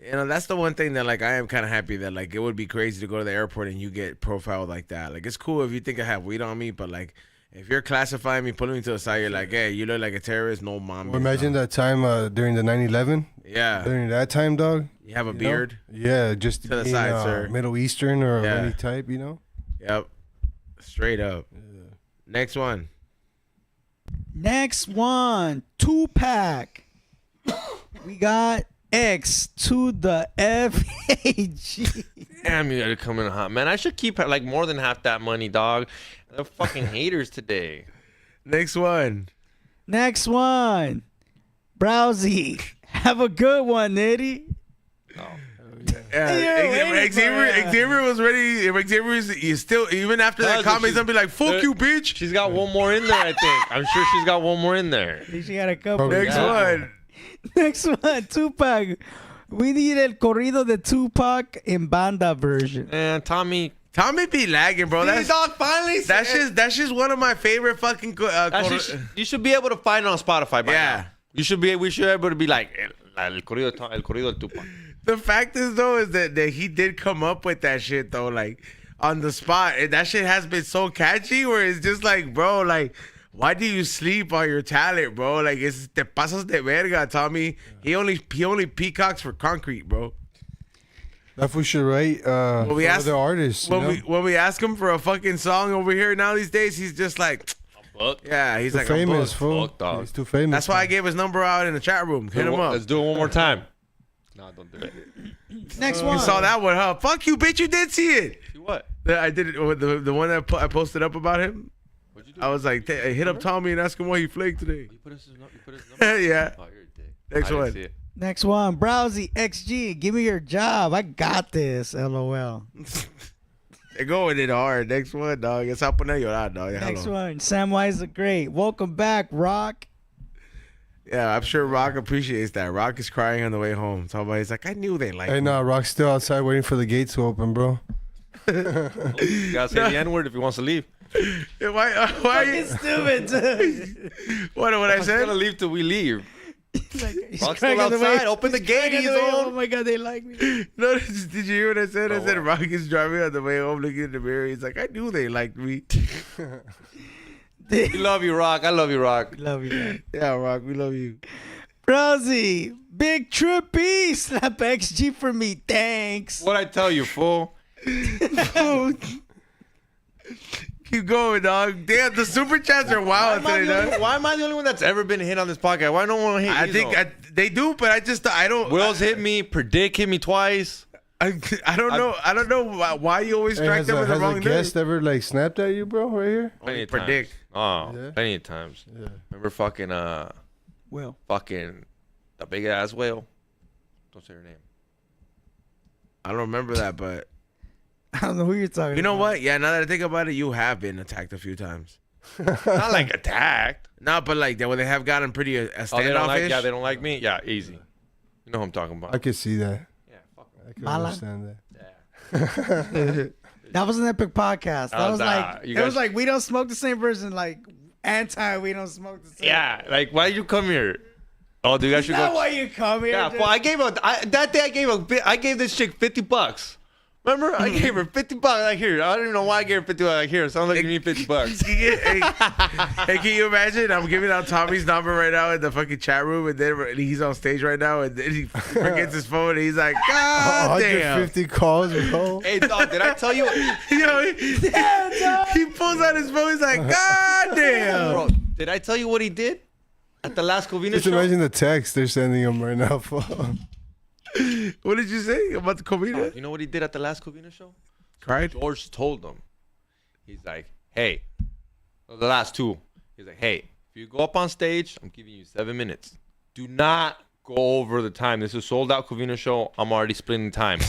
You know, that's the one thing that like I am kind of happy that like it would be crazy to go to the airport and you get profiled like that. Like it's cool if you think I have weed on me, but like if you're classifying me, pulling me to the side, you're like, hey, you look like a terrorist. No, mom. Well, imagine that time during the 9/11. Yeah. During that time, dog. You have a you know? beard. Yeah, just To the being, side, sir. Middle Eastern or Yeah. any type, you know. Yep. Straight up. Next one. Next one, 2-pack. We got X to the FAG. Damn, you gotta come in hot, man. I should keep like more than half that money, dog. They're fucking haters today. Next one. Next one, Browsy. Have a good one, Nitty. Yeah, Xavier was ready. If Xavier is still, even after that Cause comment, he's she's- gonna be like, fuck you, bitch. She's got one more in there, I think. I'm sure she's got one more in there. She got a couple. Next one. Next one, Tupac. We need el corrido de Tupac in banda version. And Tommy Tommy be lagging, bro. See, dog, finally. That's just one of my favorite fucking. You should be able to find it on Spotify by Yeah. now. We should be able to be like el corrido del Tupac. The fact is though is that he did come up with that shit though, like on the spot. And that shit has been so catchy where it's just like, bro, like, why do you sleep on your talent, bro? Like, it's te pasas de verga, Tommy. He only peacocks for concrete, bro. That we should write for ask- other artists. When we ask him for a fucking song over here now these days, he's just like, yeah, he's too like, famous, I'm fool. Fuck, dog. He's too famous. That's why I gave his number out in the chat room. Hit him up. Let's do it one more time. No, don't do it. Next one. You saw that one, huh? Fuck you, bitch. You did see it. See what? I did it. The one that I posted up about him. What'd you do? I was like, hit up Tommy and ask him why he flaked today. You put his number? Yeah. Oh, you're a dick. Next I didn't one. see it. Next one. Browsy XG. Give me your job. I got this. LOL. They're going in hard. Next one, dog. It's up on llorar, dog. Yeah, Next hello. one. Samwise the Great. Welcome back, Rock. Yeah, I'm sure Rock appreciates that. Rock is crying on the way home. Somebody's like, I knew they liked Hey, me. nah, Rock's still outside waiting for the gates to open, bro. You gotta say the N-word if he wants to leave. Yeah, why are you? It's stupid. What I He's said? gonna leave till we leave. He's Rock's crying still on the way- outside. Open the he's gate. crying on He's the way- on. Oh my God, they like me. No, did you hear what I said? I said Rock is driving on the way home, looking in the mirror. He's like, I knew they liked me. We love you, Rock. I love you, Rock. Love you, man. Yeah, Rock, we love you. Browsy. Big Trippy. Slap XG for me. Thanks. What I tell you, fool? Keep going, dog. Damn, the super chats are wild today, dog. Why am I the only one that's ever been hit on this podcast? Why no one hit I you, think though? they do, but I don't. Will's hit me. Predict hit me twice. I don't know. I don't know why you always Hey, strike has them a, with the has wrong a name. guest ever like snapped at you, bro, right here? Plenty of predict. times. Oh, Yeah. plenty of times. Yeah. Remember fucking Will. fucking the big ass whale. Don't say her name. I don't remember that, but I don't know who you're talking you know about. what? Yeah, now that I think about it, you have been attacked a few times. Not like attacked. No, but like when they have gotten pretty Oh, they don't standoffish. like. Yeah, they don't like me. Yeah, easy. You know who I'm talking about. I could see that. Yeah, fuck. I could Mala. understand that. That was an epic podcast. That was like, you it was guys- like, we don't smoke the same person. Like, anti, we don't smoke the same. Yeah, like why you come here? Oh, dude, I should That's go. why you come here. Yeah, dude. well, that day I gave this chick $50. Remember? I gave her $50. Like here, I don't even know why I gave her $50. Like here, sounds like you need $50. Hey, can you imagine? I'm giving out Tommy's number right now in the fucking chat room, and then he's on stage right now, and then he forgets his phone, and he's like, God damn. 150 calls, bro. Hey, dog, did I tell you? Yo, he pulls out his phone, he's like, God damn. Bro, did I tell you what he did at the last Covina Just show? imagine the text they're sending him right now. fool. What did you say about the Covina? You know what he did at the last Covina show? Cried? George told him. He's like, hey, the last two. He's like, hey, if you go up on stage, I'm giving you 7 minutes. Do not go over the time. This is sold out Covina show. I'm already splitting time.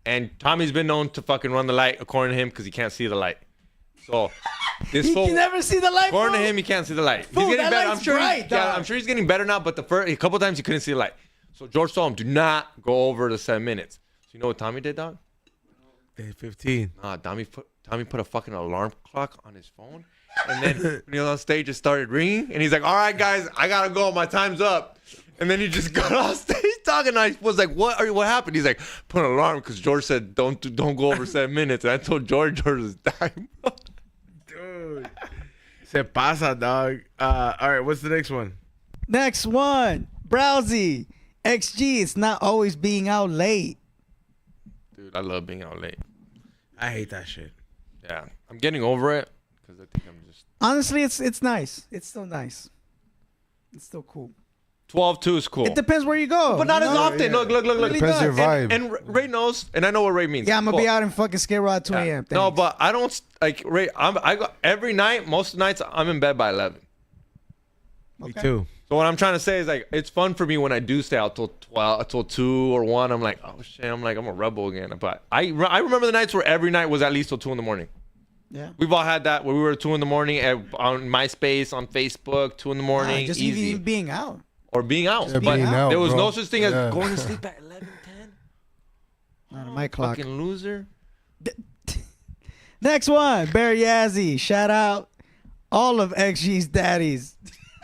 And Tommy's been known to fucking run the light according to him because he can't see the light. So this You fool, can never see the light. according to bro. him, he can't see the light. Fool, He's getting that better. light's I'm sure. bright, Yeah, dog. I'm sure he's getting better now. But a couple times he couldn't see the light. So George told him, do not go over the 7 minutes. So you know what Tommy did, dog? 15. Nah, Tommy put a fucking alarm clock on his phone. And then when he was on stage, it started ringing. And he's like, all right, guys, I got to go. My time's up. And then he just got off stage talking. I was like, what happened? He's like, put an alarm because George said, don't go over 7 minutes. And I told George was dying. Dude. Se pasa, dog. All right, what's the next one? Next one. Browsy. XG, it's not always being out late. Dude, I love being out late. I hate that shit. Yeah, I'm getting over it because I think I'm just... Honestly, it's nice. It's still nice. It's still cool. 12-2 is cool. It depends where you go. But not you as know? often. yeah. Look. Really Depends does. your vibe. And Ray knows, and I know what Ray means. Yeah, I'm gonna Cool. be out in fucking Skid Row at 2 a.m. No, Thanks. but I don't like Ray. I go every night. Most of the nights I'm in bed by 11. Me Okay. too. So what I'm trying to say is like it's fun for me when I do stay out till 12, till 2 or 1. I'm like, oh shit, I'm a rebel again. But I remember the nights where every night was at least till 2 in the morning. Yeah. We've all had that where we were 2 in the morning on MySpace, on Facebook, 2 in the morning, Just easy, even being out. or being out. Yeah, but being out, there was bro. no such thing as Yeah. going to sleep at 11, 10. Not on my clock. Fucking loser. Next one, Barry Yazzie. Shout out all of XG's daddies.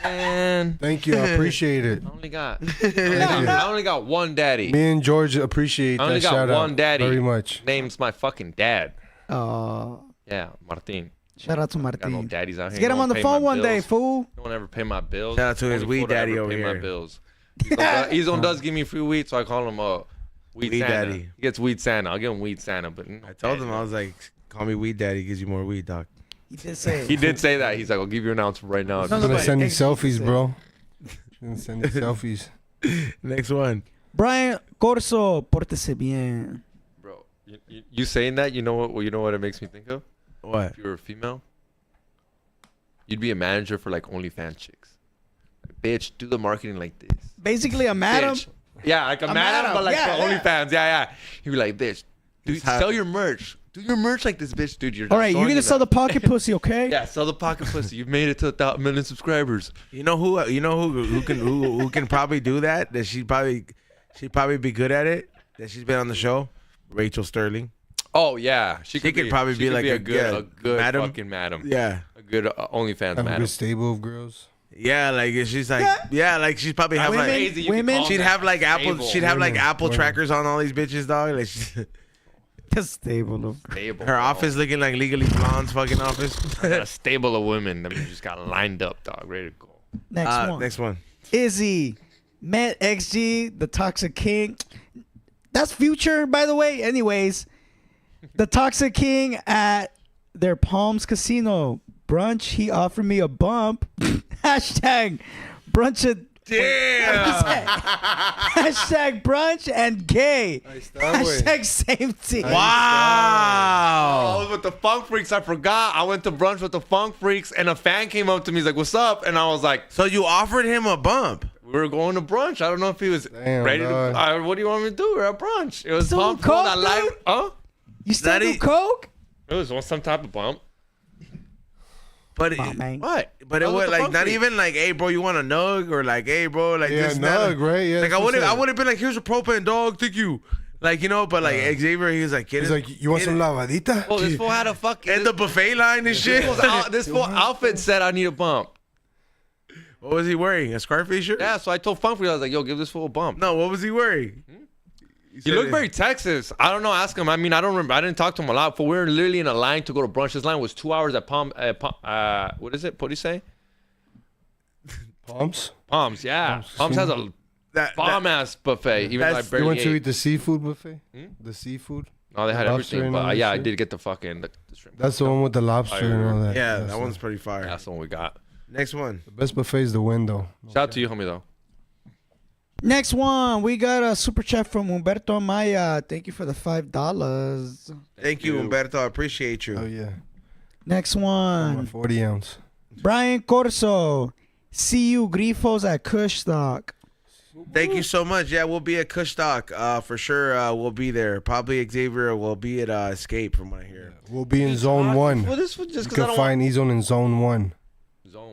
Man, Thank you. I appreciate it. I only got one daddy. Me and George appreciate I only that got shout one out daddy. very much. Name's my fucking dad. Oh, Yeah, Martin. shout out to Got no Martin. daddies out here. Let's get him No on the pay phone my one day, bills. fool. No one ever pay my bills. Shout out to his Only weed fool that daddy ever over pay my here. bills. Ezone does give me free weed, so I call him weed Weed Santa. daddy. He gets weed Santa. I'll give him weed Santa, but no I told daddy. him, I was like, call me weed daddy, gives you more weed, dog. He did say. He did say that. He's like, I'll give you an ounce right now. No, I'm no, gonna but send you XG selfies, said- bro. Gonna send you selfies. Next one. Brian Corso, pórtese bien. Bro, you saying that? You know what it makes me think of? What? If you were a female, you'd be a manager for like OnlyFans chicks. Like, bitch, do the marketing like this. Basically, a madam. Bitch. Yeah, like a A madam, madam, but like yeah, for OnlyFans. Yeah. He'd be like, bitch, dude, Just have- sell your merch. Do your merch like this, bitch, dude. You're All right, you're showing gonna you sell the that. pocket pussy, okay? Yeah, sell the pocket pussy. You've made it to 1,000,000 subscribers. You know who? Who can probably do that? That she'd probably be good at it. That she's been on the show. Rachel Sterling. Oh yeah, She could probably be like a a- yeah, good madam. fucking madam. Yeah. A good OnlyFans Have a madam. good stable of girls. Yeah, like she's like like she's probably have Women- like Crazy, you could women- call she'd that have like Apple stable. she'd have like Women, Apple women. trackers on all these bitches, dog. Like The stable of. stable. her bro. office looking like Legally Blonde's fucking office. I got a stable of women that just got lined up, dog, ready to go. Next one. Next one. Izzy met XG, the Toxic King. That's Future, by the way. Anyways, the Toxic King at their Palms Casino brunch. He offered me a bump. Hashtag brunch. Damn. Hashtag brunch and gay. Hashtag same thing. I Wow. was with the Funk Freaks. I forgot. I went to brunch with the Funk Freaks, and a fan came up to me. He's like, "What's up?" And I was like, So you offered him a bump. "We were going to brunch." I don't know if he was Damn, ready to. dog. What do you want me to do? We're at brunch. It was Still pump. coke, That live, dude? huh? You still That do ain't- coke? It was on some type of bump. But Come on, man. What? But I it was was with the like Funk not Freaks. even like, hey bro, you want a nug, or like, hey bro, like Yeah, this and that. nug, right? Yeah, Like that's I what's would up. have been like, here's a propane dog, thank you. Like, you know, but like Xavier, he was like, He's like, you want some lavadita? Oh, this fool had a fucking. in the buffet line and shit. This fool outfit said I need a bump. What was he wearing? A Scarface shirt? Yeah, so I told Funk Freaks, I was like, "Yo, give this fool a bump." No, what was he wearing? You look very Texas. I don't know. Ask him. I mean, I don't remember. I didn't talk to him a lot. But we were literally in a line to go to brunch. This line was 2 hours at Palm. What is it? What do you say? Palms? Palms. Yeah. Palms has a bomb ass buffet. Even though I that's- You barely went to ate. eat the seafood buffet? The seafood? Oh, they had lobster everything. and all But that yeah, I shit? did get the fucking the shrimp. That's the one with the lobster and all that. Yeah, That's that one's pretty fire. That's the one we got. Next one. The best buffet is the window. Shout out to you, homie, though. Next one, we got a super chat from Humberto Maya. Thank you for the $5. Thank you, Humberto. I appreciate you. Oh, yeah. Next My one, 40 ounce. Brian Corso. See you Grifos at Kushstock. Thank you so much. Yeah, we'll be at Kushstock. For sure, we'll be there. Probably Xavier will be at Escape, from what I hear. We'll be in zone 1. Well, this was just You because I can don't find E-Zone in zone 1.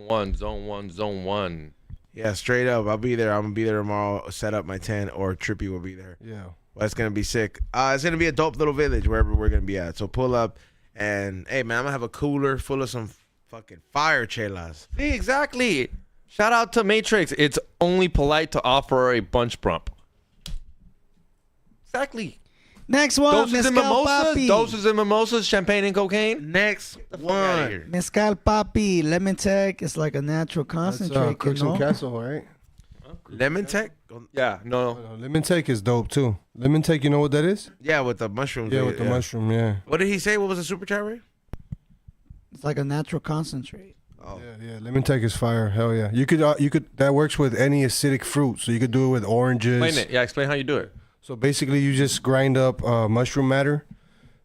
want... Zone 1. Yeah, straight up. I'll be there. I'm gonna be there tomorrow. Set up my tent, or Trippy will be there. Yeah. Well, it's gonna be sick. It's gonna be a dope little village wherever we're gonna be at. So pull up, and hey, man, I'm gonna have a cooler full of some fucking fire chelas. See, exactly. Shout out to Matrix. It's only polite to offer a bunch bump. Exactly. Next one, Doses and Mezcal mimosas. Papi. Doses and mimosas, champagne and cocaine. Next Outta one. here. Mezcal Papi. Lemon Tech. It's like a natural That's concentrate. Cooks you know? and Castle, right? Lemon tech. Yeah, no. Lemon Take is dope, too. Lemon Take, you know what that is? Yeah, with the mushrooms. Yeah, with the mushroom, yeah. What did he say? What was the super chat rate? It's like a natural concentrate. Oh, Yeah, lemon take is fire. Hell yeah. You could that works with any acidic fruit. So you could do it with oranges. Explain it. Yeah, explain how you do it. So basically you just grind up mushroom matter.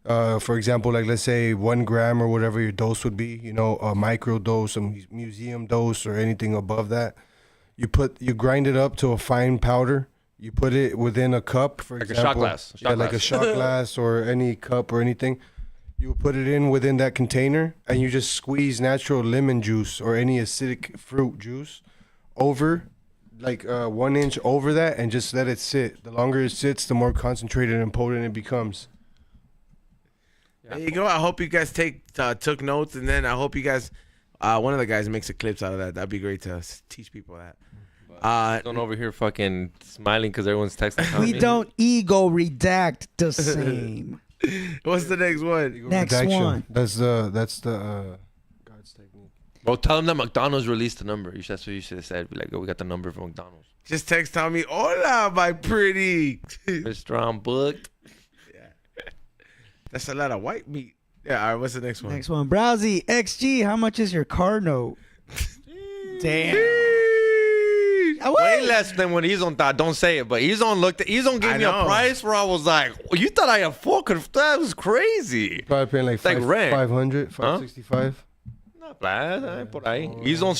For example, like let's say 1 gram or whatever your dose would be, you know, a micro dose, a museum dose or anything above that. You grind it up to a fine powder. You put it within a cup, for Like a example. shot glass. Yeah, like a shot glass or any cup or anything. You put it in within that container, and you just squeeze natural lemon juice or any acidic fruit juice over, like 1 inch over that, and just let it sit. The longer it sits, the more concentrated and potent it becomes. There you go. I hope you guys took notes, and then I hope you guys, one of the guys makes a clips out of that. That'd be great to teach people that. Don't over here fucking smiling because everyone's texting. We don't ego redact the same. What's the next one? Next Redaction. one. That's the God's technique. Bro, tell them that McDonald's released the number. That's what you should have said. Be like, oh, we got the number from McDonald's. Just text Tommy, hola, my pretty. Mr. I'm booked. That's a lot of white meat. Yeah, all right, what's the next one? Next one. Browsy XG, how much is your car note? Damn. Way less than when he's on that. Don't say it, but he's on gave me a price where I was like, well, you thought I had 4? That was crazy. Probably paying like, Like rent. 500, 565. Not bad. Por ahí. He's on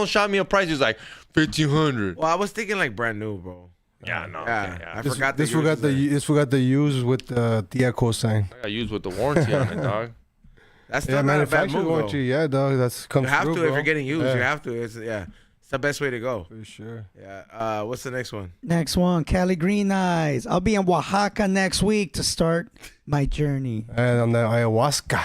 shot me a price. He's like 1,500. Well, I was thinking like brand new, bro. Yeah, no. Yeah, Okay, I yeah. forgot This that forgot the use with the Tia cosign. I got used with the warranty on it, dog. That's still Yeah, not a bad manufacturer move, warranty. though. Yeah, dog. That's comes You have through, to bro. if you're getting used. Yeah, You have to. It's the best way to go. for sure. Yeah. What's the next one? Next one. Cali Green Eyes. I'll be in Oaxaca next week to start my journey. And on the ayahuasca.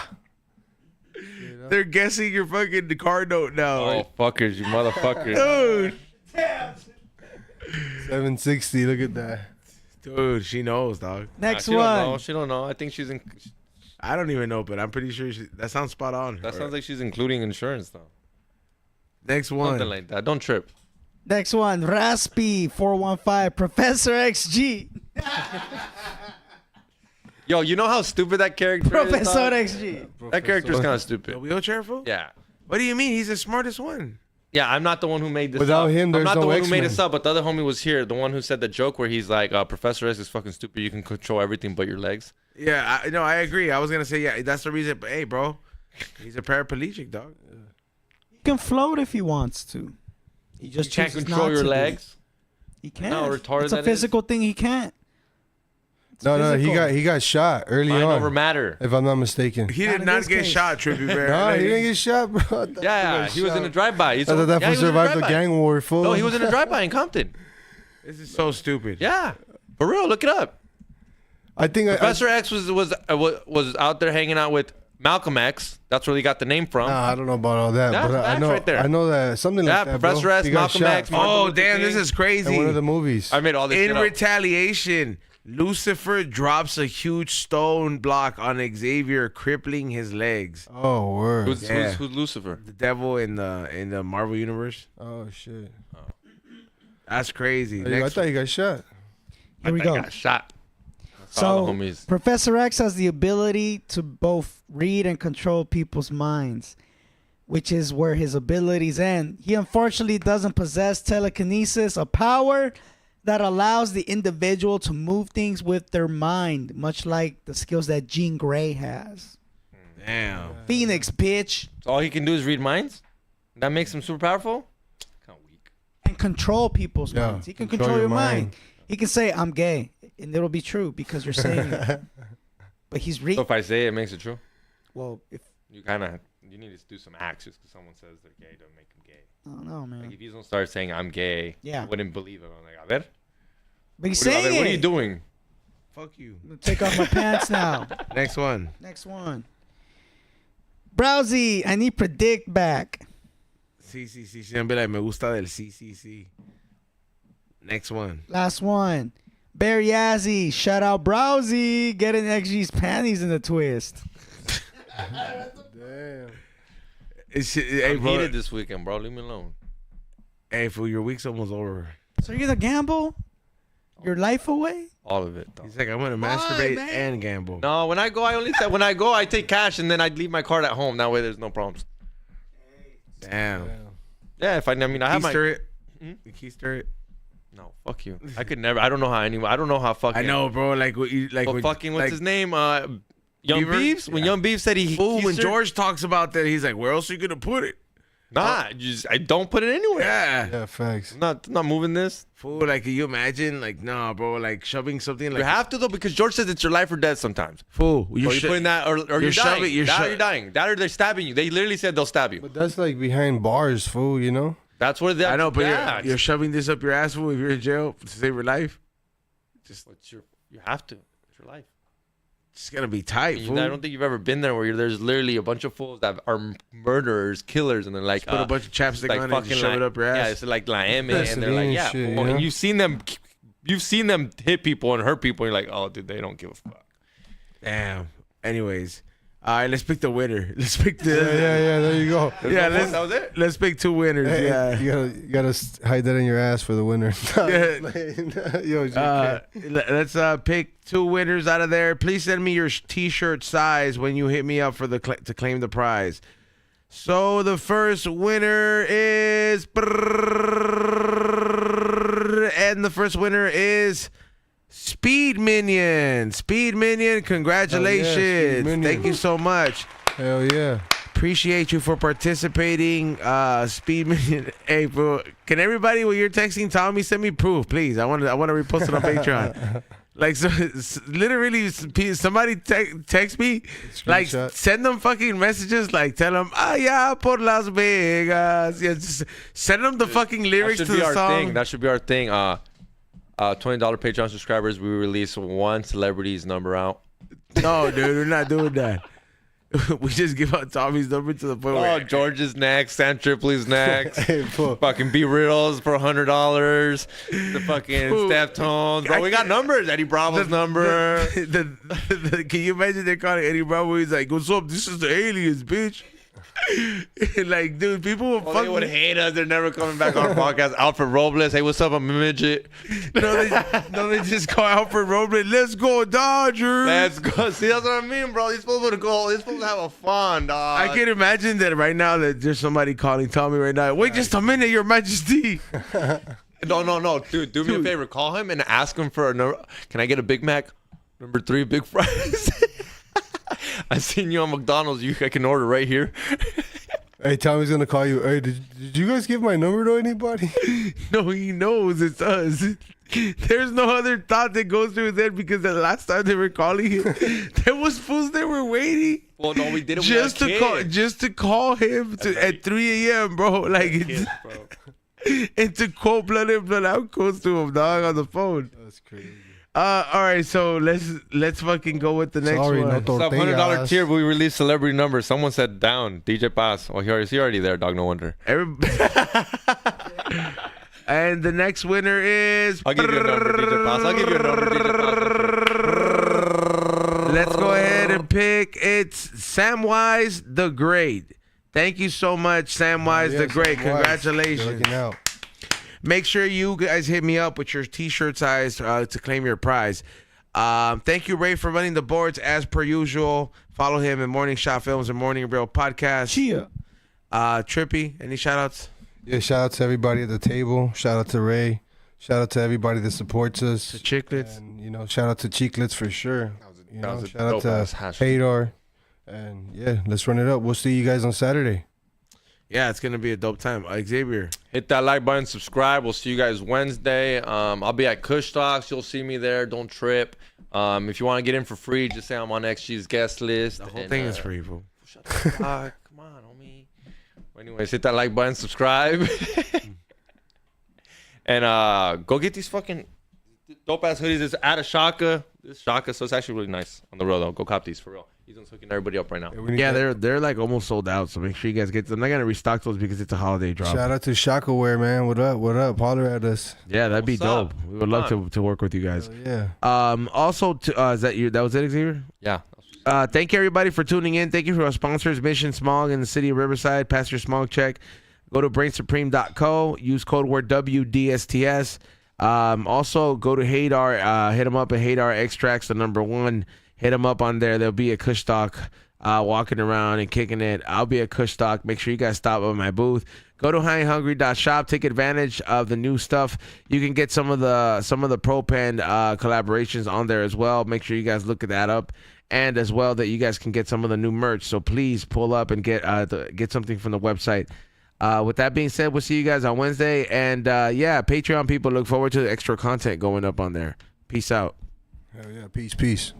They're guessing your fucking car note now. Oh, fuckers, you motherfuckers. Dude. 760. Look at that. Dude, she knows, dog. Next She don't know. one. She don't know. I think she's in. I don't even know, but I'm pretty sure that sounds spot on. That sounds like she's including insurance, though. Next one. Something like that. Don't trip. Next one. Raspy 415. Professor XG. Yo, you know how stupid that character Professor is? dog? XG. That character's kind of The stupid. wheelchair fool? Yeah. What do you mean? He's the smartest one. Yeah, I'm not the one who made this Without up. him, I'm there's not the no one who made X-Men. this up, but the other homie was here. The one who said the joke where he's like, Professor X is fucking stupid. You can control everything but your legs. Yeah, I agree. I was gonna say, yeah, that's the reason. But hey, bro, he's a paraplegic, dog. He can float if he wants to. He just You can't chooses control not your to. legs. He can't. How retarded It's a that is. physical thing. He can't. It's No, physical. he got shot early Mind over on. matter. If I'm not mistaken. He Not did in not this get case. shot, Trippy Bear. No, Like, he didn't get shot, bro. Yeah, he was in a drive-by. I thought that fool survived the gang war, fool. No, he was in a drive-by in Compton. This is so stupid. Yeah, for real. Look it up. I think Professor X was out there hanging out with Malcolm X. That's where he got the name from. I don't know about all that, That's but I facts know right there. I know that something Yeah, like that. Professor bro. S, He got Malcolm shot X, Martin Oh, Luther damn, this King. is crazy. in one of the movies. I made all this In shit up. retaliation, Lucifer drops a huge stone block on Xavier, crippling his legs. Oh, word. Who's Lucifer? The devil in the Marvel universe. Oh shit. That's crazy. I Next, thought he got shot. Here we I go. got shot. All the So, homies. Professor X has the ability to both read and control people's minds, which is where his abilities end. He unfortunately doesn't possess telekinesis, a power that allows the individual to move things with their mind, much like the skills that Jean Grey has. damn. Phoenix, bitch. So all he can do is read minds? That makes him super powerful? Kind of weak. And control people's Yeah, minds. He can control your mind. He can say, I'm gay. And it'll be true because you're saying it. But he's So if I say it, it makes it true? well, if You need to do some acts just because someone says they're gay. Don't make them gay. I don't know, man. Like if you don't start saying I'm gay, Yeah. I wouldn't believe it. I'm like, a ver. But he's A ver, saying what are you it. doing? Fuck you. I'm gonna take off my pants now. Next one. Next one. Browsy, I need predict back. Sí. Siempre like me gusta del sí. Next one. Last one. Barry Yazzie, shout out Browsy, getting XG's panties in the twist. Damn. Hey, I'm bro. heated this weekend, bro. Leave me alone. Hey, fool, your week's almost over. So you're gonna gamble your life away? All of it, though. He's like, I'm gonna masturbate man? and gamble. No, when I go, I take cash and then I leave my card at home. That way, there's no problems. Damn. Yeah, I have my. Keister it. Hmm? You keister it. No, fuck you. I could never. I don't know how fucking. I know, bro. Like what you like. But when- fucking, what's like, his name? Young Beaver? Beeves. When Yeah. Young Beeves said he. Fool, when keistered- George talks about that, he's like, "Where else are you gonna put it?" Nah, I don't put it anywhere. Yeah. Yeah, facts. I'm not moving this. Fool, like, can you imagine? Like, nah, bro. Like shoving something like. You have to though because George says it's your life or death sometimes. Fool, Or you're putting that, or you're dying. shoving- you're That or sho- you're dying. That or they're stabbing you. They literally said they'll stab you. But that's like behind bars, fool. You know. That's where they. I know, but yeah, you're shoving this up your ass, fool. If you're in jail to save your life. you have to. It's your life. It's gonna be tight. I Fool. don't think you've ever been there where there's literally a bunch of fools that are murderers, killers, and they're like, Put a bunch of chapstick like on it and fucking shove it up your ass. Yeah, it's like La M, and they're like, Vaseline yeah, shit, fool. yeah. And you've seen them hit people and hurt people. And you're like, oh, dude, they don't give a fuck. Damn. Anyways, all right, let's pick the winner. Let's pick the. Yeah, there you go. Yeah, that was it. let's pick 2 winners. Hey, Yeah. you gotta hide that in your ass for the winner. Yo, Let's pick 2 winners out of there. Please send me your t-shirt size when you hit me up for to claim the prize. So the first winner is, and the first winner is Speed Minion. Speed Minion, congratulations! Speed Minion. Thank you so much. Hell yeah. Appreciate you for participating, Speed Minion. Hey, bro, can everybody when you're texting Tommy send me proof, please? I want to repost it on Patreon. Like, so literally, somebody text me, like, Screenshot. send them fucking messages, like, tell them, yeah, por Las Vegas. Yeah, just send them the fucking lyrics That to should be the our song. thing. That should be our thing. $20 Patreon subscribers. We release one celebrity's number out. No, dude, we're not doing that. We just give out Tommy's number to the point Oh, where George is next. Sam Tripley's next. Hey, fool. Fucking B Riddles for $100. The fucking Fool. Steph Tones. Bro, we got numbers. Eddie Bravo's number. Can you imagine they're calling Eddie Bravo? He's like, "What's up? This is the aliens, bitch." Like, dude, people will They would fucking hate us. They're never coming back on our podcast. Alfred Robles. Hey, what's up? I'm a midget. they just call Alfred Robles. Let's go, Dodgers. Let's go. See, that's what I mean, bro. These supposed to go. They're supposed to have a fun, dog. I can imagine that right now that there's somebody calling Tommy right now. Wait just a minute, Your Majesty. No. Dude, do me a favor. Call him and ask him for a number. Can I get a Big Mac? Number 3, big fries. I seen you on McDonald's. I can order right here. Hey, Tommy's gonna call you. Hey, did you guys give my number to anybody? No, he knows it's us. There's no other thought that goes through his head because the last time they were calling him, there was fools that were waiting. Well, no, we did it Just to call him at 3 a.m., bro. Like, and to quote Blood In, Blood Out quotes to him, dog, on the phone. That's crazy. All right, so let's fucking go with the next Sorry, one. no Sub $100 tier. We released celebrity numbers. Someone said down. DJ Paz. Oh, he already there, dog. No wonder. And the next winner is. I'll give you a number, DJ Paz. I'll give you a number, DJ Paz. Let's go ahead and pick. It's Samwise the Great. Thank you so much, Samwise the Great. Congratulations. You're looking out. Make sure you guys hit me up with your t-shirt size to claim your prize. Thank you, Ray, for running the boards as per usual. Follow him in Morning Shot Films and Morning Real Podcast. Chia. Trippy, any shout-outs? Yeah, shout out to everybody at the table. Shout out to Ray. Shout out to everybody that supports us. The Chicklets. And, shout out to Chiclets for sure. that was a Shout out to dope-ass hash. Hadar. And, yeah, let's run it up. We'll see you guys on Saturday. Yeah, it's going to be a dope time. Xavier. Hit that like button, subscribe. We'll see you guys Wednesday. I'll be at Kush Talks. You'll see me there. Don't trip. If you want to get in for free, just say I'm on XG's guest list. The whole thing is free, bro. Shut the fuck. Come on, homie. Anyways, hit that like button, subscribe. And go get these fucking dope ass hoodies. It's at a Shaka. This Shaka, so it's actually really nice on the real though. Go cop these for real. He's hooking everybody up right now. Yeah, they're like almost sold out, so make sure you guys get them. I'm not going to restock those because it's a holiday drop. Shout out to Shaka Wear, man. What up? What up? Holler at us. Yeah, that'd be What's up? dope. We would love to work with you guys. Hell yeah. Also, is that was it, Xavier? Yeah. Thank you everybody for tuning in. Thank you for our sponsors, Mission Smog in the city of Riverside. Pass your smog check. Go to brainsupreme.co. Use code word WDSTS. Also, go to Hadar. Hit them up at Hadar Extracts, the #1. Hit them up on there. There'll be a Kush Talk walking around and kicking it. I'll be a Kush Talk. Make sure you guys stop by my booth. Go to highhungry.shop. Take advantage of the new stuff. You can get some of the Pro-Pen collaborations on there as well. Make sure you guys look at that up. And as well that you guys can get some of the new merch. So please pull up and get something from the website. With that being said, we'll see you guys on Wednesday. And yeah, Patreon people, look forward to the extra content going up on there. Peace out. Hell yeah. Peace.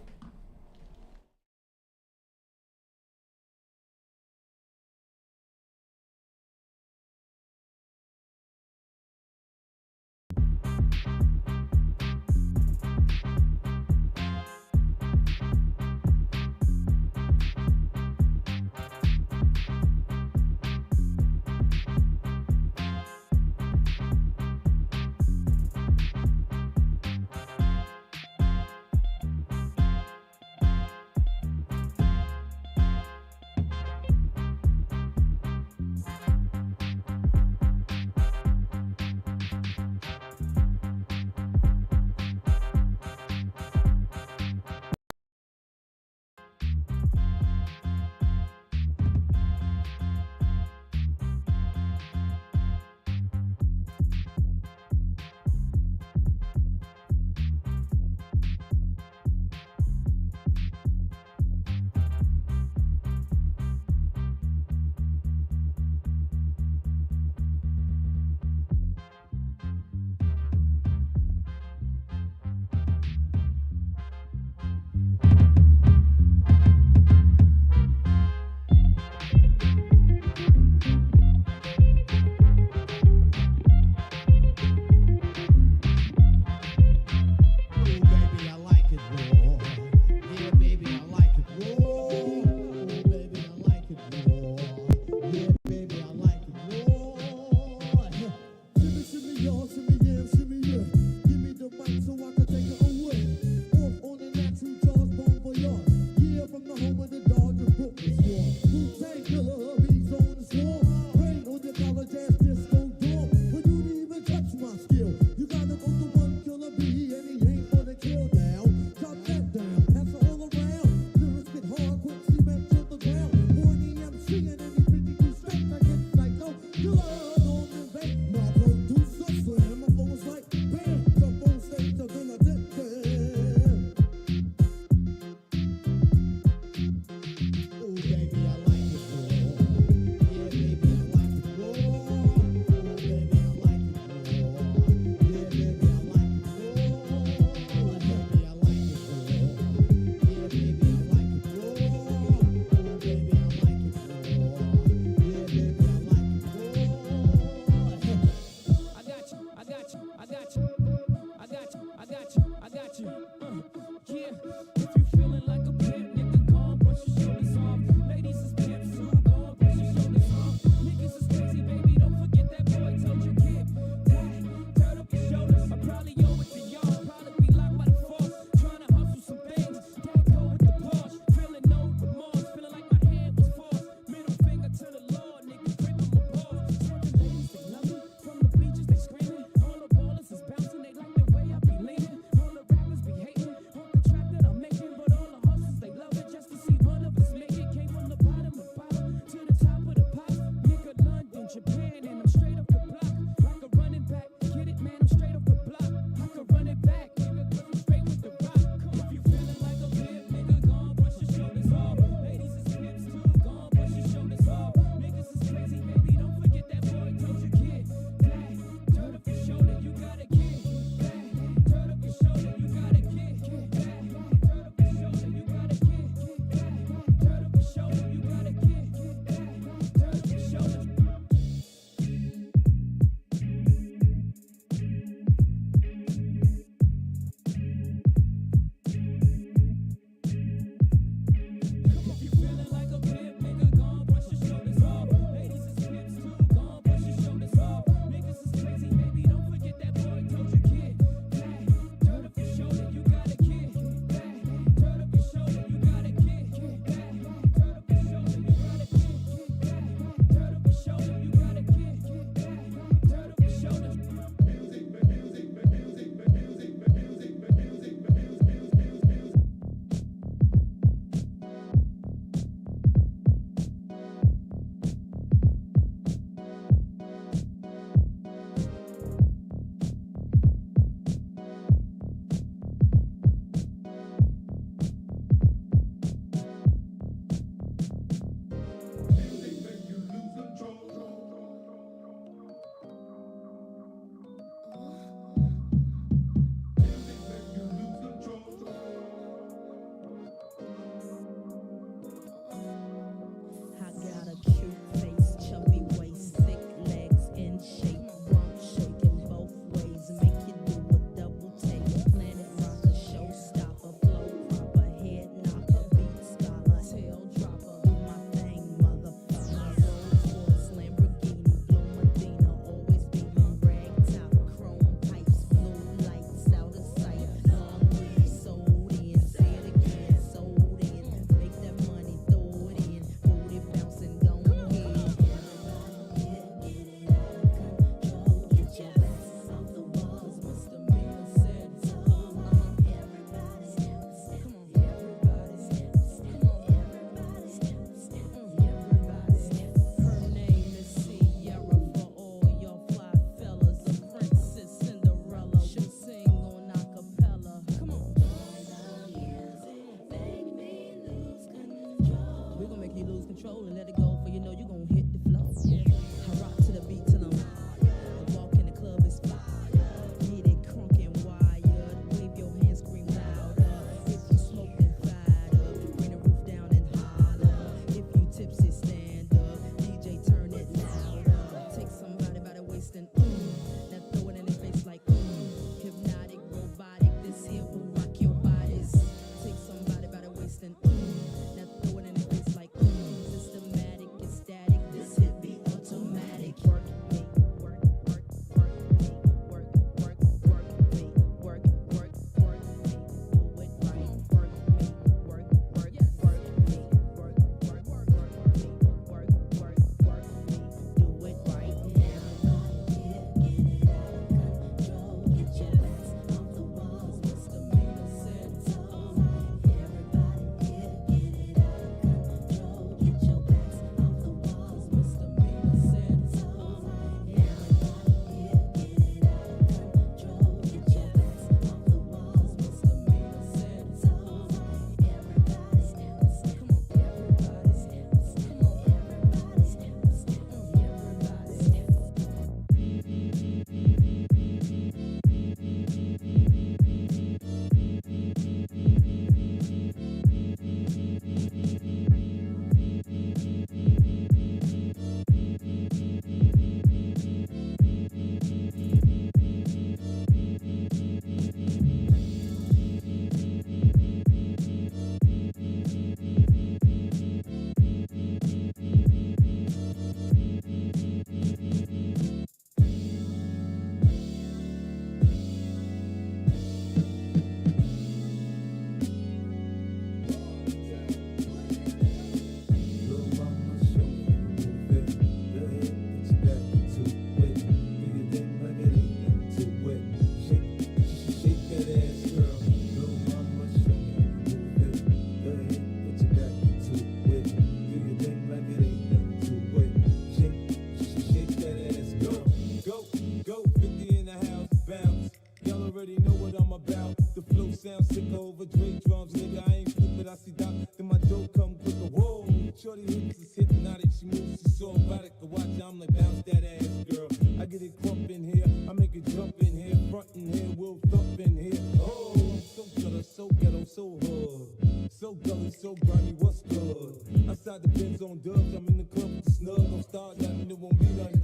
sound sick over Dre drums, nigga. I ain't stupid, I see Doc, then my dope come quicker. Whoa, shorty hips is hypnotic, she moves, she's so erotic. I watch, I'm like, bounce that ass, girl. I get it crump in here, I make it jump in here, front in here, we'll thump in here. Oh, I'm so gutter, so ghetto, so hood. So gully, so grimy, what's good? Outside the Benz on dubs, I'm in the club with the snug. Don't start nothing, it won't be nothing,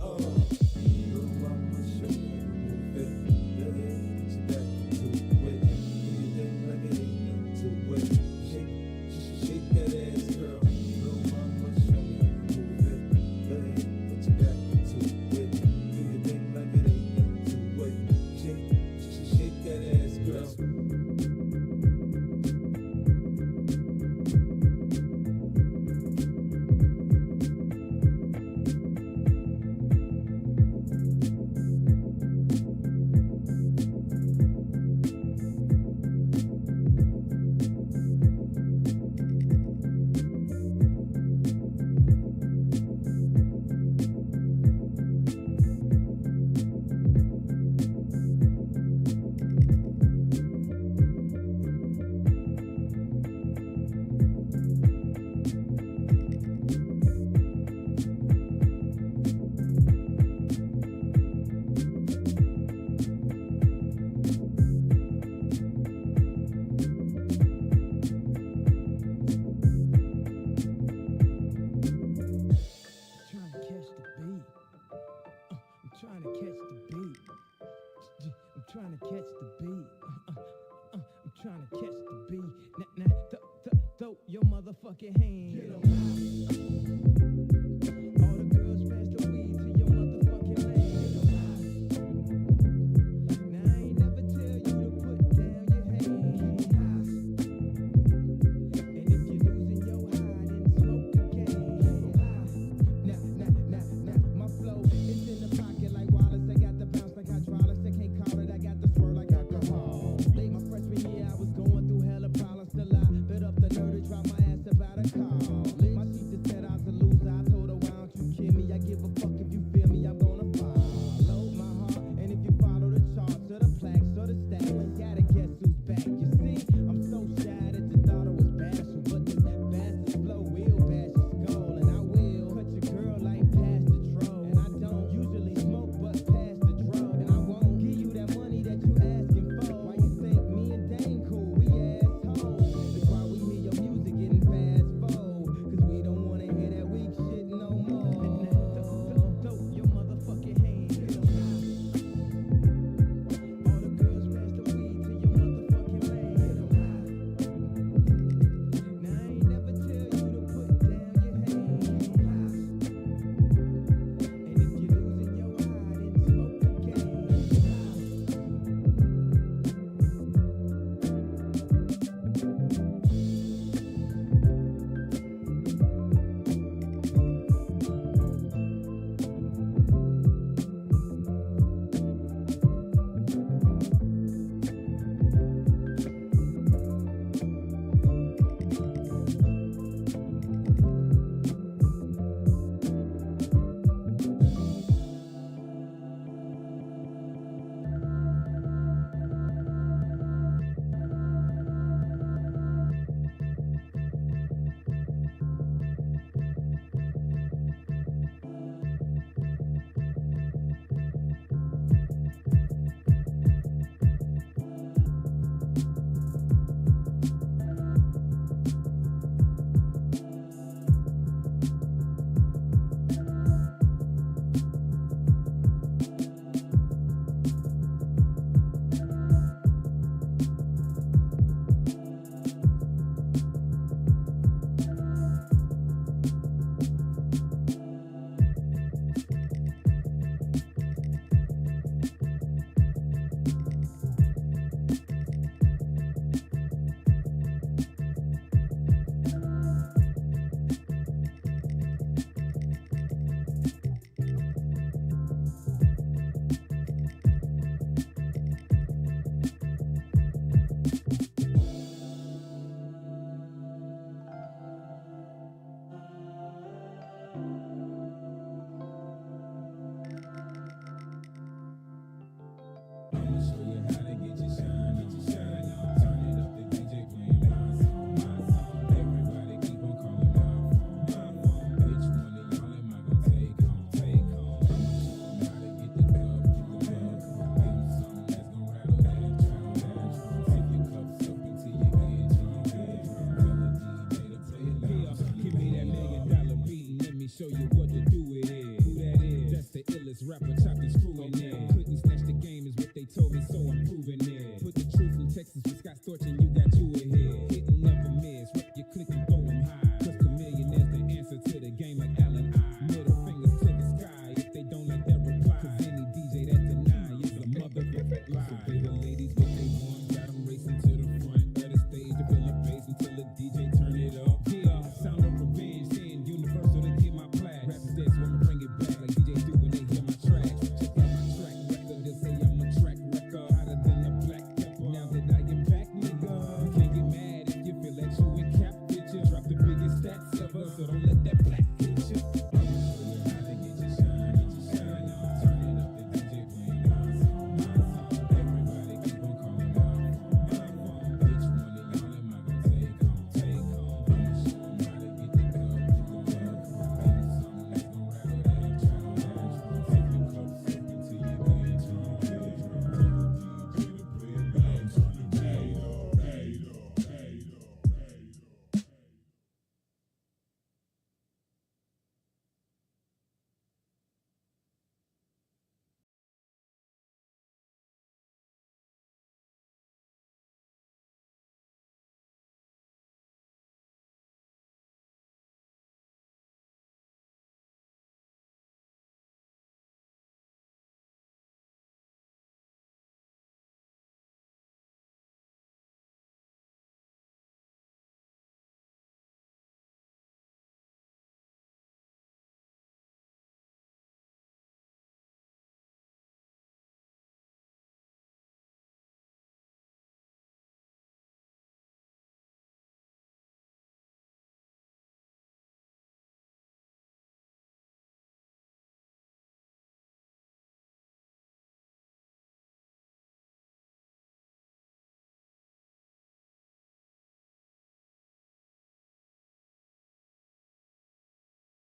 Little mama, show me how you move it. Yeah, put your back into it. Do your thing like it ain't nothing to it. Shake that ass, girl. Little mama, show me how you move it. Yeah, put your back into it. Do your thing like it ain't nothing to it. Shake that ass, girl. Throw your motherfucking hands.